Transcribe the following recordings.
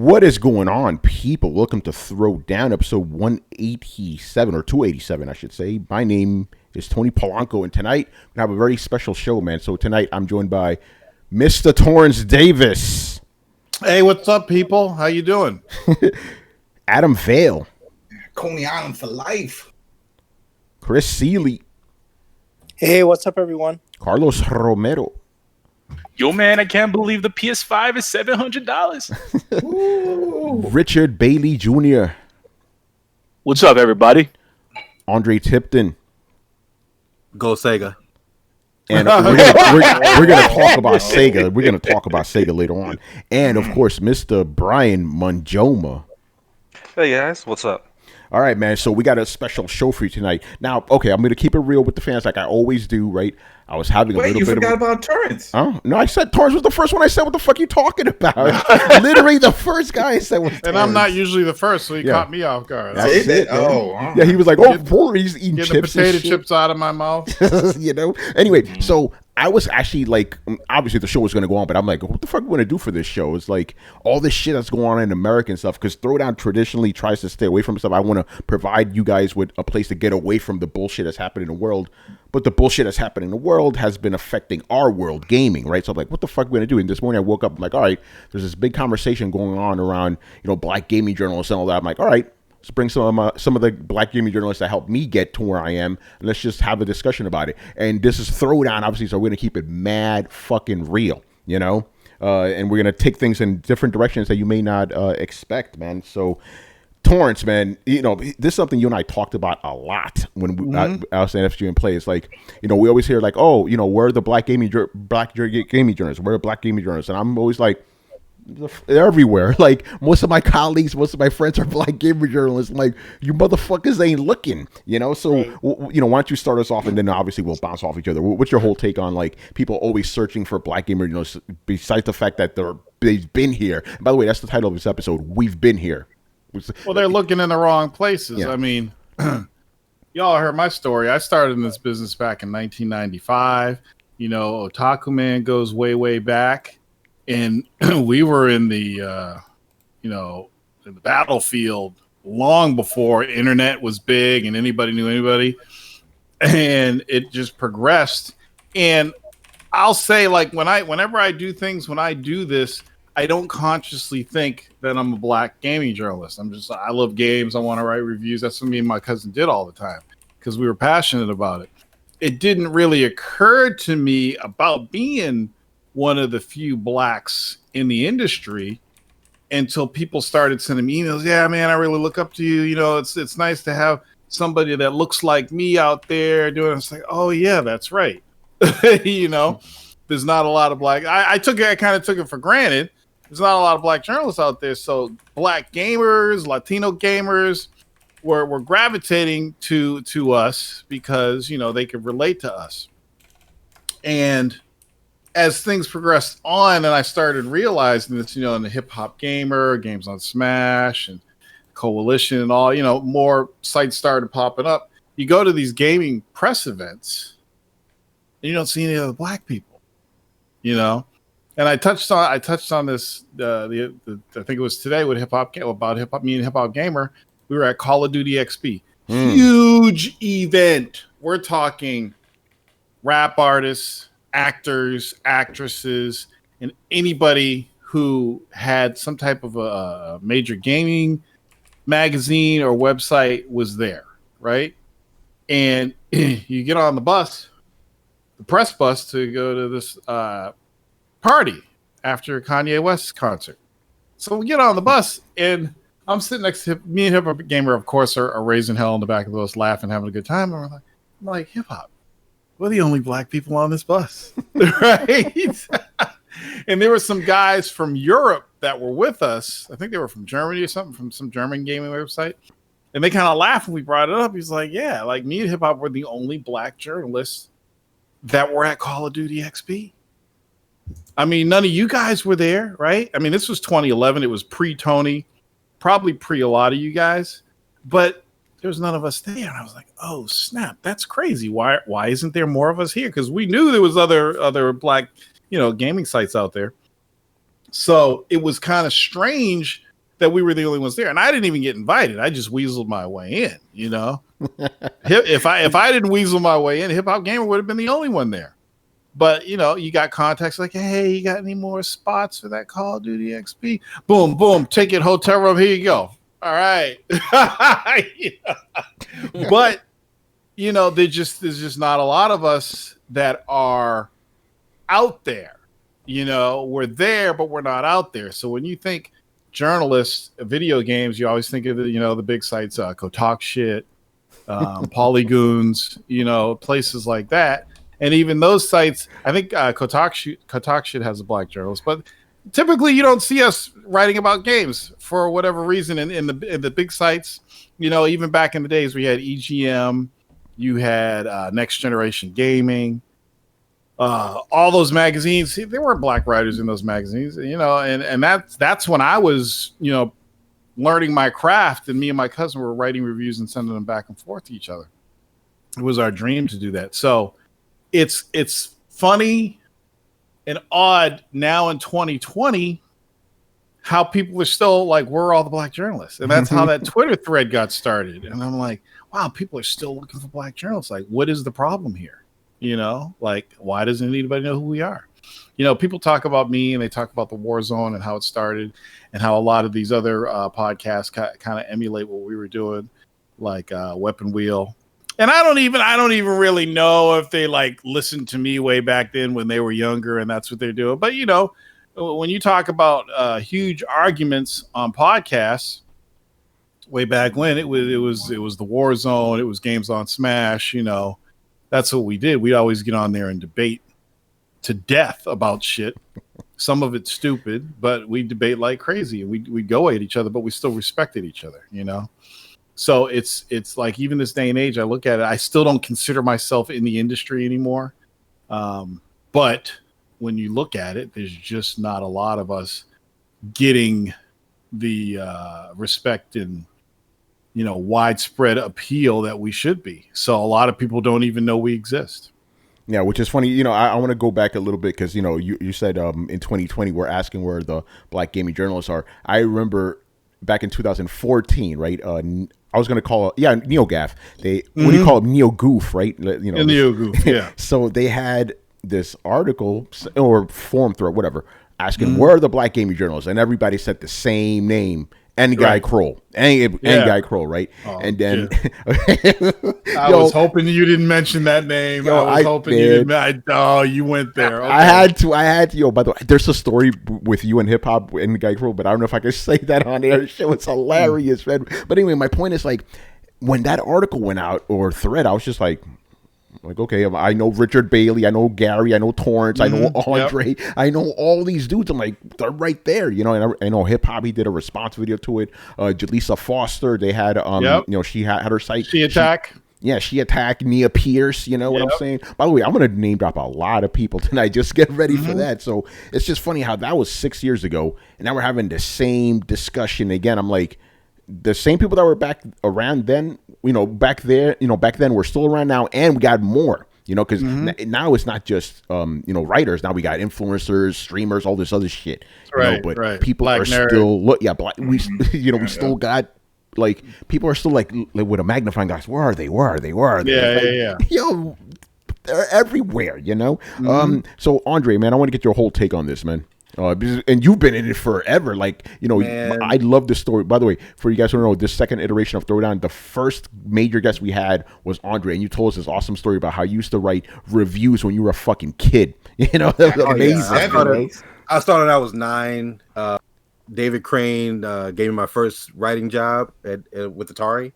What is going on, people? Welcome to Throwdown, episode 187, or 287, I should say. My name is Tony Polanco, and tonight we have a very special show, man. So tonight I'm joined by Mr. Torrence Davis. Hey, what's up, people? How you doing? Adam Vale. Coney Island for life. Chris Seeley. Hey, what's up, everyone? Carlos Romero. Yo, man, I can't believe the PS5 is $700. Richard Bailey Jr. What's up, everybody? Andre Tipton. Go Sega. And we're gonna talk about Sega. We're gonna talk about Sega later on. And of course, Mr. Brian Munjoma. Hey guys, what's up? All right, man. So we got a special show for you tonight. Now, okay, I'm gonna keep it real with the fans, like I always do. Right? I was having a little bit forgot about Torrence. Oh no, I said Torrence was the first one. I said, "What the fuck you talking about?" Literally, the first guy I said was Torrence. And I'm not usually the first, so he caught me off guard. That's it. Oh, yeah. He was like, "Oh, poor, he's eating Get chips." the potato chips out of my mouth. You know. Anyway, so I was actually like, obviously the show was going to go on, but I'm like, what the fuck are we going to do for this show? It's like all this shit that's going on in America and stuff, because Throwdown traditionally tries to stay away from stuff. I want to provide you guys with a place to get away from the bullshit that's happening in the world. But the bullshit that's happening in the world has been affecting our world, gaming, right? So I'm like, what the fuck are we going to do? And this morning I woke up, I'm like, all right, there's this big conversation going on around, black gaming journalists and all that. I'm like, all right, let's bring some of the black gaming journalists that helped me get to where I am, and let's just have a discussion about it. And this is Throwdown, obviously, so we're going to keep it mad fucking real, and we're going to take things in different directions that you may not expect, man. So, Torrence, man, this is something you and I talked about a lot when I was in FGM Play. It's like, we always hear like, oh, where are the black gaming journalists? Where are black gaming journalists? And I'm always like, they're everywhere. Like most of my colleagues, most of my friends are black gamer journalists. I'm like, you motherfuckers ain't looking, So, right. Why don't you start us off, and then obviously we'll bounce off each other. What's your whole take on like people always searching for black gamer journalists, besides the fact that they've been here? And by the way, that's the title of this episode. We've been here. Well, they're looking in the wrong places. Yeah. I mean, y'all heard my story. I started in this business back in 1995. Otaku Man goes way, way back. And we were in the, in the battlefield long before internet was big and anybody knew anybody. And it just progressed. And I'll say, like, whenever I do things, when I do this, I don't consciously think that I'm a black gaming journalist. I love games. I want to write reviews. That's what me and my cousin did all the time because we were passionate about it. It didn't really occur to me about being one of the few blacks in the industry until people started sending me emails. Yeah, man, I really look up to you. It's nice to have somebody that looks like me out there doing it. It's like, oh yeah, that's right. There's not a lot of black. I kind of took it for granted. There's not a lot of black journalists out there. So black gamers, Latino gamers were gravitating to us because, they could relate to us. And as things progressed on, and I started realizing this, in the Hip Hop Gamer, Games on Smash, and Coalition, and all, more sites started popping up. You go to these gaming press events, and you don't see any other black people, And I touched on this. I think it was today with me and Hip Hop Gamer. We were at Call of Duty XP, huge event. We're talking rap artists, actors, actresses, and anybody who had some type of a major gaming magazine or website was there, right? And you get on the bus, the press bus, to go to this party after Kanye West's concert. So we get on the bus, and I'm sitting next to me and Hip Hop Gamer, of course, are raising hell in the back of the bus, laughing, having a good time. And I'm like, Hip Hop, we're the only black people on this bus, right? And there were some guys from Europe that were with us. I think they were from Germany or something, from some German gaming website. And they kind of laughed when we brought it up. He's like, yeah, like me and Hip Hop were the only black journalists that were at Call of Duty XP. I mean, none of you guys were there, right? I mean, this was 2011. It was pre-Tony, probably pre a lot of you guys. But there was none of us there. And I was like, oh, snap, that's crazy. Why isn't there more of us here? Because we knew there was other black, gaming sites out there. So it was kind of strange that we were the only ones there, and I didn't even get invited. I just weaseled my way in. You know, if I didn't weasel my way in, Hip Hop Gamer would have been the only one there. But you know, you got contacts like, hey, you got any more spots for that Call of Duty XP? Boom, boom, ticket, hotel room. Here you go. All right. But you know, there's just not a lot of us that are out there. You know, we're there, but we're not out there. So when you think journalists, video games, you always think of the big sites, Kotak shit, Polygoons, you know, places like that. And even those sites, I think Kotak shit has a black journalist, but typically you don't see us writing about games for whatever reason. In the big sites, you know, even back in the days, we had EGM, you had Next Generation Gaming. All those magazines, there were black writers in those magazines, you know, and that's when I was, you know, learning my craft, and me and my cousin were writing reviews and sending them back and forth to each other. It was our dream to do that. So it's funny and odd now in 2020 how people are still like, we're all the black journalists. And that's how that Twitter thread got started. And I'm like, wow, people are still looking for black journalists. Like, what is the problem here? You know, like, why doesn't anybody know who we are? You know, people talk about me and they talk about the war zone and how it started and how a lot of these other podcasts kind of emulate what we were doing, like Weapon Wheel. And I don't even really know if they like listened to me way back then when they were younger and that's what they're doing. But, you know, when you talk about huge arguments on podcasts way back when, it was the war zone, it was Games on Smash, you know. That's what we did. We'd always get on there and debate to death about shit. Some of it's stupid, but we debate like crazy. We'd go at each other, but we still respected each other, you know? So it's like, even this day and age, I look at it, I still don't consider myself in the industry anymore. But when you look at it, there's just not a lot of us getting the respect and, you know, widespread appeal that we should be. So a lot of people don't even know we exist. Yeah, which is funny. You know, I want to go back a little bit because, you know, you said in 2020 we're asking where the black gaming journalists are. I remember back in 2014, right? I was going to call it, NeoGAF. What do you call it? NeoGoof, right? You know, NeoGoof, yeah. So they had this article or forum thread, whatever, asking where are the black gaming journalists, and everybody said the same name. And Guy Kroll, and Guy Kroll, right? Oh, and then I was hoping you didn't mention that name. I was hoping you didn't. You went there. Okay. I had to. Yo, by the way, there's a story with you and hip hop and Guy Kroll, but I don't know if I can say that on air. Show it's hilarious, man. But anyway, my point is, like, when that article went out or thread, I was just like, okay, I know Richard Bailey, I know Gary, I know Torrence, I know Andre, I know all these dudes. I'm like, they're right there, you know. And I know Hip Hop, he did a response video to it. Jaleesa Foster, they had, you know, she had her site. She attacked Nia Pierce, you know what I'm saying? By the way, I'm going to name drop a lot of people tonight. Just get ready for that. So it's just funny how that was 6 years ago, and now we're having the same discussion again. I'm like, the same people that were back around then, you know, back then we're still around now, and we got more, you know, because now it's not just, you know, writers. Now we got influencers, streamers, all this other shit. Right, you know, but right. people Black are nerd. we, you know, we still got, like, people are still like with a magnifying glass. Where are they? Yeah. Yo, they're everywhere, you know? So Andre, man, I want to get your whole take on this, man. And you've been in it forever. Like, you know, I love this story. By the way, for you guys who don't know, this second iteration of Throwdown, the first major guest we had was Andre, and you told us this awesome story about how you used to write reviews when you were a fucking kid. You know, that was amazing. I started when I was 9. David Crane gave me my first writing job with Atari.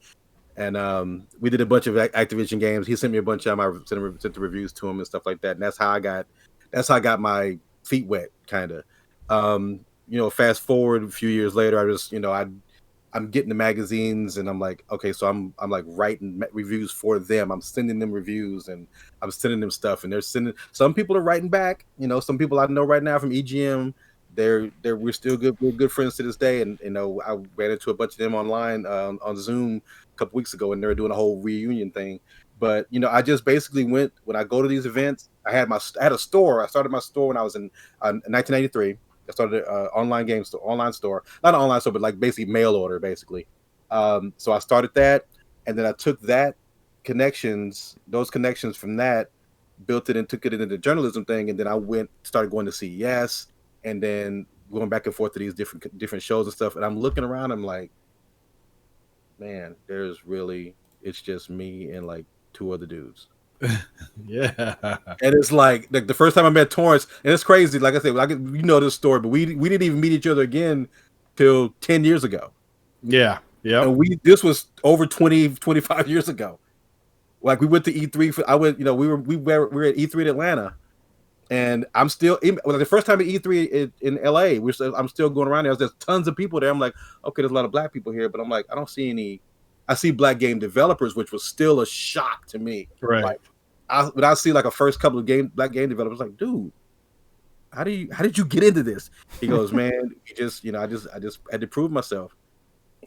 And we did a bunch of Activision games. He sent me a bunch of them. I sent the reviews to him and stuff like that. And that's how I got my feet wet, kind of. You know, fast forward a few years later, I'm getting the magazines, and I'm like, okay, so I'm like writing reviews for them. I'm sending them reviews, and I'm sending them stuff, and they're sending. Some people are writing back. You know, some people I know right now from EGM. We're still good. We're good friends to this day, and you know, I ran into a bunch of them online on Zoom a couple weeks ago, and they were doing a whole reunion thing. But you know, I just basically went when I go to these events. I had a store. I started my store when I was in 1993. I started an online store, not an online store, but like basically mail order, basically. So I started that, and then I took those connections from that, built it and took it into the journalism thing, and then I started going to CES, and then going back and forth to these different shows and stuff. And I'm looking around, I'm like, man, it's just me and like two other dudes. Yeah. And it's like the first time I met Torrence, and it's crazy. Like I said, you know this story, but we didn't even meet each other again till 10 years ago. Yeah. Yeah. And this was over 25 years ago. Like we went to E3. We were at E3 in Atlanta, and I'm still the first time at E3 in LA. I'm still going around there. There's tons of people there. I'm like, okay, there's a lot of black people here, but I'm like, I don't see any. I see black game developers, which was still a shock to me. Right. Like, when I see like a first couple of black game developers, like, dude, how did you get into this? He goes, man, I just had to prove myself.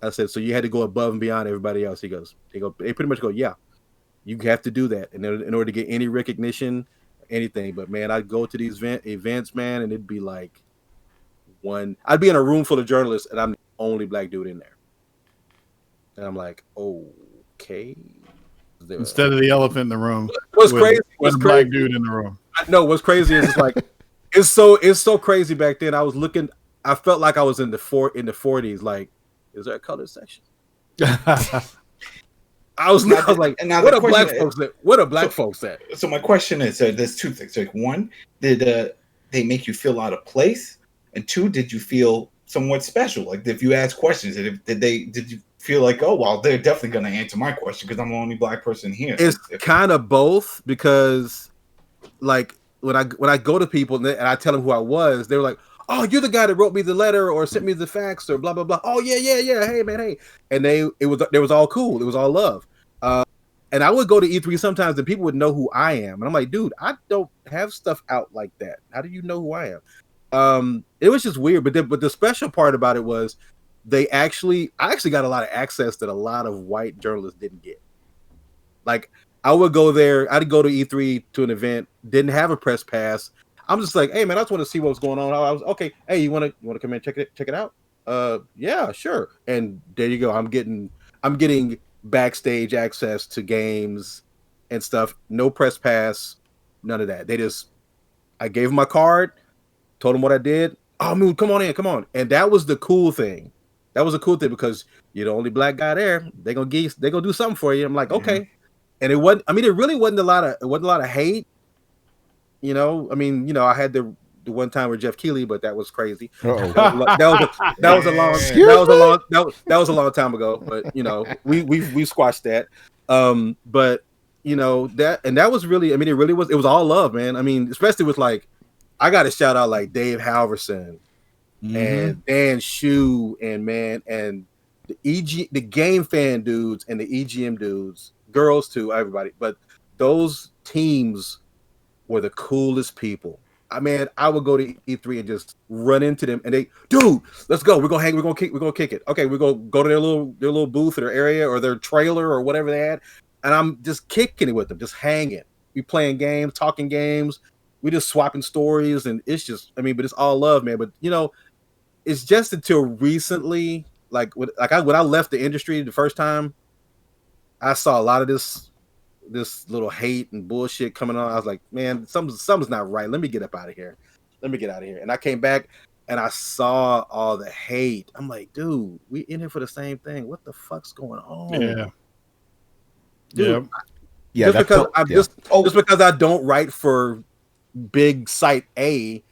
I said, so you had to go above and beyond everybody else. They pretty much go, yeah, you have to do that in order to get any recognition, anything. But man, I'd go to these events, man, and it'd be like I'd be in a room full of journalists, and I'm the only black dude in there. And I'm like, okay. Instead of the elephant in the room. What's crazy? What's a black dude in the room? I know what's crazy is it's like it's so crazy back then. I was looking. I felt like I was in the 40s. Like, is there a color section? I was like, what are black folks at? What are black folks at? So my question is, there's two things. Like, one, did they make you feel out of place? And two, did you feel somewhat special? Like, if you ask questions, did you feel like, oh, well, they're definitely going to answer my question because I'm the only black person here? It's kind of both, because like when I go to people and I tell them who I was, they're like, oh, you're the guy that wrote me the letter or sent me the fax or blah blah blah. Oh yeah. Hey man, hey. And it was all cool. It was all love. And I would go to E3 sometimes and people would know who I am, and I'm like, dude, I don't have stuff out like that. How do you know who I am? It was just weird. But the special part about it was I actually got a lot of access that a lot of white journalists didn't get. Like, I would go there, I'd go to E3 to an event, didn't have a press pass. I'm just like, hey man, I just want to see what's going on. I was okay. Hey, you want to come in and check it out? Yeah, sure. And there you go. I'm getting backstage access to games and stuff. No press pass, none of that. I gave them my card, told them what I did. Oh, man, come on. And that was the cool thing. That was a cool thing because you're the only black guy there. They're gonna do something for you. I'm like, okay. Mm-hmm. And it really wasn't a lot of hate. You know, I mean, you know, I had the one time with Jeff Keighley, but that was crazy. That was a long time ago. But you know, we squashed that. But you know that was really, I mean, it was all love, man. I mean, especially with like, I got to shout out like Dave Halverson and Dan Shu and the Game Fan dudes and the EGM dudes, girls too, everybody. But those teams were the coolest people. I mean, I would go to E3 and just run into them, and dude, let's go. We're gonna kick it. Okay, we're gonna go to their little booth or their area or their trailer or whatever they had, and I'm just kicking it with them, just hanging. We playing games, talking games. We just swapping stories, and it's just, I mean, but it's all love, man. But you know, it's just until recently, when I left the industry the first time, I saw a lot of this little hate and bullshit coming on. I was like, man, something's not right. Let me get up out of here. And I came back and I saw all the hate. I'm like, dude, we in here for the same thing. What the fuck's going on? Yeah. Dude, just because I don't write for big site A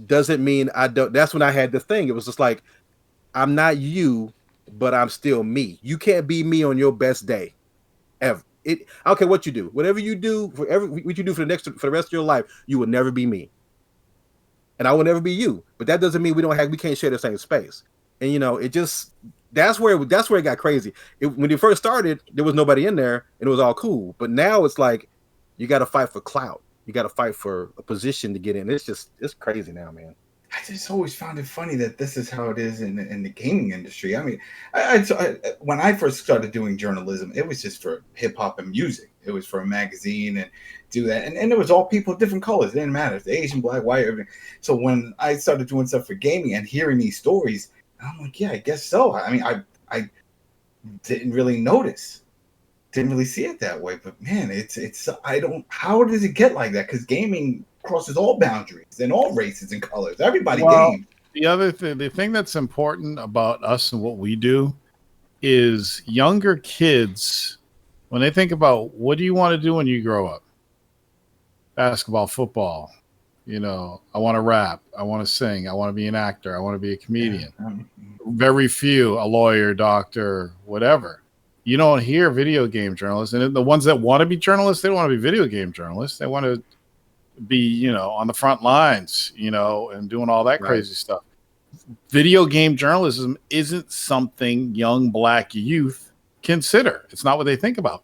doesn't mean I don't. That's when I had the thing. It was just like, I'm not you, but I'm still me. You can't be me on your best day ever. I don't care what you do. Whatever you do, what you do for the rest of your life, you will never be me, and I will never be you. But that doesn't mean we can't share the same space. And you know, that's where it got crazy. When it first started, there was nobody in there, and it was all cool. But now it's like you got to fight for clout. You got to fight for a position to get in. It's crazy now, man. I just always found it funny that this is how it is in the gaming industry. I mean, when I first started doing journalism, it was just for hip hop and music. It was for a magazine and do that, and it was all people of different colors. It didn't matter if they're Asian, black, white, everything. So when I started doing stuff for gaming and hearing these stories, I'm like, yeah, I guess so. I mean, I didn't really notice, didn't really see it that way. But man, it's I don't. How does it get like that? Because gaming crosses all boundaries and all races and colors. Everybody games. The thing that's important about us and what we do is younger kids, when they think about what do you want to do when you grow up? Basketball, football, I want to rap, I want to sing, I want to be an actor, I want to be a comedian. Very few, a lawyer, doctor, whatever. You don't hear video game journalists, and the ones that want to be journalists, they don't want to be video game journalists. They want to be, on the front lines, and doing all that crazy stuff. Video game journalism isn't something young black youth consider. It's not what they think about.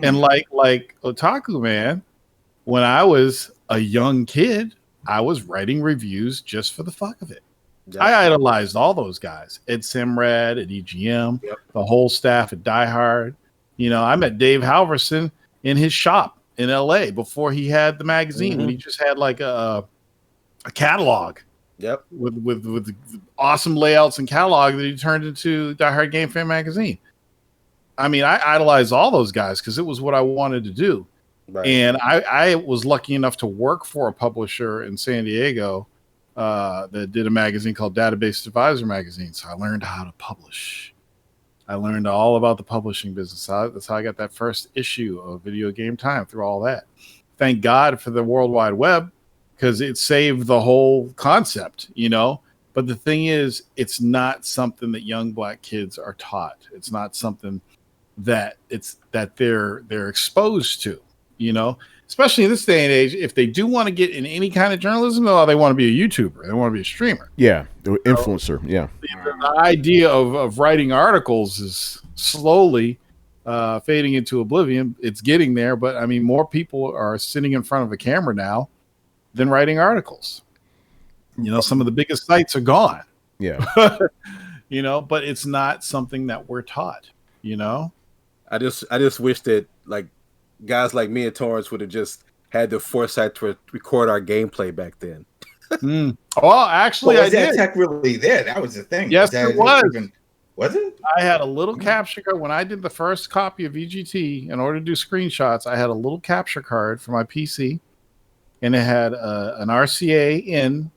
And like Otaku Man, when I was a young kid, I was writing reviews just for the fuck of it. Yep. I idolized all those guys. Ed Simrad at EGM, the whole staff at Die Hard. I met Dave Halverson in his shop in LA before he had the magazine, when he just had like a catalog. Yep. With awesome layouts and catalog that he turned into Die Hard Game Fan magazine. I mean, I idolized all those guys because it was what I wanted to do. Right. And I was lucky enough to work for a publisher in San Diego that did a magazine called Database Advisor Magazine. So I learned how to publish. I learned all about the publishing business. That's how I got that first issue of Video Game Time through all that. Thank God for the World Wide Web, because it saved the whole concept, But the thing is, it's not something that young black kids are taught. It's not something that they're exposed to, Especially in this day and age, if they do want to get in any kind of journalism, they want to be a YouTuber. They want to be a streamer. Yeah, the influencer. Yeah. The idea of writing articles is slowly fading into oblivion. It's getting there, but I mean, more people are sitting in front of a camera now than writing articles. Some of the biggest sites are gone. Yeah. But it's not something that we're taught, I just wish that like guys like me and Torrence would have just had the foresight to record our gameplay back then. Well, actually, was that tech really there? That was the thing. Yes, it was. Was it? I had a little capture card when I did the first copy of VGT. In order to do screenshots, I had a little capture card for my PC, and it had an RCA in,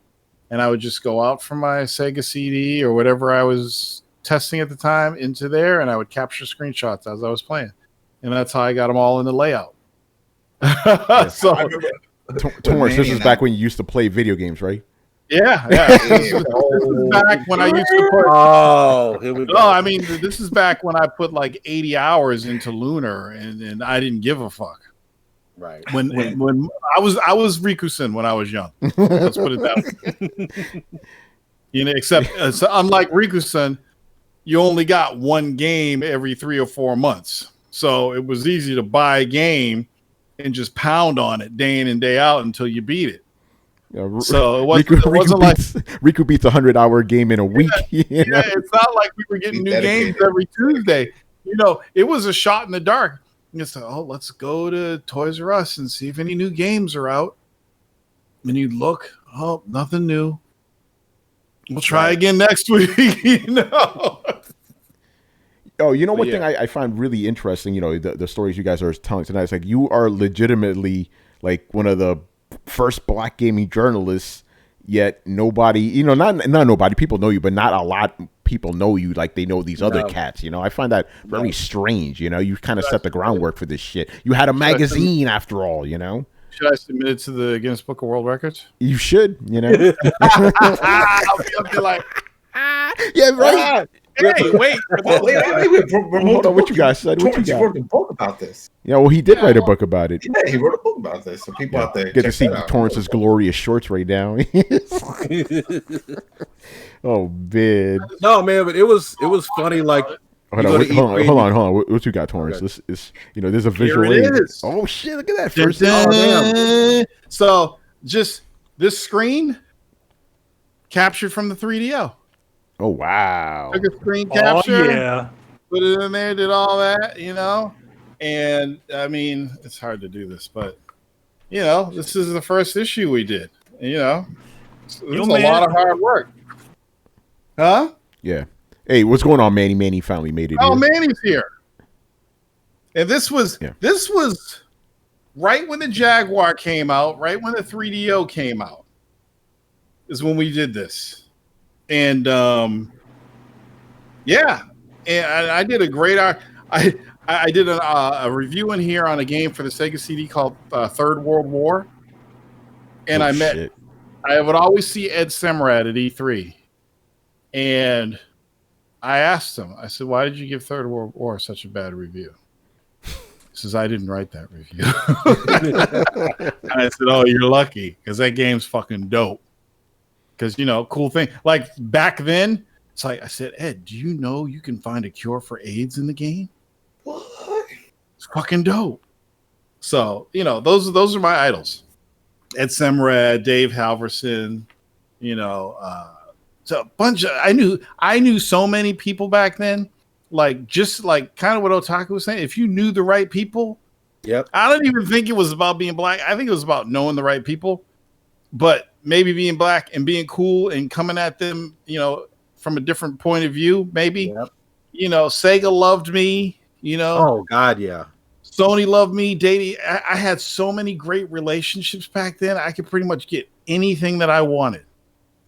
and I would just go out from my Sega CD or whatever I was testing at the time into there, and I would capture screenshots as I was playing. And that's how I got them all in the layout. So, Torrence, this is back when you used to play video games, right? Yeah. This is back when I used to put. Oh, here we go. No, I mean, this is back when I put like 80 hours into Lunar, and I didn't give a fuck. Right. When I was Rikusen when I was young. Let's put it that way. Except so unlike Rikusen, you only got one game every 3 or 4 months. So it was easy to buy a game and just pound on it day in and day out until you beat it. Yeah, so it wasn't like Riku beats a 100-hour game in a week. Yeah, it's not like we were getting new games every Tuesday. It was a shot in the dark. It's like, let's go to Toys R Us and see if any new games are out. And you'd look, nothing new. We'll try again next week. Oh, one thing I find really interesting, the stories you guys are telling tonight, is like you are legitimately like one of the first black gaming journalists, yet nobody, not nobody, people know you, but not a lot of people know you like they know these other cats. I find that very strange. You kind of set the groundwork for this shit. You had a magazine after all, Should I submit it to the Guinness Book of World Records? You should, I'll be like, yeah, right. Hey, wait. Hold on, what you guys said? What you got? wrote a book about this. Yeah, well, he did write a book about it. Yeah, he wrote a book about this. So people out there get to see Torrance's glorious shorts right now. Oh, man. No, man, but it was funny. Like, hold on. What you got, Torrance? Okay. This is, there's a visual. Here it is. Oh shit! Look at that first. Oh, damn. So just this screen captured from the 3DO. Oh wow. Took a screen Oh capture, yeah. put it in there, did all that, And I mean, it's hard to do this, but this is the first issue we did. This is a lot of hard work. Huh? Yeah. Hey, what's going on, Manny? Manny finally made it. Oh, here. Manny's here. And this was right when the Jaguar came out, right when the 3DO came out, is when we did this. And yeah, and I did a great I did a review in here on a game for the Sega CD called Third World War, and I would always see Ed Semrad at E3, and I asked him, I said, "Why did you give Third World War such a bad review?" He says, "I didn't write that review." I said, "Oh, you're lucky, because that game's fucking dope." Because cool thing, like back then, it's like I said, Ed, do you know you can find a cure for AIDS in the game? What? It's fucking dope. So those are my idols: Ed Semrad, Dave Halverson. So a bunch of I knew so many people back then. Like just like kind of what Otaku was saying. If you knew the right people, Yep. I don't even think it was about being black. I think it was about knowing the right people. But maybe being black and being cool and coming at them, from a different point of view, maybe. Yep. Sega loved me, Oh God, yeah. Sony loved me. Dating. I had so many great relationships back then. I could pretty much get anything that I wanted.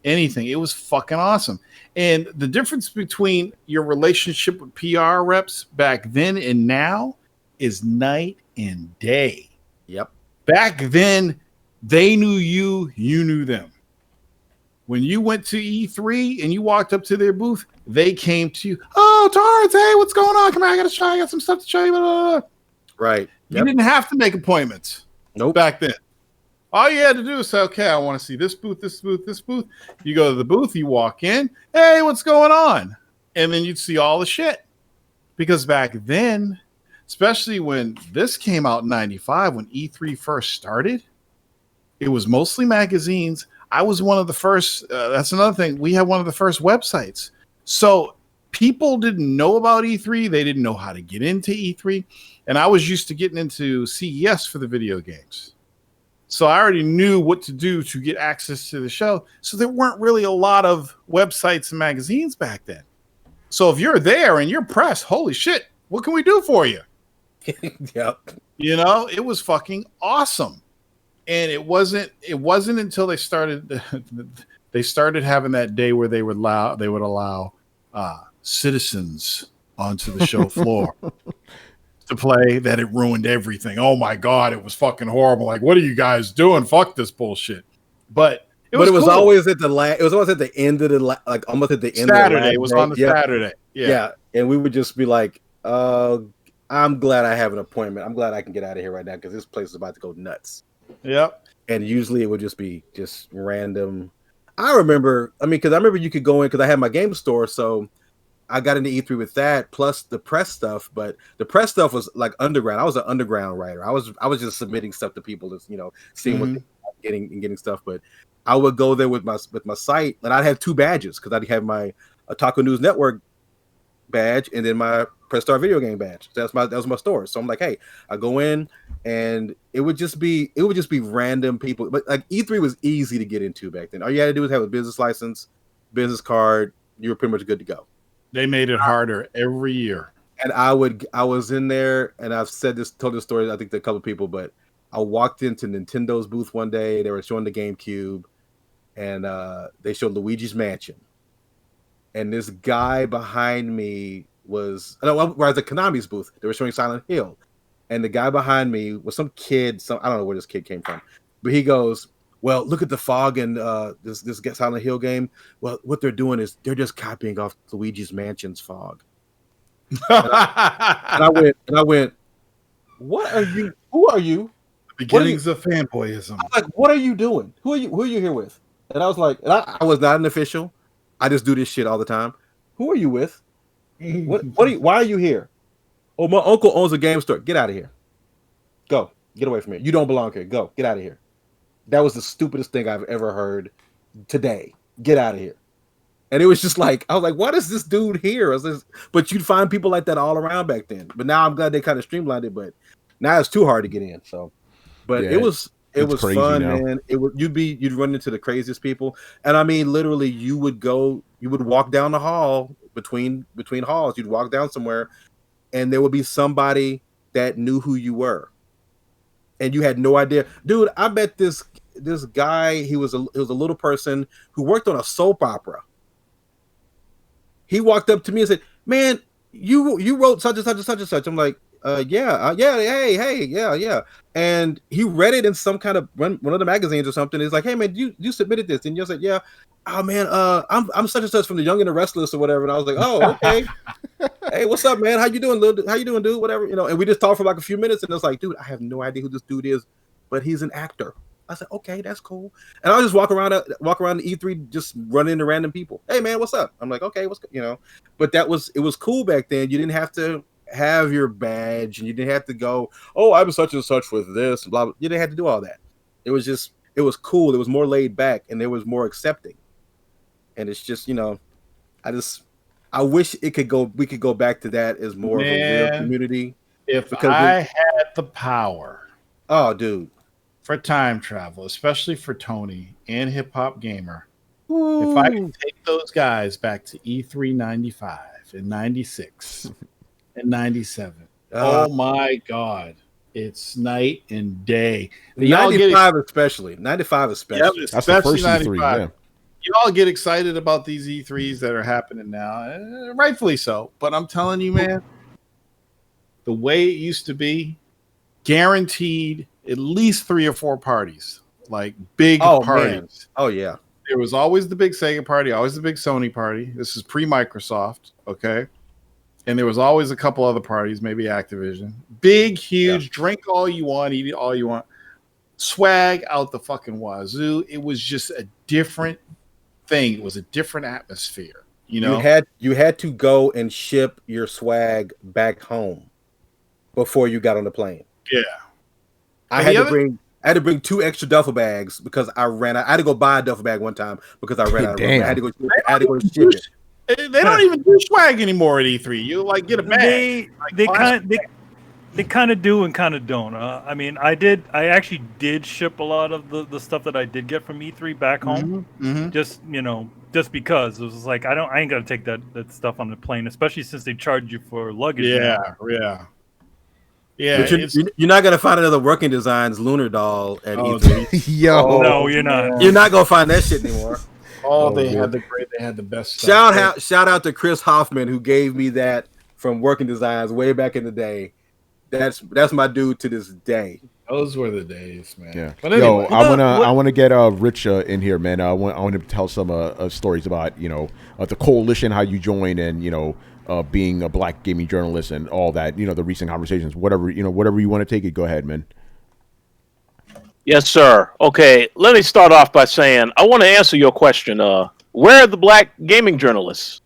Anything. It was fucking awesome. And the difference between your relationship with PR reps back then and now is night and day. Yep. Back then, they knew you, you knew them. When you went to E3 and you walked up to their booth, they came to you. Oh, Torrence, hey, what's going on? Come on, I got some stuff to show you. Blah, blah, blah. Right. You didn't have to make appointments. Nope. Back then. All you had to do is say, okay, I want to see this booth, this booth, this booth. You go to the booth, you walk in, hey, what's going on? And then you'd see all the shit. Because back then, especially when this came out in 95, when E3 first started, it was mostly magazines. I was one of the first, that's another thing, we had one of the first websites. So people didn't know about E3. They didn't know how to get into E3. And I was used to getting into CES for the video games. So I already knew what to do to get access to the show. So there weren't really a lot of websites and magazines back then. So if you're there and you're pressed, holy shit, what can we do for you? Yep. It was fucking awesome. And it wasn't until they started having that day where they would allow citizens onto the show floor to play that it ruined everything. Oh my God, it was fucking horrible. Like, what are you guys doing? Fuck this bullshit. But it was cool. Always at the it was always at the end of the almost at the end Saturday. of the It was on the Saturday. Yeah. And we would just be like, I'm glad I have an appointment. I'm glad I can get out of here right now because this place is about to go nuts. Yep. And usually it would just be just random. I remember you could go in because I had my game store, so I got into E3 with that plus the press stuff. But the press stuff was like underground. I was an underground writer. I was just submitting stuff to people, just seeing what they're getting stuff. But I would go there with my site, and I'd have two badges because I'd have my Otaku News Network badge and then my Press Star Video Game badge. That was my store. So I'm like, hey, I go in and it would just be random people. But like E3 was easy to get into back then. All you had to do was have a business license, business card. You were pretty much good to go. They made it harder every year. And I was in there, and I've told this story, I think to a couple of people, but I walked into Nintendo's booth one day. They were showing the GameCube, and they showed Luigi's Mansion. And this guy behind me was at Konami's booth. They were showing Silent Hill, and the guy behind me was some kid. I don't know where this kid came from, but he goes, "Well, look at the fog and this Silent Hill game. Well, what they're doing is they're just copying off Luigi's Mansion's fog." and I went, "What are you? Who are you?" Beginnings of fanboyism. I was like, "What are you doing? Who are you here with?" And I was like, I was not an official. I just do this shit all the time. Who are you with? Why are you here? Oh, my uncle owns a game store. Get out of here. Go. Get away from here. You don't belong here. Go. Get out of here. That was the stupidest thing I've ever heard today. Get out of here. And it was just like, I was like, what is this dude here? But you'd find people like that all around back then. But now I'm glad they kind of streamlined it, but now it's too hard to get in. So, but it was fun, now. Man. You'd run into the craziest people. And I mean, literally you would walk down the hall between halls. You'd walk down somewhere and there would be somebody that knew who you were. And you had no idea. Dude, I met this guy, he was a little person who worked on a soap opera. He walked up to me and said, "Man, you wrote such and such and such and such." I'm like, yeah, hey, yeah. And he read it in some kind of one of the magazines or something. He's like, "Hey, man, you submitted this?" And you said, "Yeah." "Oh man, I'm such and such from the Young and the Restless or whatever." And I was like, "Oh, okay." "Hey, what's up, man? How you doing, dude? Whatever, you know." And we just talked for like a few minutes, and it was like, "Dude, I have no idea who this dude is, but he's an actor." I said, "Okay, that's cool." And I'll just walk around the E3, just running into random people. "Hey, man, what's up?" I'm like, "Okay, you know." But it was cool back then. You didn't have to have your badge, and you didn't have to go, "Oh, I'm such and such with this," blah blah. You didn't have to do all that. It was cool. It was more laid back, and it was more accepting. And it's just, you know, I wish we could go back to that as more of a real community. If I had the power, oh, dude. For time travel, especially for Tony and Hip Hop Gamer. Ooh. If I could take those guys back to E3 95 and 96 and 97, oh my God, it's night and day. 95 especially. 95 especially. Yeah, that's the first 95. E3, yeah. You all get excited about these E3s that are happening now, rightfully so. But I'm telling you, man, the way it used to be, guaranteed at least 3 or 4 parties, like big parties. Man. Oh yeah. There was always the big Sega party, always the big Sony party. This is pre-Microsoft, okay? And there was always a couple other parties, maybe Activision. Big, huge, drink all you want, eat all you want. Swag out the fucking wazoo. It was just a different thing. It was a different atmosphere. You know, you had to go and ship your swag back home before you got on the plane. Yeah. I had to bring 2 extra duffel bags because I ran out. I had to go buy a duffel bag one time because I ran out of room. I had to go ship it. They don't even do swag anymore at E3. You like get a bag. They kind of do and kind of don't. I mean, I actually did ship a lot of the stuff that I did get from E3 back home. Mm-hmm. Just because it was like I ain't gonna take that stuff on the plane, especially since they charge you for luggage. Yeah, but you're not gonna find another Working Designs Lunar doll at E3. Yo, no, you're not. You're not gonna find that shit anymore. They had the best stuff. Shout out to Chris Hoffman who gave me that from Working Designs way back in the day. That's my dude to this day. Those were the days, man. Yeah. But anyway, I wanna get Rich in here, man. I want to tell some stories about the coalition, how you joined, and being a black gaming journalist and all that. The recent conversations, whatever you want to take it. Go ahead, man. Yes, sir. Okay, let me start off by saying I want to answer your question. Where are the black gaming journalists?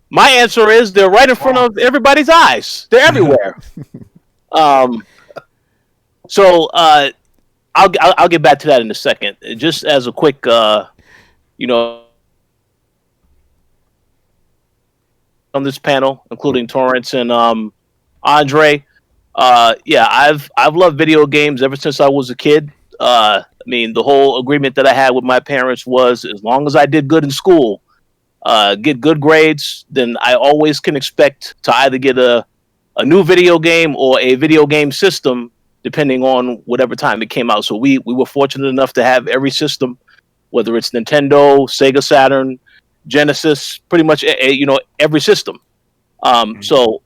My answer is they're right in front of everybody's eyes. They're everywhere. So I'll get back to that in a second. Just as a quick, on this panel, including Torrence and Andre. I've loved video games ever since I was a kid. I mean, the whole agreement that I had with my parents was as long as I did good in school, get good grades, then I always can expect to either get a new video game or a video game system, depending on whatever time it came out. So we were fortunate enough to have every system, whether it's Nintendo, Sega Saturn, Genesis, pretty much every system. So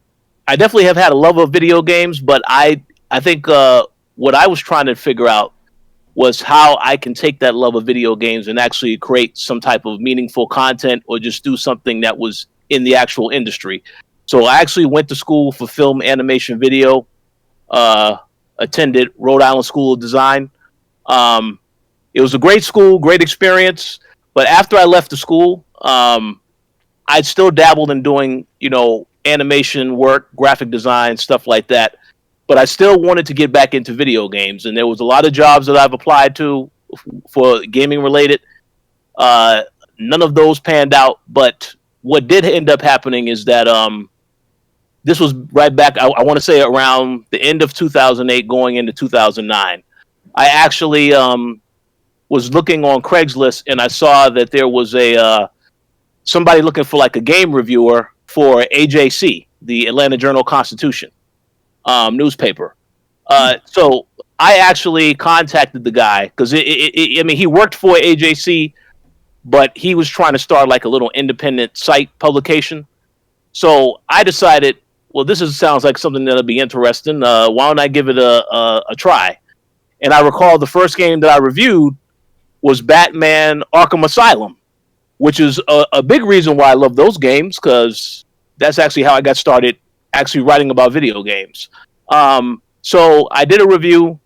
I definitely have had a love of video games, but I think what I was trying to figure out was how I can take that love of video games and actually create some type of meaningful content or just do something that was in the actual industry. So I actually went to school for film, animation, video, attended Rhode Island School of Design. It was a great school, great experience. But after I left the school, I still dabbled in doing, animation work, graphic design, stuff like that. But I still wanted to get back into video games. And there was a lot of jobs that I've applied to for gaming related. None of those panned out, but what did end up happening is that this was right back, I want to say around the end of 2008 going into 2009. I actually was looking on Craigslist and I saw that there was somebody looking for like a game reviewer for AJC, the Atlanta Journal-Constitution newspaper. So I actually contacted the guy because I mean, he worked for AJC, but he was trying to start like a little independent site publication. So I decided, well, sounds like something that'll be interesting. Why don't I give it a try? And I recall the first game that I reviewed was Batman Arkham Asylum, which is a big reason why I love those games, because that's actually how I got started actually writing about video games. So I did a review.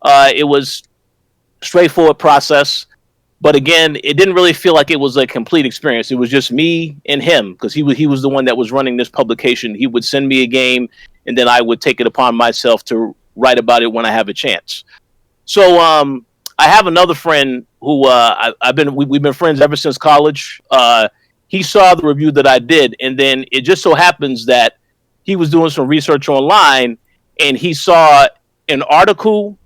It was a straightforward process. But again, it didn't really feel like it was a complete experience. It was just me and him, because he was the one that was running this publication. He would send me a game, and then I would take it upon myself to write about it when I have a chance. So I have another friend who we've been friends ever since college. He saw the review that I did, and then it just so happens that he was doing some research online, and he saw an article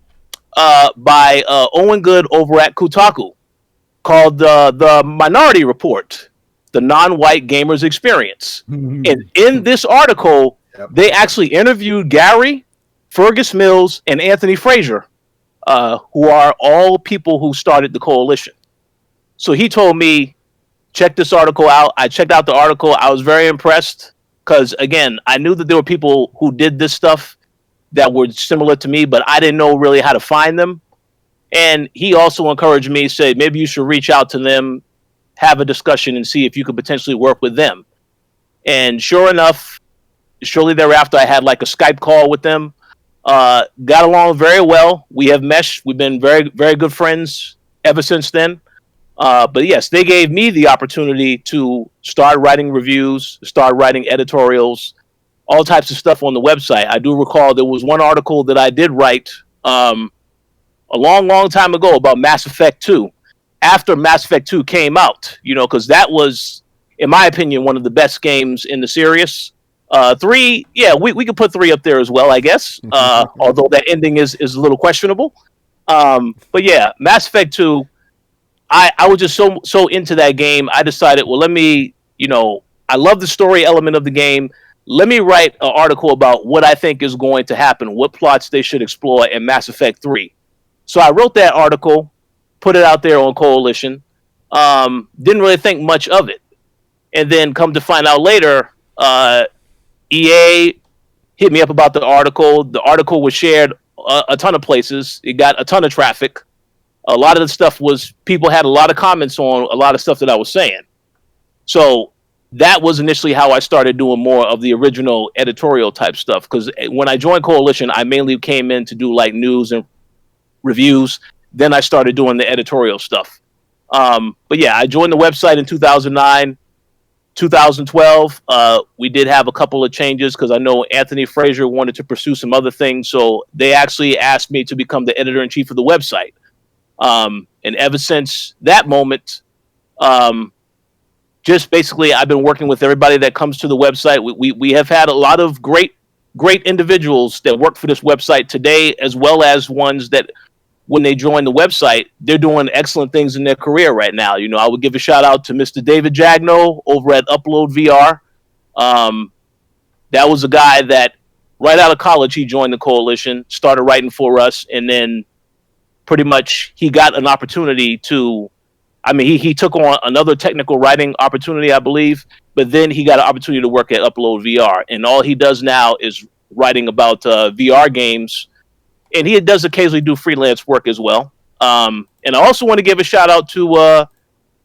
by Owen Good over at Kotaku called the Minority Report, the non-white gamer's experience. And in this article, they actually interviewed Gary, Fergus Mills, and Anthony Frazier, who are all people who started the coalition. So he told me, check this article out. I checked out the article. I was very impressed because, again, I knew that there were people who did this stuff that were similar to me, but I didn't know really how to find them. And he also encouraged me, said, maybe you should reach out to them, have a discussion, and see if you could potentially work with them. And sure enough, shortly thereafter, I had like a Skype call with them. Got along very well. We have meshed. We've been very, very good friends ever since then. But yes, they gave me the opportunity to start writing reviews, start writing editorials, all types of stuff on the website. I do recall there was one article that I did write a long, long time ago about Mass Effect 2. After Mass Effect 2 came out, because that was, in my opinion, one of the best games in the series. 3, yeah, we could put 3 up there as well, I guess. Although that ending is a little questionable. But yeah, Mass Effect 2, I was just so into that game. I decided, well, let me, I love the story element of the game. Let me write an article about what I think is going to happen, what plots they should explore in Mass Effect 3. So I wrote that article, put it out there on Coalition. Didn't really think much of it. And then come to find out later, EA hit me up about the article. The article was shared a ton of places. It got a ton of traffic. A lot of the stuff was, people had a lot of comments on a lot of stuff that I was saying. So that was initially how I started doing more of the original editorial type stuff. Because when I joined Coalition, I mainly came in to do like news and reviews. Then I started doing the editorial stuff. But yeah, I joined the website in 2009. 2012, we did have a couple of changes because I know Anthony Frazier wanted to pursue some other things. So they actually asked me to become the editor-in-chief of the website. And ever since that moment, just basically I've been working with everybody that comes to the website. We have had a lot of great individuals that work for this website today, as well as ones that when they join the website, they're doing excellent things in their career right now. I would give a shout out to Mr. David Jagno over at Upload VR. That was a guy that right out of college, he joined the Coalition, started writing for us, and then pretty much he got an opportunity to, he took on another technical writing opportunity, I believe, but then he got an opportunity to work at Upload VR. And all he does now is writing about VR games. And he does occasionally do freelance work as well. And I also want to give a shout out to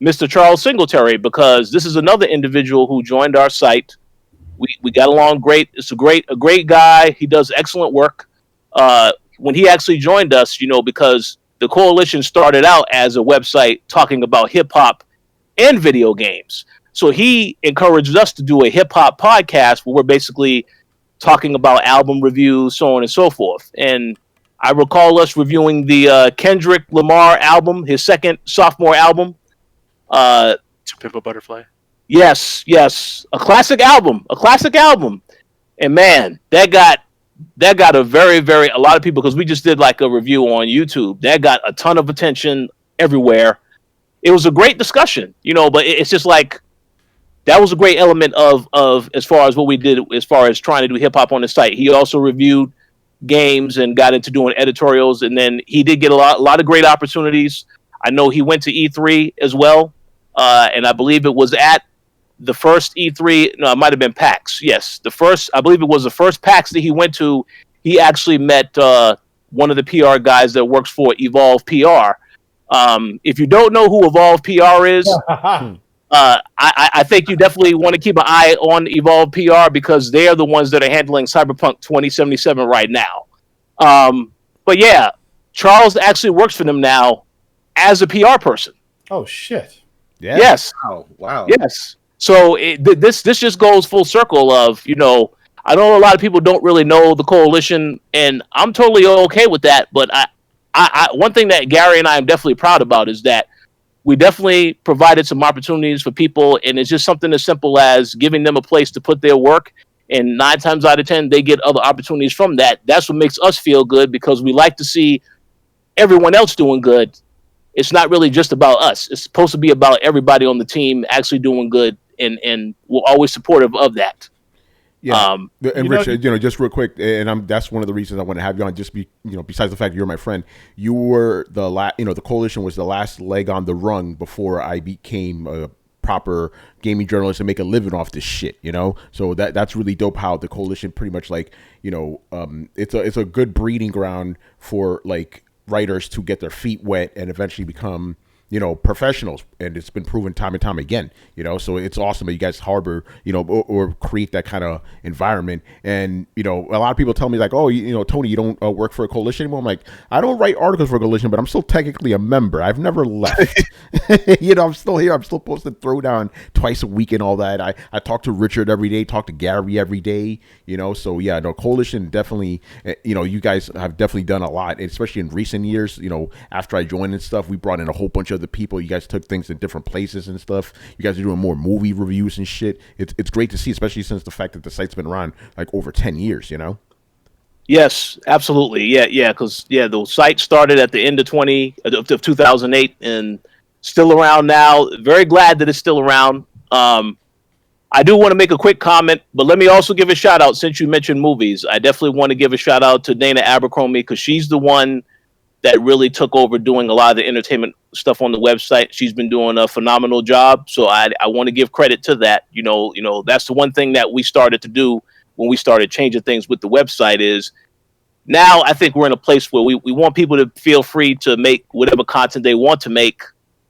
Mr. Charles Singletary, because this is another individual who joined our site. We got along great. It's a great guy. He does excellent work. When he actually joined us, because the Coalition started out as a website talking about hip hop and video games. So he encouraged us to do a hip hop podcast where we're basically talking about album reviews, so on and so forth. And I recall us reviewing the Kendrick Lamar album, his second sophomore album. To Pimp a Butterfly. Yes, a classic album, and man, that got a very a lot of people, because we just did like a review on YouTube. That got a ton of attention everywhere. It was a great discussion, but it's just like that was a great element of as far as what we did as far as trying to do hip hop on the site. He also reviewed games and got into doing editorials, and then he did get a lot of great opportunities. I know he went to E3 as well, and I believe it was at the first E3. No, it might have been PAX. Yes, I believe it was the first PAX that he went to. He actually met one of the PR guys that works for Evolve PR. If you don't know who Evolve PR is, I think you definitely want to keep an eye on Evolve PR, because they are the ones that are handling Cyberpunk 2077 right now. But yeah, Charles actually works for them now as a PR person. Oh shit! Yeah. Yes. Wow. Yes. So this just goes full circle of, I know a lot of people don't really know the coalition, and I'm totally okay with that. But I one thing that Gary and I am definitely proud about is that we definitely provided some opportunities for people, and it's just something as simple as giving them a place to put their work. And 9 times out of 10, they get other opportunities from that. That's what makes us feel good, because we like to see everyone else doing good. It's not really just about us. It's supposed to be about everybody on the team actually doing good, and we're always supportive of that. Yeah, and Rich, just real quick, and that's one of the reasons I want to have you on. Just besides the fact you're my friend, you were the the coalition was the last leg on the rung before I became a proper gaming journalist and make a living off this shit. So that's really dope. How the coalition pretty much it's a good breeding ground for like writers to get their feet wet and eventually become professionals, and it's been proven time and time again, so it's awesome that you guys harbor, or create that kind of environment. And, a lot of people tell me like, oh, Tony, you don't work for a coalition anymore. I'm like, I don't write articles for a coalition, but I'm still technically a member. I've never left. I'm still here. I'm still posting Throwdown twice a week and all that. I talk to Richard every day, talk to Gary every day, so yeah, no, coalition definitely, you guys have definitely done a lot, especially in recent years. After I joined and stuff, we brought in a whole bunch of the people. You guys took things in different places and stuff. You guys are doing more movie reviews and shit. It's great to see, especially since the fact that the site's been around like over 10 years, Yes, absolutely. Yeah, because the site started at the end of 2008 and still around now. Very glad that it's still around. I do want to make a quick comment, but let me also give a shout out, since you mentioned movies. I definitely want to give a shout out to Dana Abercrombie, because she's the one that really took over doing a lot of the entertainment stuff on the website. She's been doing a phenomenal job. So I want to give credit to that. That's the one thing that we started to do when we started changing things with the website is now I think we're in a place where we want people to feel free to make whatever content they want to make.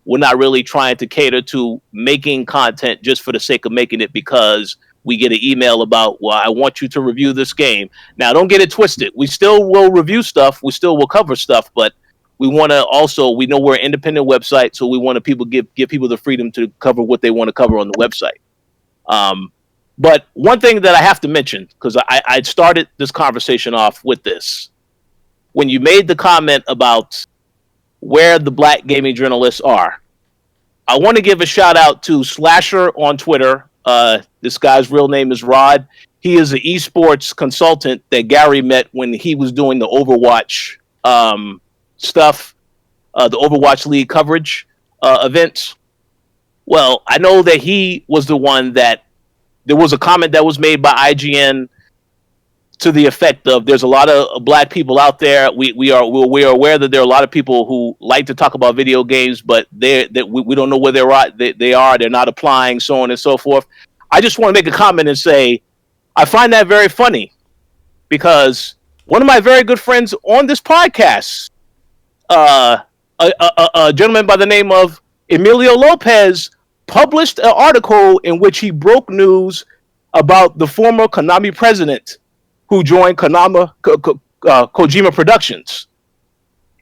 We're not really trying to cater to making content just for the sake of making it because we get an email about, well, I want you to review this game. Now, don't get it twisted. We still will review stuff. We still will cover stuff, but we want to also, we know we're an independent website, so we want to give people the freedom to cover what they want to cover on the website. But one thing that I have to mention, because I started this conversation off with this, when you made the comment about where the black gaming journalists are, I want to give a shout out to Slasher on Twitter. This guy's real name is Rod. He is an esports consultant that Gary met when he was doing the Overwatch stuff, the Overwatch League coverage events. Well, I know that he was the one that there was a comment that was made by IGN to the effect of there's a lot of black people out there. We are aware that there are a lot of people who like to talk about video games, but we don't know where they're not applying, so on and so forth. I just want to make a comment and say I find that very funny because one of my very good friends on this podcast, a gentleman by the name of Emilio Lopez, published an article in which he broke news about the former Konami president who joined Kojima Productions.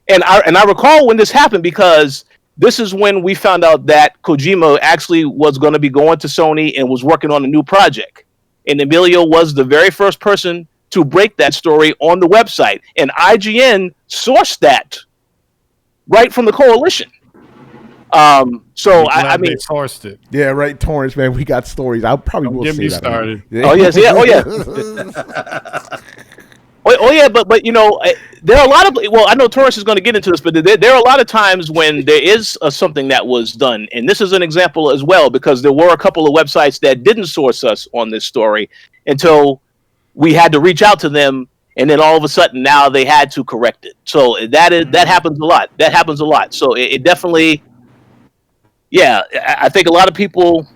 And I recall when this happened because this is when we found out that Kojima actually was going to be going to Sony and was working on a new project. And Emilio was the very first person to break that story on the website. And IGN sourced that right from the coalition. So I'm glad I mean, they sourced it. Yeah, right, Torrance, man. We got stories. I probably will Get say me that. started. oh yes, yeah, oh yeah. Oh yeah, but you know, there are a lot of. Well, I know Torrance is going to get into this, but there are a lot of times when there is something that was done, and this is an example as well, because there were a couple of websites that didn't source us on this story until we had to reach out to them, and then all of a sudden now they had to correct it. So that happens a lot. That happens a lot. So it definitely, yeah, I think a lot of people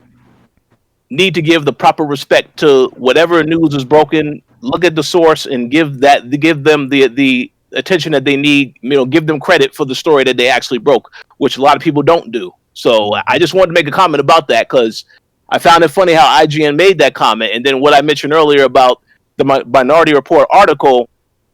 need to give the proper respect to whatever news is broken. Look at the source and give them the attention that they need. You know, give them credit for the story that they actually broke, which a lot of people don't do. So I just wanted to make a comment about that because I found it funny how IGN made that comment, and then what I mentioned earlier about the Minority Report article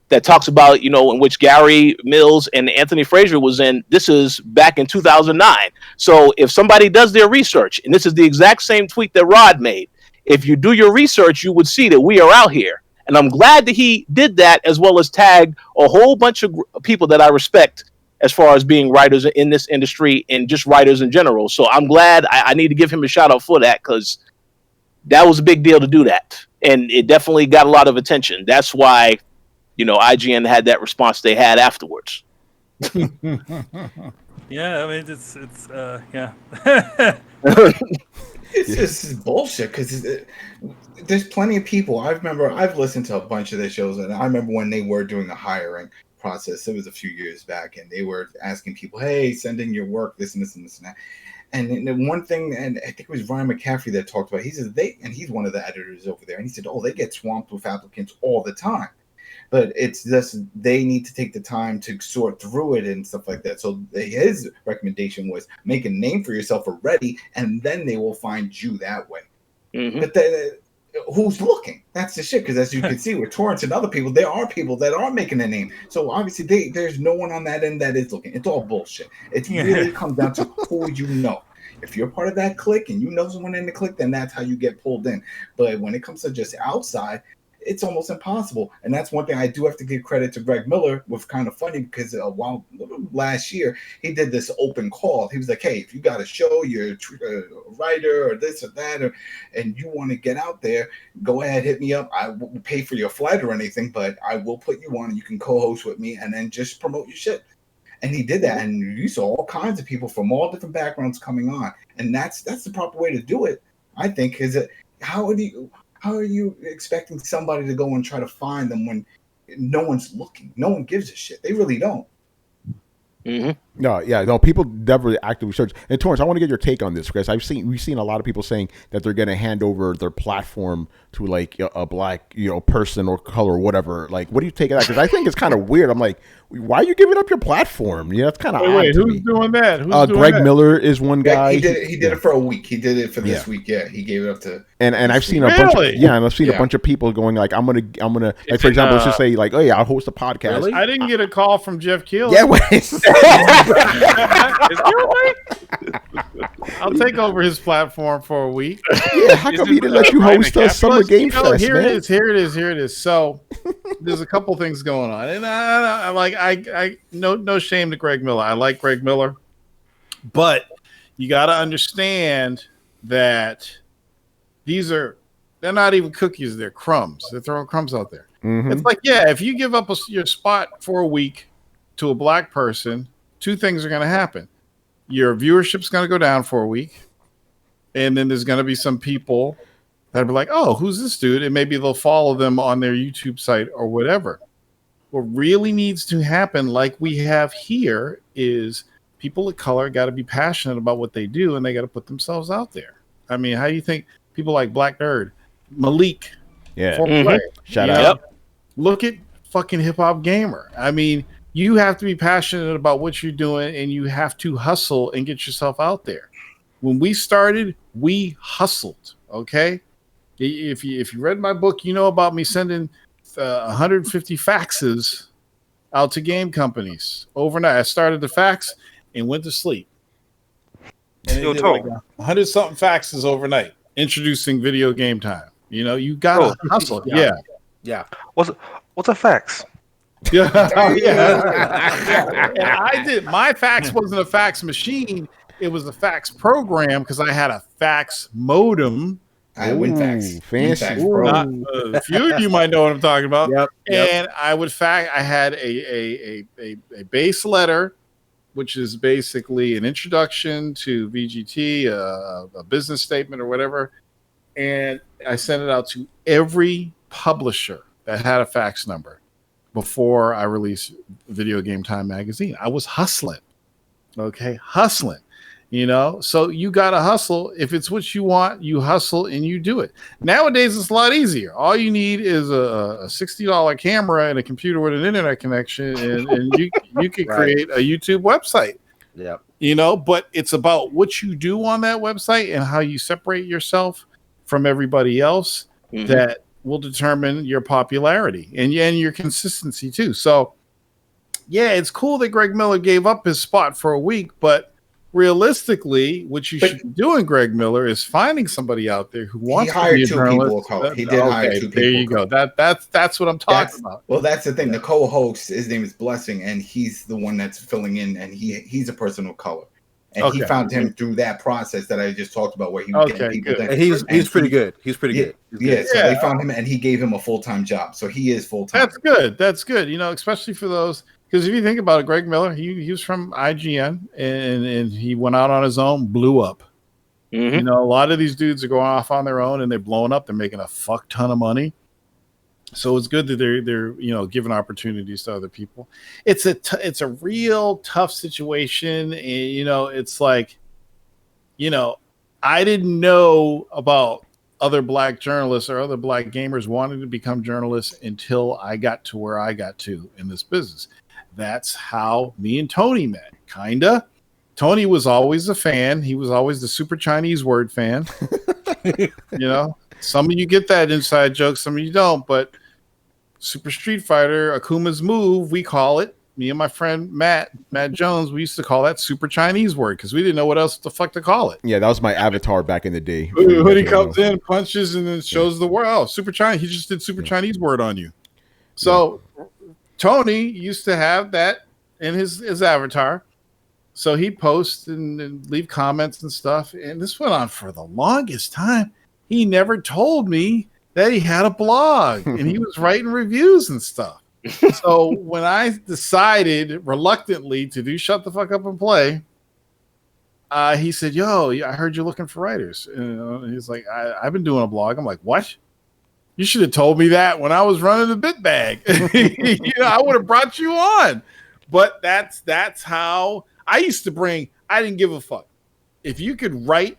that talks about, you know, in which Gary Mills and Anthony Frazier was in. This is back in 2009. So if somebody does their research, and this is the exact same tweet that Rod made, if you do your research, you would see that we are out here. And I'm glad that he did that, as well as tag a whole bunch of people that I respect as far as being writers in this industry and just writers in general. So I'm glad. I need to give him a shout out for that, because that was a big deal to do that. And it definitely got a lot of attention. That's why, you know, IGN had that response they had afterwards. Yeah, I mean, it's yeah. It's just bullshit because there's plenty of people. I remember I've listened to a bunch of their shows, and I remember when they were doing a hiring process. It was a few years back, and they were asking people, "Hey, send in your work, this and this and this and that." And the one thing, and I think it was Ryan McCaffrey that talked about, he says and he's one of the editors over there, and he said, "Oh, they get swamped with applicants all the time." But it's just they need to take the time to sort through it and stuff like that. So his recommendation was make a name for yourself already, and then they will find you that way. Mm-hmm. But who's looking? That's the shit. Because as you can see with Torrance and other people, there are people that are making a name. So obviously there's no one on that end that is looking. It's all bullshit. It really comes down to who you know. If you're part of that clique and you know someone in the clique, then that's how you get pulled in. But when it comes to just outside, it's almost impossible. And that's one thing I do have to give credit to Greg Miller with. Kind of funny because while last year he did this open call. He was like, hey, if you got a show, you're a writer or this or that, and you want to get out there, go ahead, hit me up. I won't pay for your flight or anything, but I will put you on and you can co-host with me and then just promote your shit. And he did that, and you saw all kinds of people from all different backgrounds coming on. And that's the proper way to do it, I think. Is it how are you expecting somebody to go and try to find them when no one's looking? No one gives a shit. They really don't. Mm-hmm. No, people definitely actively search. And Torrance, I want to get your take on this, because we've seen a lot of people saying that they're going to hand over their platform to like a black, person or color or whatever. Like, what do you take of that? Because I think it's kind of weird. I'm like, why are you giving up your platform? Yeah, that's kind of odd. Wait, who's doing that? Greg Miller is one guy. He did it for a week. He did it for this week. Yeah, he gave it up to. And I've seen a bunch. I've seen a bunch of people going like, I'm gonna like, for example, let's just say like, oh yeah, I'll host a podcast. Really? I didn't get a call from Jeff Keighley. Yeah, wait. I'll take over his platform for a week. Yeah, how come he didn't let you host a Summer Game Fest? Here it is. So there's a couple things going on, and I'm like, I no shame to Greg Miller. I like Greg Miller, but you got to understand that they're not even cookies; they're crumbs. They're throwing crumbs out there. Mm-hmm. It's like, yeah, if you give up your spot for a week to a black person, two things are going to happen. Your viewership's going to go down for a week, and then there's going to be some people that'll be like, oh, who's this dude? And maybe they'll follow them on their YouTube site or whatever. What really needs to happen, like we have here, is people of color got to be passionate about what they do, and they got to put themselves out there. I mean, how do you think people like Black Nerd, Malik, shout out. Look at fucking Hip Hop Gamer. I mean, you have to be passionate about what you're doing, and you have to hustle and get yourself out there. When we started, we hustled. Okay, if you read my book, you know about me sending 150 faxes out to game companies overnight. I started the fax and went to sleep. And it did like 100 something faxes overnight, introducing video game time. You gotta hustle. Yeah. What's a fax? Yeah. And I did. My fax wasn't a fax machine. it was a fax program because I had a fax modem. I had WinFax. Fancy. WinFax Pro. A few of you might know what I'm talking about. Yep. And I would fax. I had a base letter, which is basically an introduction to VGT, a business statement or whatever. And I sent it out to every publisher that had a fax number before I released Video Game Time magazine. I was hustling. Okay, hustling. You know, so you got to hustle. If it's what you want, you hustle and you do it. Nowadays, it's a lot easier. All you need is a $60 camera and a computer with an internet connection, and you can create a YouTube website. Yeah. You know, but it's about what you do on that website and how you separate yourself from everybody else that will determine your popularity and your consistency too. So, yeah, it's cool that Greg Miller gave up his spot for a week, but realistically, what you should be doing, Greg Miller, is finding somebody out there who wants to be a journalist. He did hire 2 people. There you go. That's what I'm talking about. Well, that's the thing. The co-host, his name is Blessing, and he's the one that's filling in, and he's a person of color. And he found him through that process that I just talked about, where he was getting people. And he's pretty good. He's pretty good. So they found him, and he gave him a full-time job. So he is full-time. That's good. That's good. You know, especially for those. Because if you think about it, Greg Miller, he was from IGN, and he went out on his own, blew up. You know, a lot of these dudes are going off on their own, and they're blowing up. They're making a fuck ton of money. So it's good that they're giving opportunities to other people. It's a real tough situation, and it's like, I didn't know about other black journalists or other black gamers wanting to become journalists until I got to where I got to in this business. That's how me and Tony met, kinda. Tony was always a fan. He was always the Super Chinese word fan. Some of you get that inside joke, some of you don't. But Super Street Fighter, Akuma's move, we call it. Me and my friend Matt Jones, we used to call that Super Chinese word because we didn't know what else the fuck to call it. Yeah, that was my avatar back in the day. When he comes in, punches, and then shows the word. Oh, Super Chinese. He just did Super Chinese word on you. So Tony used to have that in his avatar. So he'd post and leave comments and stuff. And this went on for the longest time. He never told me that he had a blog and he was writing reviews and stuff. So when I decided reluctantly to do Shut the Fuck Up and Play, he said, "Yo, I heard you're looking for writers." And he's like, I've been doing a blog. I'm like, "What? You should have told me that when I was running the bit bag. I would have brought you on." But that's how I used to bring. I didn't give a fuck. If you could write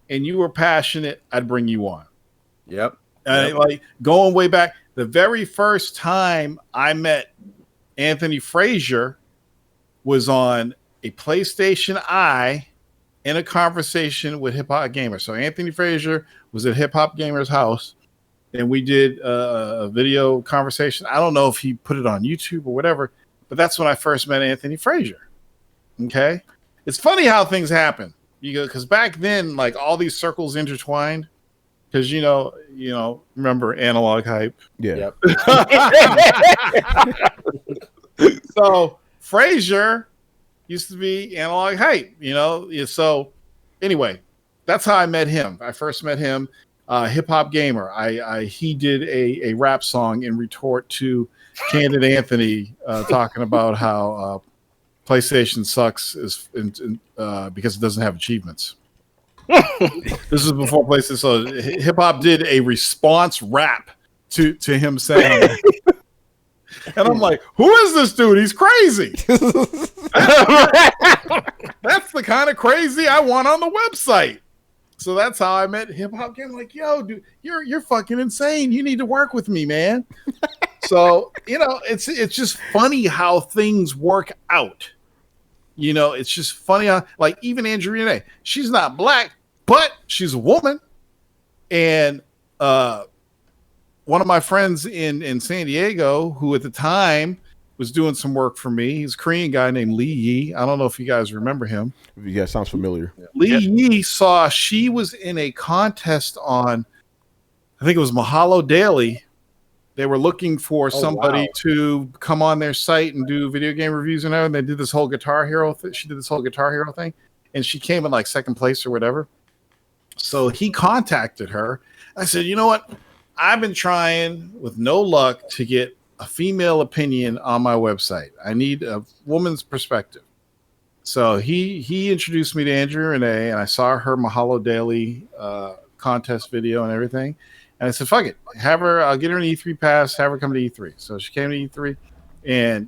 and you were passionate, I'd bring you on. Yep. Like going way back, the very first time I met Anthony Frazier was on a PlayStation Eye in a conversation with Hip Hop Gamer. So Anthony Frazier was at Hip Hop Gamer's house, and we did a video conversation. I don't know if he put it on YouTube or whatever, but that's when I first met Anthony Frazier. Okay, it's funny how things happen. Because back then, like all these circles intertwined. Because remember Analog Hype? Yeah. Yep. So Frazier used to be Analog Hype. So anyway, that's how I met him. I first met him. Hip Hop Gamer. He did a rap song in retort to Candid Anthony talking about how PlayStation sucks because it doesn't have achievements. This is before PlayStation. So Hip Hop did a response rap to him saying that. And I'm like, who is this dude? He's crazy. That's the kind of crazy I want on the website. So that's how I met Hip Hop Game. Like, yo, dude, you're fucking insane. You need to work with me, man. So, it's just funny how things work out. It's just funny how, like, even Andrew Renee, she's not black, but she's a woman. And one of my friends in San Diego, who at the time was doing some work for me, he's a Korean guy named Lee Yi. I don't know if you guys remember him. Yeah, sounds familiar. Lee Yi she was in a contest on, I think it was Mahalo Daily. They were looking for somebody to come on their site and do video game reviews and everything. They did this whole Guitar Hero thing. She did this whole Guitar Hero thing. and she came in like second place or whatever. So he contacted her. I said, you know what? I've been trying with no luck to get a female opinion on my website. I need a woman's perspective. So he introduced me to Andrea Renee, and I saw her Mahalo Daily contest video and everything. And I said, fuck it. Have her, I'll get her an E3 pass, have her come to E3. So she came to E3, and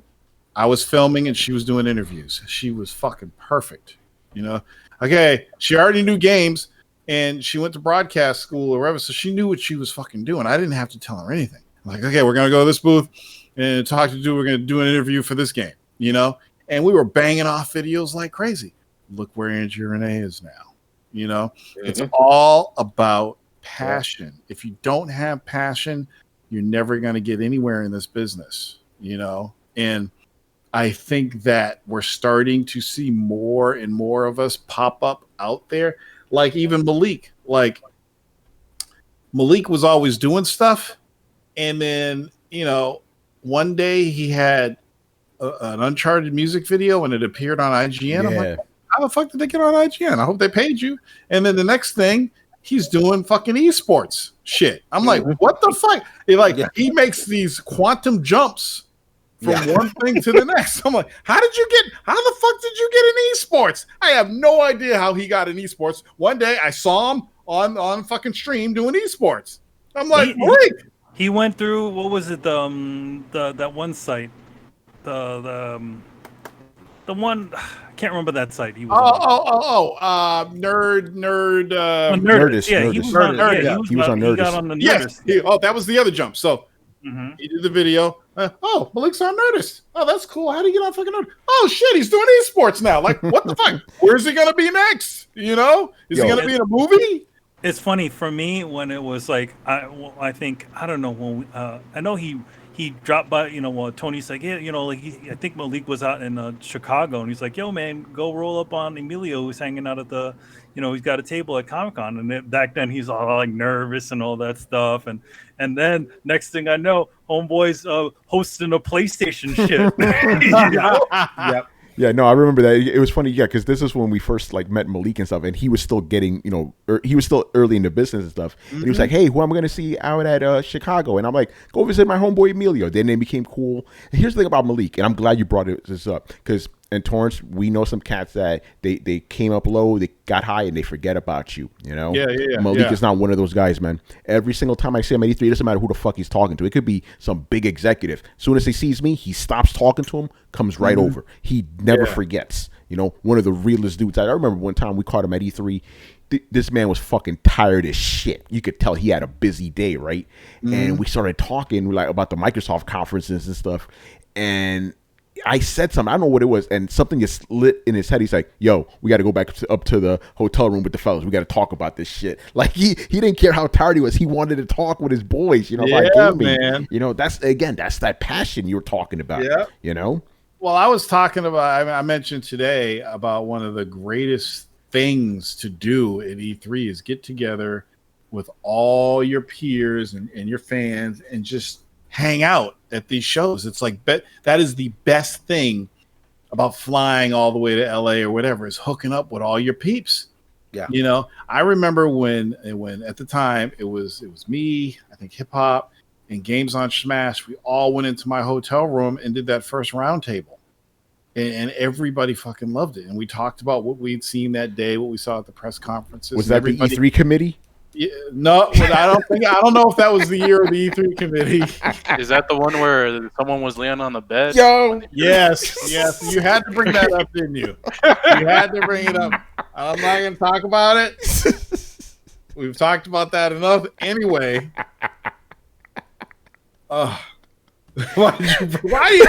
I was filming and she was doing interviews. She was fucking perfect. You know, okay, she already knew games and she went to broadcast school or whatever, so she knew what she was fucking doing. I didn't have to tell her anything. I'm like, okay, we're going to go to this booth and talk to we're going to do an interview for this game, you know? And we were banging off videos like crazy. Look where Andrea Renee is now, you know? It's all about passion. If you don't have passion, you're never going to get anywhere in this business, you know? And I think that we're starting to see more and more of us pop up out there. Like even Malik. Like Malik was always doing stuff. And then, you know, one day he had an Uncharted music video and it appeared on IGN. Yeah. I'm like, how the fuck did they get on IGN? I hope they paid you. And then the next thing, he's doing fucking esports shit. I'm like, what the fuck? He makes these quantum jumps from one thing to the next. I'm like, how the fuck did you get in esports? I have no idea how he got in esports. One day I saw him on fucking stream doing esports. I'm like, he went through, what was it, that one site, the one, I can't remember that site. He was Nerdist. Yeah, he was on Nerdist. He got on the Nerdist. Yes. That was the other jump. So he did the video. Malik's on Nerdist. Oh, that's cool. How do you get on fucking Nerdist? Oh shit, he's doing esports now. Like, what the fuck? Where's he gonna be next? You know, is he gonna be in a movie? It's funny for me when it was like I think I don't know when I know he dropped by, you know, while Tony's like, yeah, you know, like I think Malik was out in Chicago and he's like, yo man, go roll up on Emilio who's hanging out at the, you know, he's got a table at Comic-Con, and back then he's all like nervous and all that stuff, and then next thing I know, homeboy's hosting a PlayStation shit. Yep. Yeah, no, I remember that. It was funny, because this is when we first like met Malik and stuff, and he was still getting, you know, he was still early in the business and stuff. And he was like, "Hey, who am I going to see out at Chicago?" And I'm like, "Go visit my homeboy Emilio." Then they became cool. And here's the thing about Malik, and I'm glad you brought this up, because in Torrance, we know some cats that they came up low, they got high, and they forget about you. You know, Malik is not one of those guys, man. Every single time I see him at E3, it doesn't matter who the fuck he's talking to. It could be some big executive. As soon as he sees me, he stops talking to him, comes right over. He never forgets. You know, one of the realest dudes. I remember one time we caught him at E3. This man was fucking tired as shit. You could tell he had a busy day, right? And we started talking like about the Microsoft conferences and stuff. And I said something, I don't know what it was, and something just lit in his head. He's like, "Yo, we got to go back up to the hotel room with the fellas. We got to talk about this shit." Like he didn't care how tired he was. He wanted to talk with his boys. You know, man. You know, that's that passion you were talking about. Yeah. You know. Well, I was talking about. I mentioned today about one of the greatest things to do at E3 is get together with all your peers and your fans and just hang out at these shows. It's like that is the best thing about flying all the way to LA or whatever, is hooking up with all your peeps. Yeah. You know, I remember when at the time it was me, I think Hip Hop and Games on Smash, we all went into my hotel room and did that first round table. And everybody fucking loved it. And we talked about what we'd seen that day, what we saw at the press conferences. Was that the E3 committee? Yeah, no, I don't know if that was the year of the E3 committee. Is that the one where someone was laying on the bed? Yo, yes. You had to bring that up, didn't you? You had to bring it up. I'm not going to talk about it. We've talked about that enough. Anyway, why do you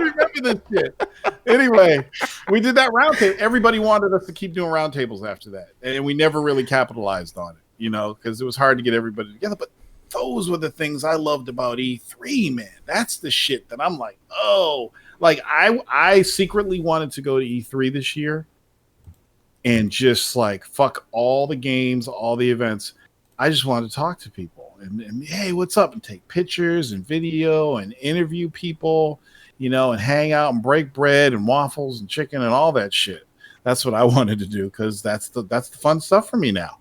remember this shit? Anyway, we did that roundtable. Everybody wanted us to keep doing roundtables after that, and we never really capitalized on it, you know, because it was hard to get everybody together. But those were the things I loved about E3, man. That's the shit that I'm like, oh, like I secretly wanted to go to E3 this year and just like fuck all the games, all the events. I just wanted to talk to people. And hey, what's up? And take pictures and video and interview people, you know, and hang out and break bread and waffles and chicken and all that shit. that's what I wanted to do because that's the fun stuff for me now.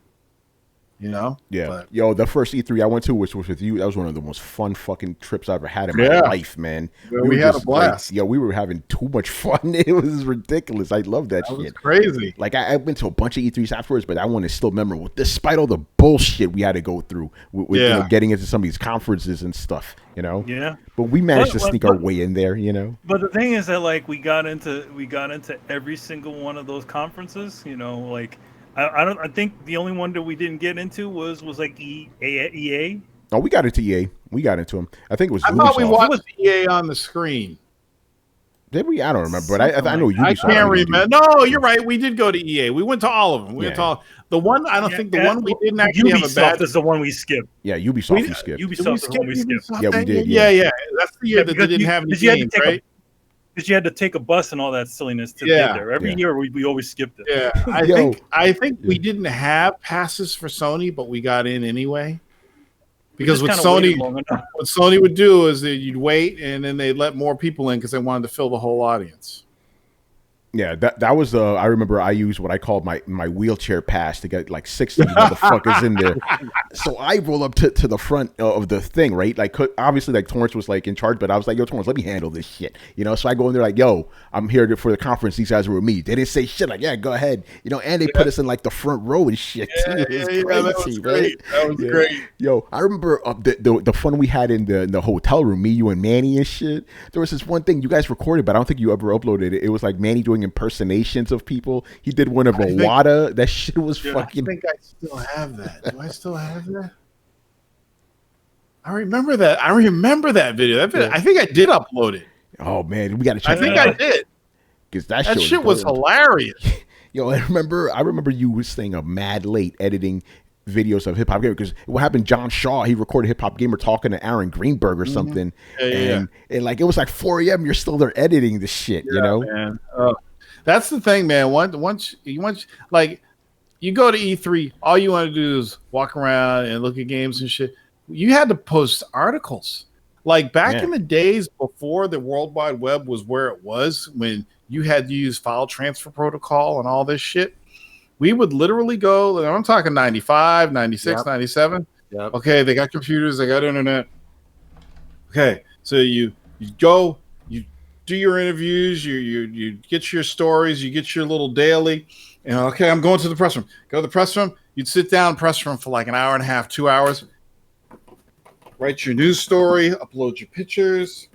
You know? Yeah. But, Yo, the first E3 I went to, which was with you, that was one of the most fun fucking trips I ever had in my life, man. Yeah, we had a blast. We were having too much fun. It was ridiculous. I love that shit. Was crazy. Like, I went to a bunch of E3s afterwards, but that one is still memorable, despite all the bullshit we had to go through with you know, getting into some of these conferences and stuff, you know? Yeah. But we managed to sneak our way in there, you know? But the thing is that, like, we got into every single one of those conferences, you know, like, I think the only one that we didn't get into was like EA. Oh, we got into EA. We got into them. I think it was. I Ubisoft. thought we watched EA on the screen. Did we? I don't remember, but I know Ubisoft. I can't remember. No, you're right. We did go to EA. We went to all of them. We went to all. The one I don't think the one we didn't actually Ubisoft have a bad. is the one we skipped. Yeah, Ubisoft we skipped. Ubisoft is the one we skipped. Yeah, we did. Yeah. That's the year that they didn't have any games, right? Because you had to take a bus and all that silliness to get there. Every year we always skipped it. Yeah, I think we didn't have passes for Sony, but we got in anyway. Because what Sony would do is that you'd wait and then they'd let more people in because they wanted to fill the whole audience. Yeah, that was I remember I used what I called my wheelchair pass to get like 60 motherfuckers in there. So I roll up to the front of the thing, right? Like obviously like Torrence was like in charge, but I was like, yo, Torrence, let me handle this shit. You know, so I go in there like, yo, I'm here for the conference. These guys were with me. They didn't say shit, like, yeah, go ahead. You know, and they put us in like the front row and shit. That was great. That was great. Yo, I remember the fun we had in the hotel room, me, you, and Manny and shit. There was this one thing you guys recorded, but I don't think you ever uploaded it. It was like Manny doing impersonations of people. He did one of Awada. That shit was fucking. I think I still have that. Do I still have that? I remember that. I remember that video. I think I did upload it. Oh man, we got to check. I think I did. Because that shit was hilarious. Yo, I remember you was staying up mad late editing videos of Hip Hop Gamer, because what happened, John Shaw, he recorded Hip Hop Gamer talking to Aaron Greenberg or something, and like it was like 4 a.m. You're still there editing the shit, you know? Man. That's the thing, man. Once like you go to E3, all you want to do is walk around and look at games and shit. You had to post articles. Like back in the days before the World Wide Web was where it was, when you had to use file transfer protocol and all this shit, we would literally go, I'm talking 95, 96, 97. Yep. Okay, they got computers, they got internet. Okay, so you go, you do your interviews, you get your stories, you get your little daily, and okay, I'm going to the press room. Go to the press room, you'd sit down in the press room for like an hour and a half, 2 hours, write your news story, upload your pictures,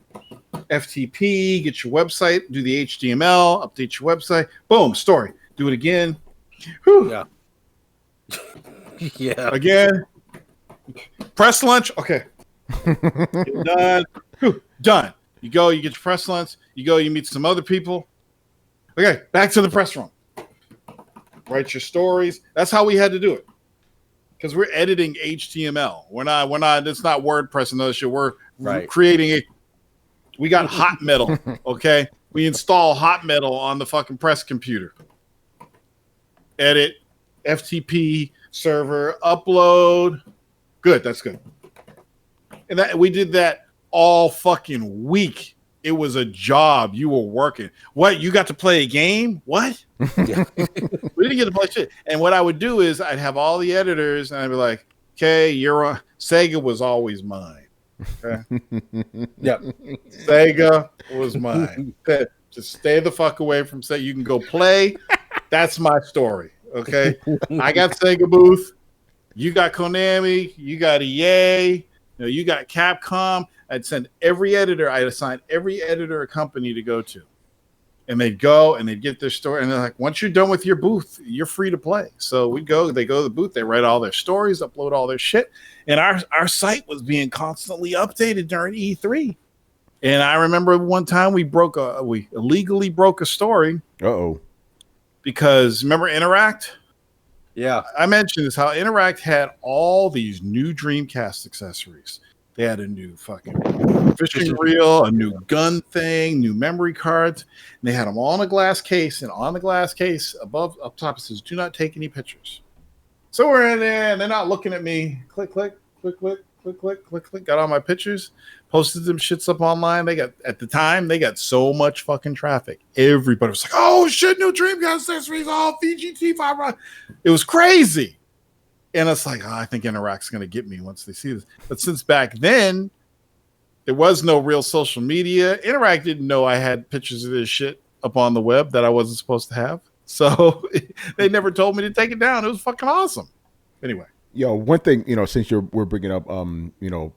FTP, get your website, do the HTML, update your website, boom, story. Do it again. Whew. Yeah. Yeah. Again. Press lunch. Okay. Done. Whew. Done. You go, you get your press lunch. You go, you meet some other people. Okay, back to the press room. Write your stories. That's how we had to do it. Because we're editing HTML. We're not, it's not WordPress and those shit. We're creating we got Hot Metal. Okay. We install Hot Metal on the fucking press computer. Edit, FTP, server, upload. Good, that's good. And that we did that all fucking week. It was a job. You were working. What? You got to play a game? What? We didn't get to play shit. And what I would do is I'd have all the editors and I'd be like, okay, you're on. Sega was always mine. Okay? Yep. Sega was mine. Just stay the fuck away from Sega. You can go play. That's my story, okay? I got Sega booth. You got Konami. You got EA. You got Capcom. I'd send every editor. I'd assign every editor a company to go to. And they'd go and they'd get their story. And they're like, once you're done with your booth, you're free to play. So we go. They go to the booth. They write all their stories, upload all their shit. And our site was being constantly updated during E3. And I remember one time we illegally broke a story. Uh-oh. Because remember Interact? Yeah. I mentioned this, how Interact had all these new Dreamcast accessories. They had a new fucking fishing reel, a new gun thing, new memory cards. And they had them all in a glass case. And on the glass case, up top, it says, do not take any pictures. So we're in there, and they're not looking at me. Click, click, click, click, click, click, click, click. Got all my pictures. posted them shits up online. At the time they got so much fucking traffic. Everybody was like, "Oh shit, new Dreamcast accessories, all VGT 5." It was crazy, and it's like, I think Interact's gonna get me once they see this. But since back then there was no real social media, Interact didn't know I had pictures of this shit up on the web that I wasn't supposed to have. So they never told me to take it down. It was fucking awesome. Anyway. Yo, one thing, since we're bringing up,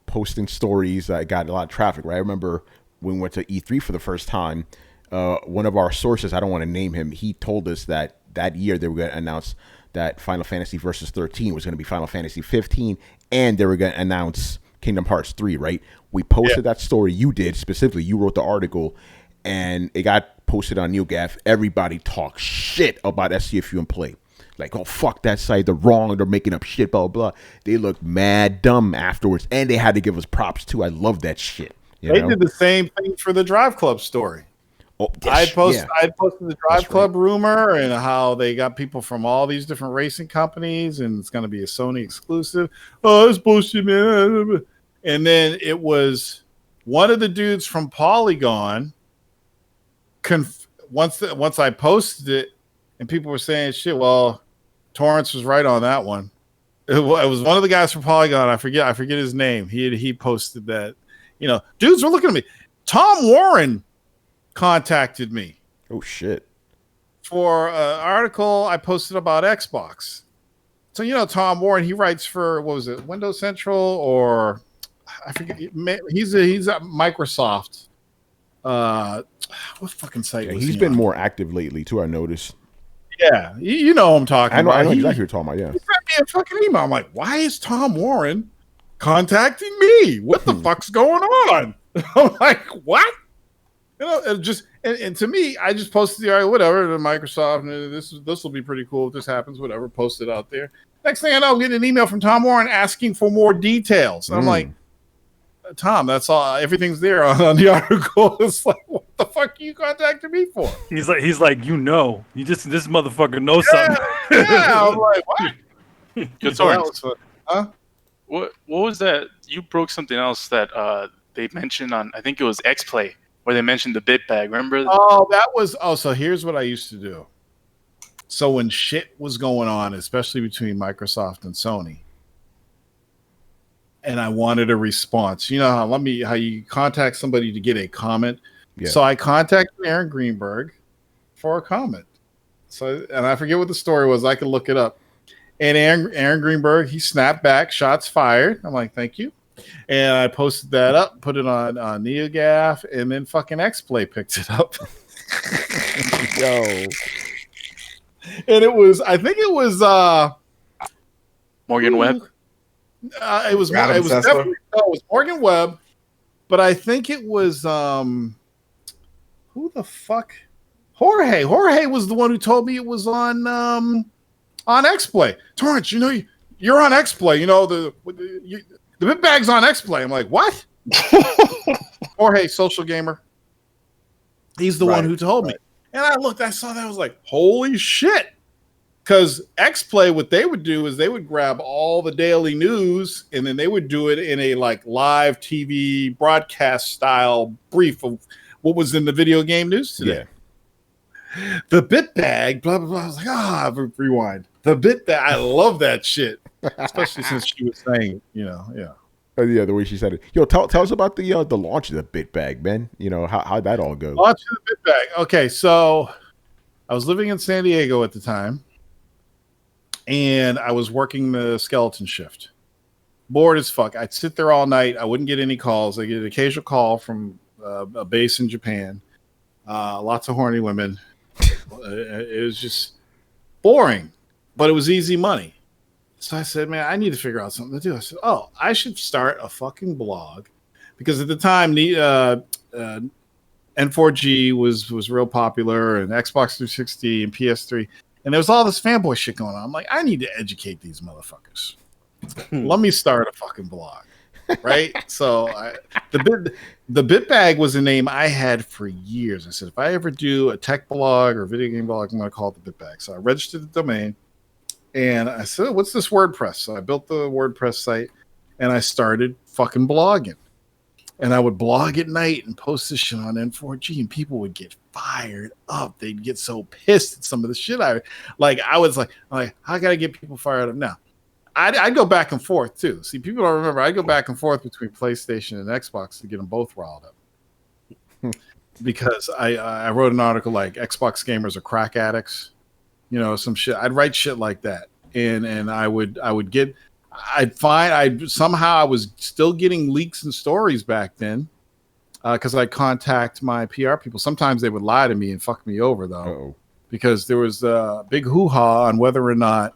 posting stories that got a lot of traffic, right? I remember when we went to E3 for the first time, one of our sources, I don't want to name him, he told us that year they were going to announce that Final Fantasy Versus 13 was going to be Final Fantasy 15, and they were going to announce Kingdom Hearts 3, right? We posted that story. You did, specifically. You wrote the article, and it got posted on NeoGAF. Everybody talked shit about SCFU and Play. Like, oh, fuck that site. They're wrong. They're making up shit, blah, blah, blah. They looked mad dumb afterwards. And they had to give us props, too. I love that shit. They did the same thing for the Drive Club story. Oh, I posted the Drive Club rumor and how they got people from all these different racing companies, and it's going to be a Sony exclusive. Oh, that's bullshit, man. And then it was one of the dudes from Polygon. Once I posted it, and people were saying, shit, well, Torrence was right on that one. It was one of the guys from Polygon. I forget his name. He posted that. Dudes were looking at me. Tom Warren contacted me. Oh shit! For an article I posted about Xbox. So Tom Warren, he writes for what was it, Windows Central, or I forget. He's at Microsoft. What fucking site? Yeah, he's been more active lately too. I noticed. Yeah, you know what I'm talking about. I know exactly what you're talking about, yeah. He sent me a fucking email. I'm like, why is Tom Warren contacting me? What the fuck's going on? I'm like, what? And to me, I just posted the article, whatever, to Microsoft, and this will be pretty cool if this happens, whatever, post it out there. Next thing I know, I'm getting an email from Tom Warren asking for more details. And I'm like, Tom, that's all. Everything's there on the article. It's like, what the fuck are you contacting me for? He's like, this motherfucker knows something. Yeah, I'm like, what? Yo, Torrence, what was that? You broke something else that they mentioned on, I think it was X-Play, where they mentioned the bit bag. Remember? So here's what I used to do. So when shit was going on, especially between Microsoft and Sony, and I wanted a response. You know how you contact somebody to get a comment. Yeah. So I contacted Aaron Greenberg for a comment. And I forget what the story was. I could look it up. And Aaron Greenberg, he snapped back, shots fired. I'm like, thank you. And I posted that up, put it on NeoGAF, and then fucking X-Play picked it up. Yo. And I think it was Morgan Webb. It was Morgan Webb, but I think it was who the fuck? Jorge. Jorge was the one who told me it was on X-Play. Torrence, you're on X-Play. The bit bag's on X-Play. I'm like, what? Jorge, social gamer. He's the one who told me. And I saw that. I was like, holy shit. Because X-Play, what they would do is they would grab all the daily news and then they would do it in a live TV broadcast style brief of what was in the video game news today. Yeah. The bit bag, blah, blah, blah. I was like, rewind. The bit bag, I love that shit. Especially since she was saying, yeah. Yeah, the way she said it. Yo, tell us about the launch of the bit bag, man. How'd that all go? Launch of the bit bag. Okay, so I was living in San Diego at the time. And I was working the skeleton shift. Bored as fuck. I'd sit there all night. I wouldn't get any calls. I get an occasional call from a base in Japan. Lots of horny women. It was just boring, but it was easy money. So I said, man, I need to figure out something to do. I said, I should start a fucking blog. Because at the time, N4G was real popular, and Xbox 360 and PS3. And there was all this fanboy shit going on. I'm like, I need to educate these motherfuckers. Let me start a fucking blog, right? So the bit bag was a name I had for years. I said, if I ever do a tech blog or video game blog, I'm going to call it the bit bag. So I registered the domain, and I said, what's this WordPress? So I built the WordPress site, and I started fucking blogging. And I would blog at night and post this shit on N4G, and people would get fired up. They'd get so pissed at some of the shit I was like, how can I get people fired up now? I go back and forth too. See, people don't remember. I go back and forth between PlayStation and Xbox to get them both riled up. Because I wrote an article like Xbox gamers are crack addicts, some shit. I'd write shit like that, and I would get. I was still getting leaks and stories back then, because I'd contact my PR people. Sometimes they would lie to me and fuck me over though, because there was a big hoo-ha on whether or not.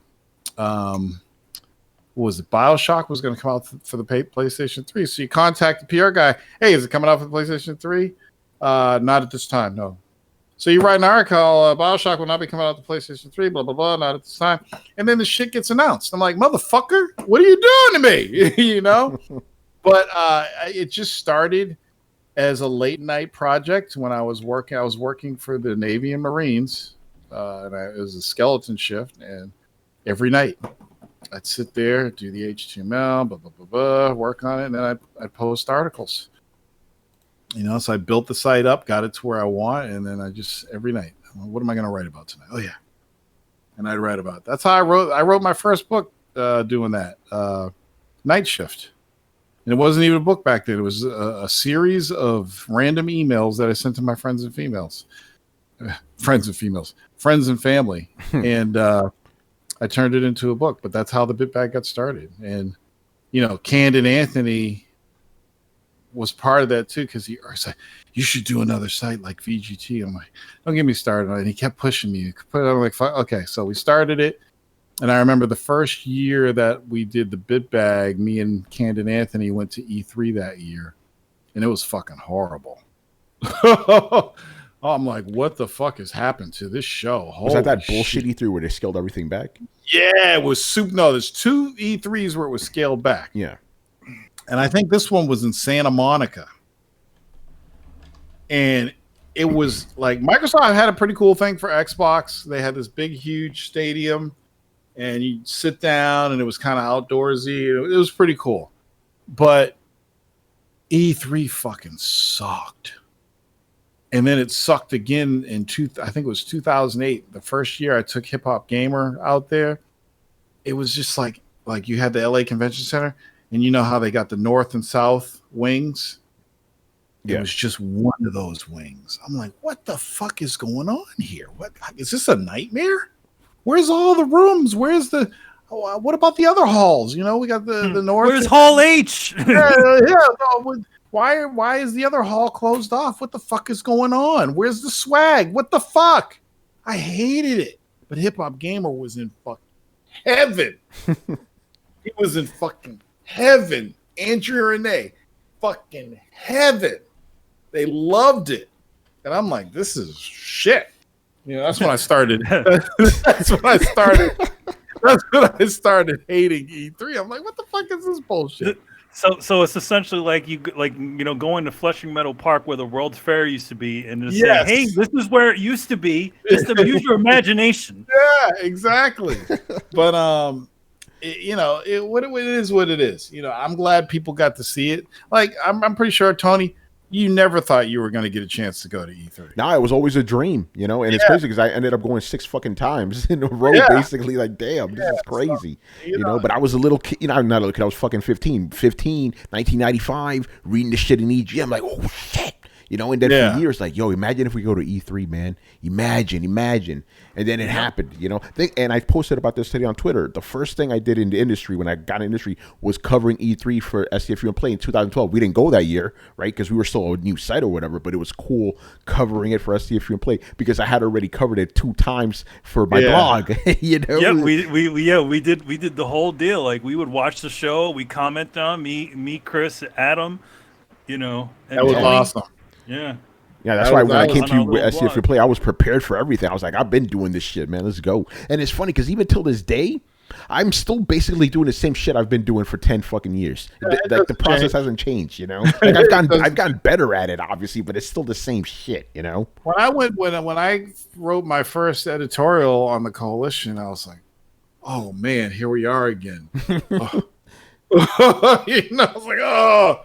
What was it? BioShock was going to come out for the PlayStation 3. So you contact the PR guy. Hey, is it coming out for the PlayStation 3? Not at this time, no. So you write an article, BioShock will not be coming out to PlayStation 3, blah, blah, blah, not at this time. And then the shit gets announced. I'm like, motherfucker, what are you doing to me? But it just started as a late night project when I was working. I was working for the Navy and Marines, and it was a skeleton shift. And every night, I'd sit there, do the HTML, blah, blah, blah, blah, work on it, and then I'd post articles. So I built the site up, got it to where I want, and then I just, every night, what am I going to write about tonight? Oh, yeah. And I'd write about it. That's how I wrote my first book doing that, Night Shift. And it wasn't even a book back then. It was a series of random emails that I sent to my friends and family. And I turned it into a book, but that's how the Bit Bag got started. And, Candid Anthony was part of that too, because he said, you should do another site like VGT. I'm like, don't get me started on it. And he kept pushing me. I'm like, okay, so we started it. And I remember the first year that we did the Bit Bag, me and Candid Anthony went to E3 that year, and it was fucking horrible. I'm like, what the fuck has happened to this show? Was that bullshit E3 where they scaled everything back? Yeah, it was super. No, there's 2 E3s where it was scaled back. Yeah. And I think this one was in Santa Monica. And it was like Microsoft had a pretty cool thing for Xbox. They had this big, huge stadium, and you sit down, and it was kind of outdoorsy. It was pretty cool. But E3 fucking sucked. And then it sucked again I think it was 2008. The first year I took Hip Hop Gamer out there. It was just like you had the LA Convention Center, and you know how they got the north and south wings? Yeah. It was just one of those wings. I'm like, what the fuck is going on here? What is this, a nightmare? Where's all the rooms? Where's what about the other halls? We got the north. Where's Hall H? Why is the other hall closed off? What the fuck is going on? Where's the swag? What the fuck? I hated it. But Hip Hop Gamer was in fucking heaven. He was in fucking heaven. Andrew Renee, fucking heaven. They loved it. And I'm like, this is shit. That's when I started. That's when I started hating E3. I'm like, what the fuck is this bullshit? So it's essentially like going to Flushing Meadow Park where the World's Fair used to be, and just saying, hey, this is where it used to be. Just to use your imagination. Yeah, exactly. But what it is what it is. I'm glad people got to see it. Like I'm pretty sure, Tony, you never thought you were going to get a chance to go to E3. No, it was always a dream, and it's crazy because I ended up going 6 fucking times in a row, basically. Like, damn, this is crazy, But I was a little kid, I'm not a little kid. I was fucking 15, 1995, reading this shit in EG. I'm like, oh shit. And then for years, like, yo, imagine if we go to E3, man. Imagine. And then it happened, And I posted about this today on Twitter. The first thing I did in the industry when I got in the industry was covering E3 for STFU and Play in 2012. We didn't go that year, right? Because we were still a new site or whatever, but it was cool covering it for STFU and Play because I had already covered it 2 times for my blog, Yeah, we did the whole deal. Like, we would watch the show, we comment on me, Chris, Adam, and that was awesome. Yeah. Yeah, that's why when I came to SCF Play, I was prepared for everything. I was like, I've been doing this shit, man. Let's go. And it's funny because even till this day, I'm still basically doing the same shit I've been doing for 10 fucking years. The process hasn't changed, Like I've gotten better at it, obviously, but it's still the same shit, When I wrote my first editorial on the coalition, I was like, oh man, here we are again. I was like, oh.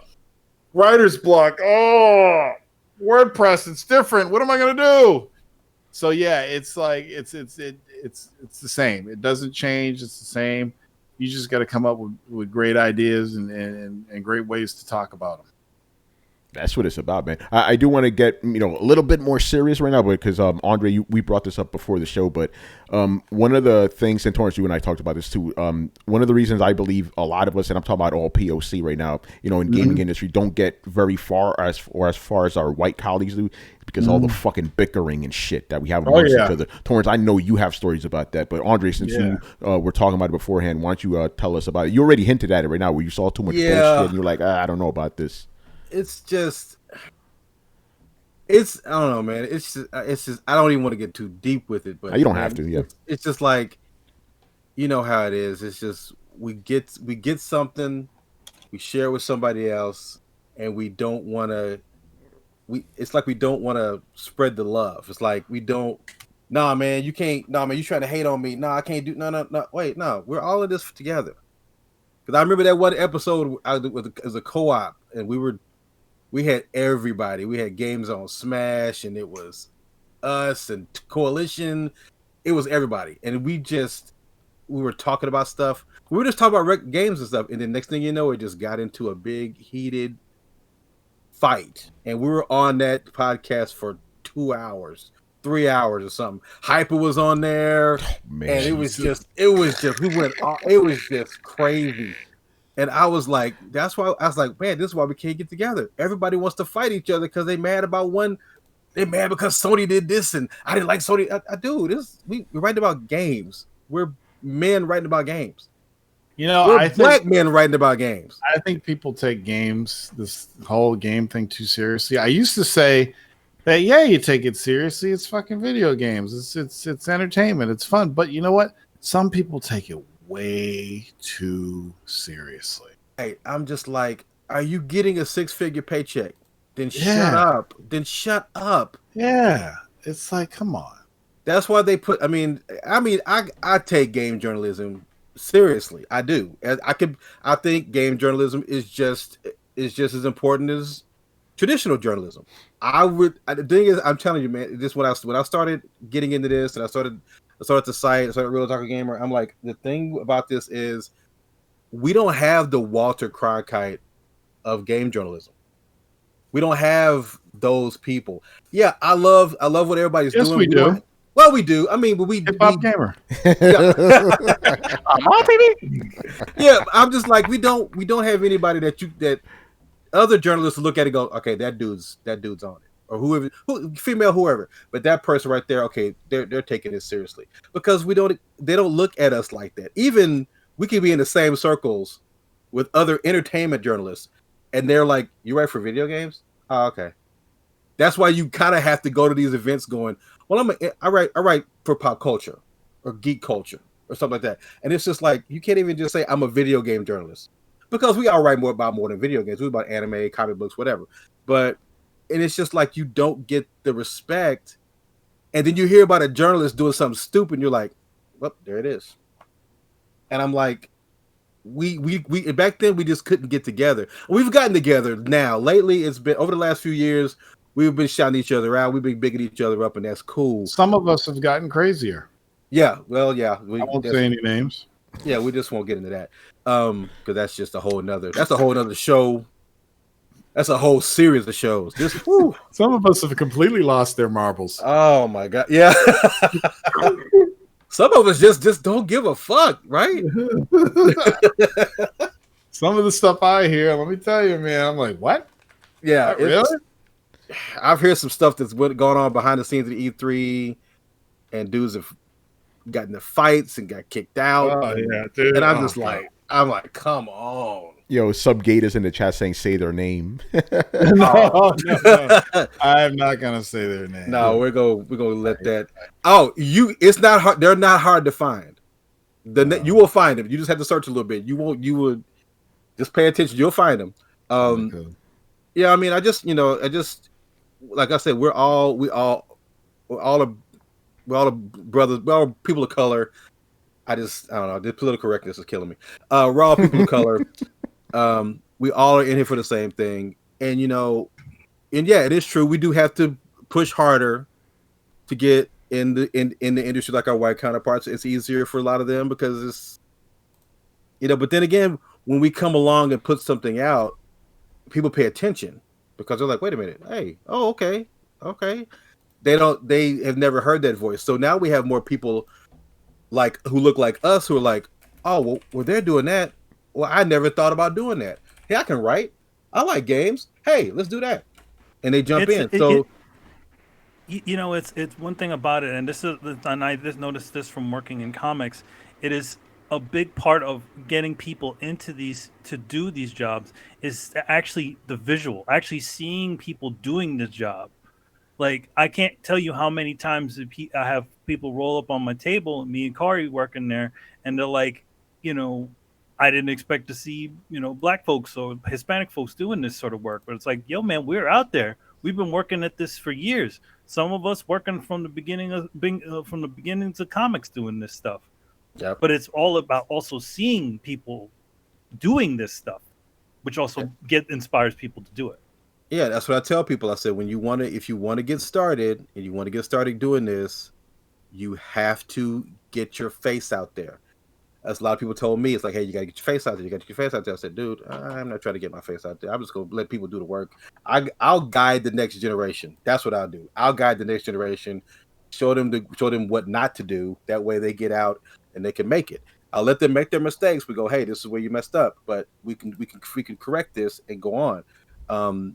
Writer's block. Oh, WordPress. It's different. What am I gonna do? So yeah, it's like it's the same. It doesn't change. It's the same. You just got to come up with great ideas and great ways to talk about them. That's what it's about, man. I do want to get a little bit more serious right now, because Andre, we brought this up before the show, but one of the things, and Torrence, you and I talked about this too. One of the reasons I believe a lot of us, and I'm talking about all POC right now, in gaming industry, don't get very far as far as our white colleagues do, because all the fucking bickering and shit that we have amongst each other. Torrence, I know you have stories about that, but Andre, since you were talking about it beforehand, why don't you tell us about it? You already hinted at it right now, where you saw too much bullshit, and you're like, I don't know about this. It's just, I don't know, man. It's just, I don't even want to get too deep with it, but you don't have to. Yeah, it's just like, you know how it is. It's just we get something, we share it with somebody else, and we don't want to. It's like we don't want to spread the love. It's like we don't. Nah, man, you can't. Nah, man, you trying to hate on me? Nah, I can't do. No. Wait, no, we're all in this together. Because I remember that one episode as a co-op, and we had everybody. We had games on Smash, and it was us and Coalition. It was everybody, and we were talking about stuff. We were just talking about games and stuff, and then next thing you know, it just got into a big heated fight, and we were on that podcast for 2 hours, 3 hours, or something. Hyper was on there, and it was just we went. It was just crazy. And I was like, man, this is why we can't get together. Everybody wants to fight each other because they mad about one. They're mad because Sony did this, and I didn't like Sony. I do this. We're writing about games. We're men writing about games. We're black men writing about games. I think people take this whole game thing too seriously. I used to say that, you take it seriously. It's fucking video games. It's entertainment. It's fun. But you know what? Some people take it way too seriously. Hey, I'm just like, are you getting a 6-figure paycheck? Then shut up. Yeah. It's like, come on. That's why they put, I take game journalism seriously. I do. I think game journalism is just as important as traditional journalism. The thing is, I'm telling you, man, when I started getting into this, and I started the site, I started Real Talker Gamer, I'm like, the thing about this is we don't have the Walter Cronkite of game journalism. We don't have those people. Yeah, I love what everybody's doing. Yes, we do. Well, we do. I mean, but we hip-hop gamer. Yeah, I'm just like, we don't have anybody that other journalists look at it and go, okay, that dude's on it, or whoever, female, whoever. But that person right there, okay, they're taking it seriously, because they don't look at us like that. Even we could be in the same circles with other entertainment journalists, and they're like, "You write for video games? Oh, okay." That's why you kind of have to go to these events going, well, I write for pop culture or geek culture or something like that. And it's just like, you can't even just say I'm a video game journalist, because we all write more than video games. We're about anime, comic books, whatever. And it's just like, you don't get the respect. And then you hear about a journalist doing something stupid, and you're like, well, there it is. And I'm like, we back then we just couldn't get together. We've gotten together now. Lately, it's been over the last few years. We've been shouting each other out. We've been bigging each other up, and that's cool. Some of us have gotten crazier. Yeah, well, yeah. I won't say any names. Yeah, we just won't get into that. Because that's just a whole nother show. That's a whole series of shows. Some of us have completely lost their marbles. Oh my god, yeah. Some of us just don't give a fuck, right? Some of the stuff I hear, let me tell you, man, I'm like, what? Yeah, really? I've heard some stuff that's going on behind the scenes at E3, and dudes have gotten in fights and got kicked out. Oh, yeah, dude. And I'm just like, come on. Yo, sub gators in the chat saying say their name. No. I'm not gonna say their name. No, we're gonna let that. Oh, it's not hard. They're not hard to find. You will find them. You just have to search a little bit. You would just pay attention. You'll find them. Okay. Yeah, I mean, I just like I said, we're all brothers. We're all people of color. I don't know. The political correctness is killing me. We're all people of color. We all are in here for the same thing. And and yeah, it is true. We do have to push harder to get in the industry like our white counterparts. It's easier for a lot of them because it's but then again, when we come along and put something out, people pay attention because they're like, wait a minute, hey, oh, okay. They have never heard that voice. So now we have more people who look like us who are like, oh, well, they're doing that. Well, I never thought about doing that. Hey, I can write. I like games. Hey, let's do that. And they jump in. It's one thing about it, and I just noticed this from working in comics. It is a big part of getting people into to do these jobs is actually the visual, actually seeing people doing this job. Like, I can't tell you how many times I have people roll up on my table, me and Kari working there, and they're like, I didn't expect to see, black folks or Hispanic folks doing this sort of work. But it's like, yo, man, we're out there. We've been working at this for years. Some of us working from the beginnings of comics doing this stuff. Yep. But it's all about also seeing people doing this stuff, which also inspires people to do it. Yeah, that's what I tell people. I said, if you want to get started and you want to get started doing this, you have to get your face out there. As a lot of people told me, it's like, hey, you got to get your face out there. You got to get your face out there. I said, dude, I'm not trying to get my face out there. I'm just going to let people do the work. I'll guide the next generation. That's what I'll do. I'll guide the next generation, show them what not to do. That way they get out and they can make it. I'll let them make their mistakes. We go, hey, this is where you messed up, but we can correct this and go on.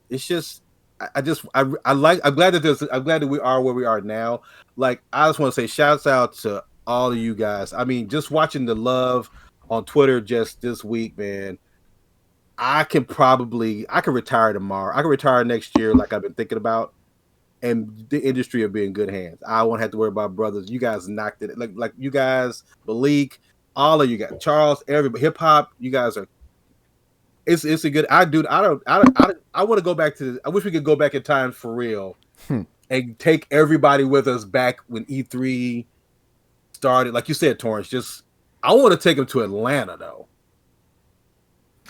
It's just, I'm glad that we are where we are now. Like, I just want to say shouts out to all of you guys. I mean, just watching the love on Twitter just this week, man. I can retire tomorrow. I can retire next year, like I've been thinking about, and the industry will be in good hands. I won't have to worry about brothers. You guys knocked it. Like you guys, Malik, all of you guys, Charles, everybody, hip hop. You guys are. It's a good. I want to go back to. I wish we could go back in time for real, and take everybody with us back when E3 started. Like you said, Torrence. I want to take them to Atlanta though.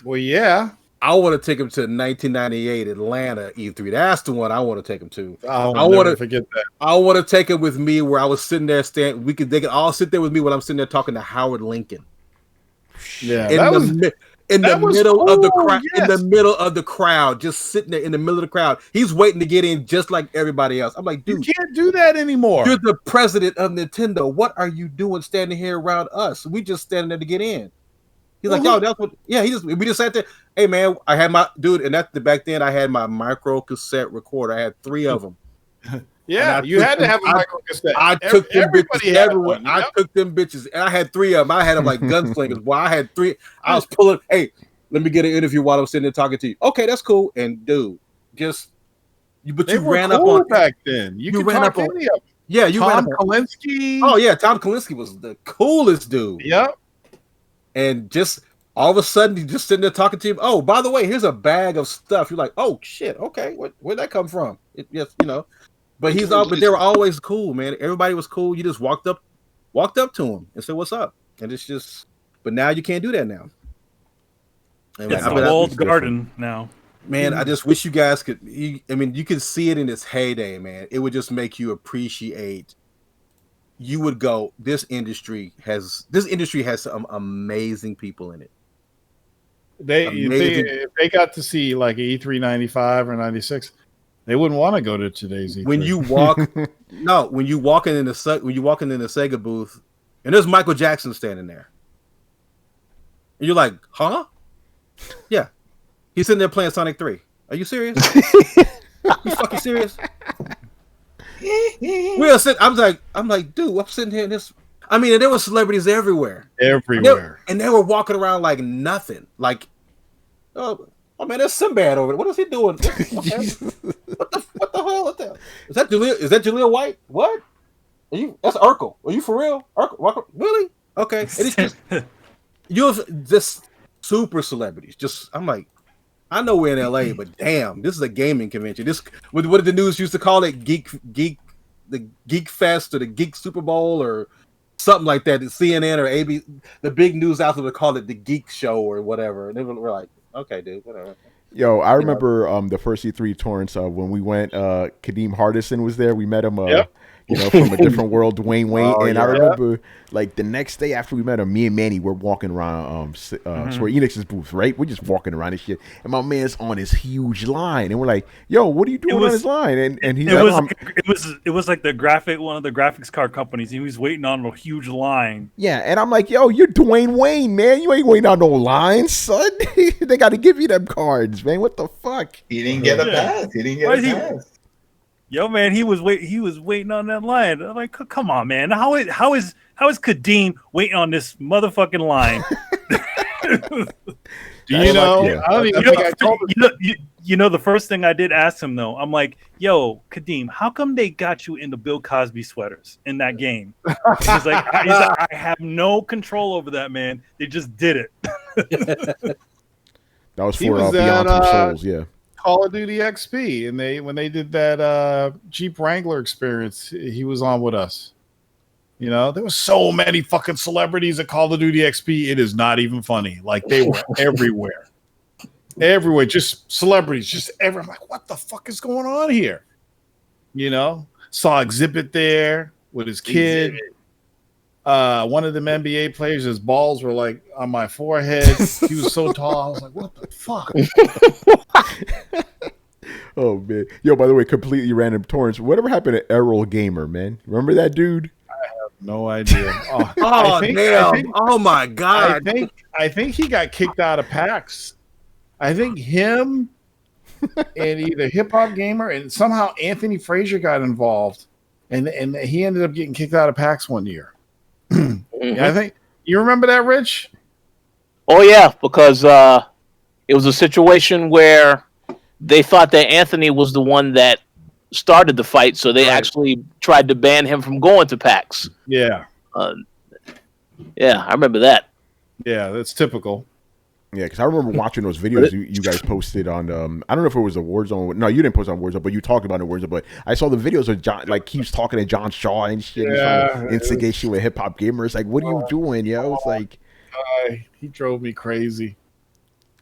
Well, yeah. I want to take them to 1998 Atlanta E3. That's the one I want to take them to. I'll never forget that. I want to take them with me where I was sitting there They could all sit there with me when I'm sitting there talking to Howard Lincoln. Yeah, in the middle of the crowd, just sitting there in the middle of the crowd. He's waiting to get in just like everybody else. I'm like, dude, you can't do that anymore. You're the president of Nintendo. What are you doing standing here around us? We just standing there to get in. He's like, oh, that's what. Yeah, we just sat there. Hey, man, I had my dude, and back then I had my micro cassette recorder. I had 3 of them. Yeah, you had to have a micro cassette. I took them bitches everywhere. I took them bitches, and I had 3 of them. I had them like gunslingers. Boy, I had 3. I was pulling. Hey, let me get an interview while I'm sitting there talking to you. Okay, that's cool. And dude, but you ran up on back then. You ran up on any of them. Yeah, you ran up on Kalinske. Oh yeah, Tom Kalinske was the coolest dude. Yep. And just all of a sudden, you just sitting there talking to him. Oh, by the way, here's a bag of stuff. You're like, oh shit, okay, where'd that come from? Yes, But but they were always cool, man. Everybody was cool. You just walked up to him and said, "What's up?" And it's just, but now you can't do that now. It's a walled garden now. Man, I just wish you guys could. You could see it in its heyday, man. It would just make you appreciate. You would go, this industry has some amazing people in it. If they got to see like E3 95 or 96, they wouldn't want to go to today's E3. When you walk in the Sega booth, and there's Michael Jackson standing there, and you're like, huh? Yeah, he's sitting there playing Sonic 3. Are you serious? You fucking serious? I'm like, dude, I'm sitting here in this. I mean, and there were celebrities everywhere. And they were walking around like nothing. Like, oh man, there's Sinbad over there. What is he doing? What the hell? Is that Jaleel White? What? That's Urkel. Are you for real? Urkel? Really? Okay. And it's just just super celebrities. I'm like, I know we're in LA, but damn, this is a gaming convention. What did the news used to call it? The Geek Fest or the Geek Super Bowl or something like that. The CNN or AB, the big news outlet would call it the Geek Show or whatever. And they were like, okay, dude, whatever. Yo, I remember the first E3 Torrance when we went. Kadeem Hardison was there. We met him. Yep. From a different world, Dwayne Wayne. Oh, And yeah. I remember, like, the next day after we met him, me and Manny were walking around Square Enix's booth, right? We're just walking around and shit. And my man's on his huge line. And we're like, yo, what are you doing on his line? And he's it was like one of the graphics card companies. He was waiting on a huge line. yeah. And I'm like, yo, you're Dwayne Wayne, man. You ain't waiting on no lines, son. They got to give you them cards, man. What the fuck? He didn't get a pass. He didn't get a pass. Yo, man, he was waiting on that line. I'm like, come on, man. How is Kadeem waiting on this motherfucking line? Do you know? I don't even think I told him. You know, the first thing I did ask him though, I'm like, yo, Kadeem, how come they got you into Bill Cosby sweaters in that game? He's like, I have no control over that, man. They just did it. That was He for was Beyond at, Two Souls, yeah. Call of Duty XP, and when they did that Jeep Wrangler experience, he was on with us. You know, there were so many fucking celebrities at Call of Duty XP. It is not even funny. Like, they were everywhere, just celebrities, just everywhere. I'm like, what the fuck is going on here? You know, saw Exhibit there with his kid. One of them NBA players, his balls were like on my forehead. He was so tall. I was like, what the fuck? Oh, man. Yo, by the way, completely random, Torrance. Whatever happened to Errol Gamer, man? Remember that dude? I have no idea. Damn. Oh, my God. I think he got kicked out of PAX. I think him and either Hip Hop Gamer and somehow Anthony Frazier got involved. And he ended up getting kicked out of PAX one year. Yeah, I think you remember that, Rich. Oh yeah, because it was a situation where they thought that Anthony was the one that started the fight, so they actually tried to ban him from going to PAX. Yeah, yeah, I remember that. Yeah, that's typical. Yeah, because I remember watching those videos you guys posted on. I don't know if it was a Warzone. No, you didn't post on Warzone, but you talked about it on Warzone. But I saw the videos of John, like he was talking to John Shaw and shit. Yeah, instigate shit with hip hop gamers. Like, what are you doing, yo? It's like he drove me crazy.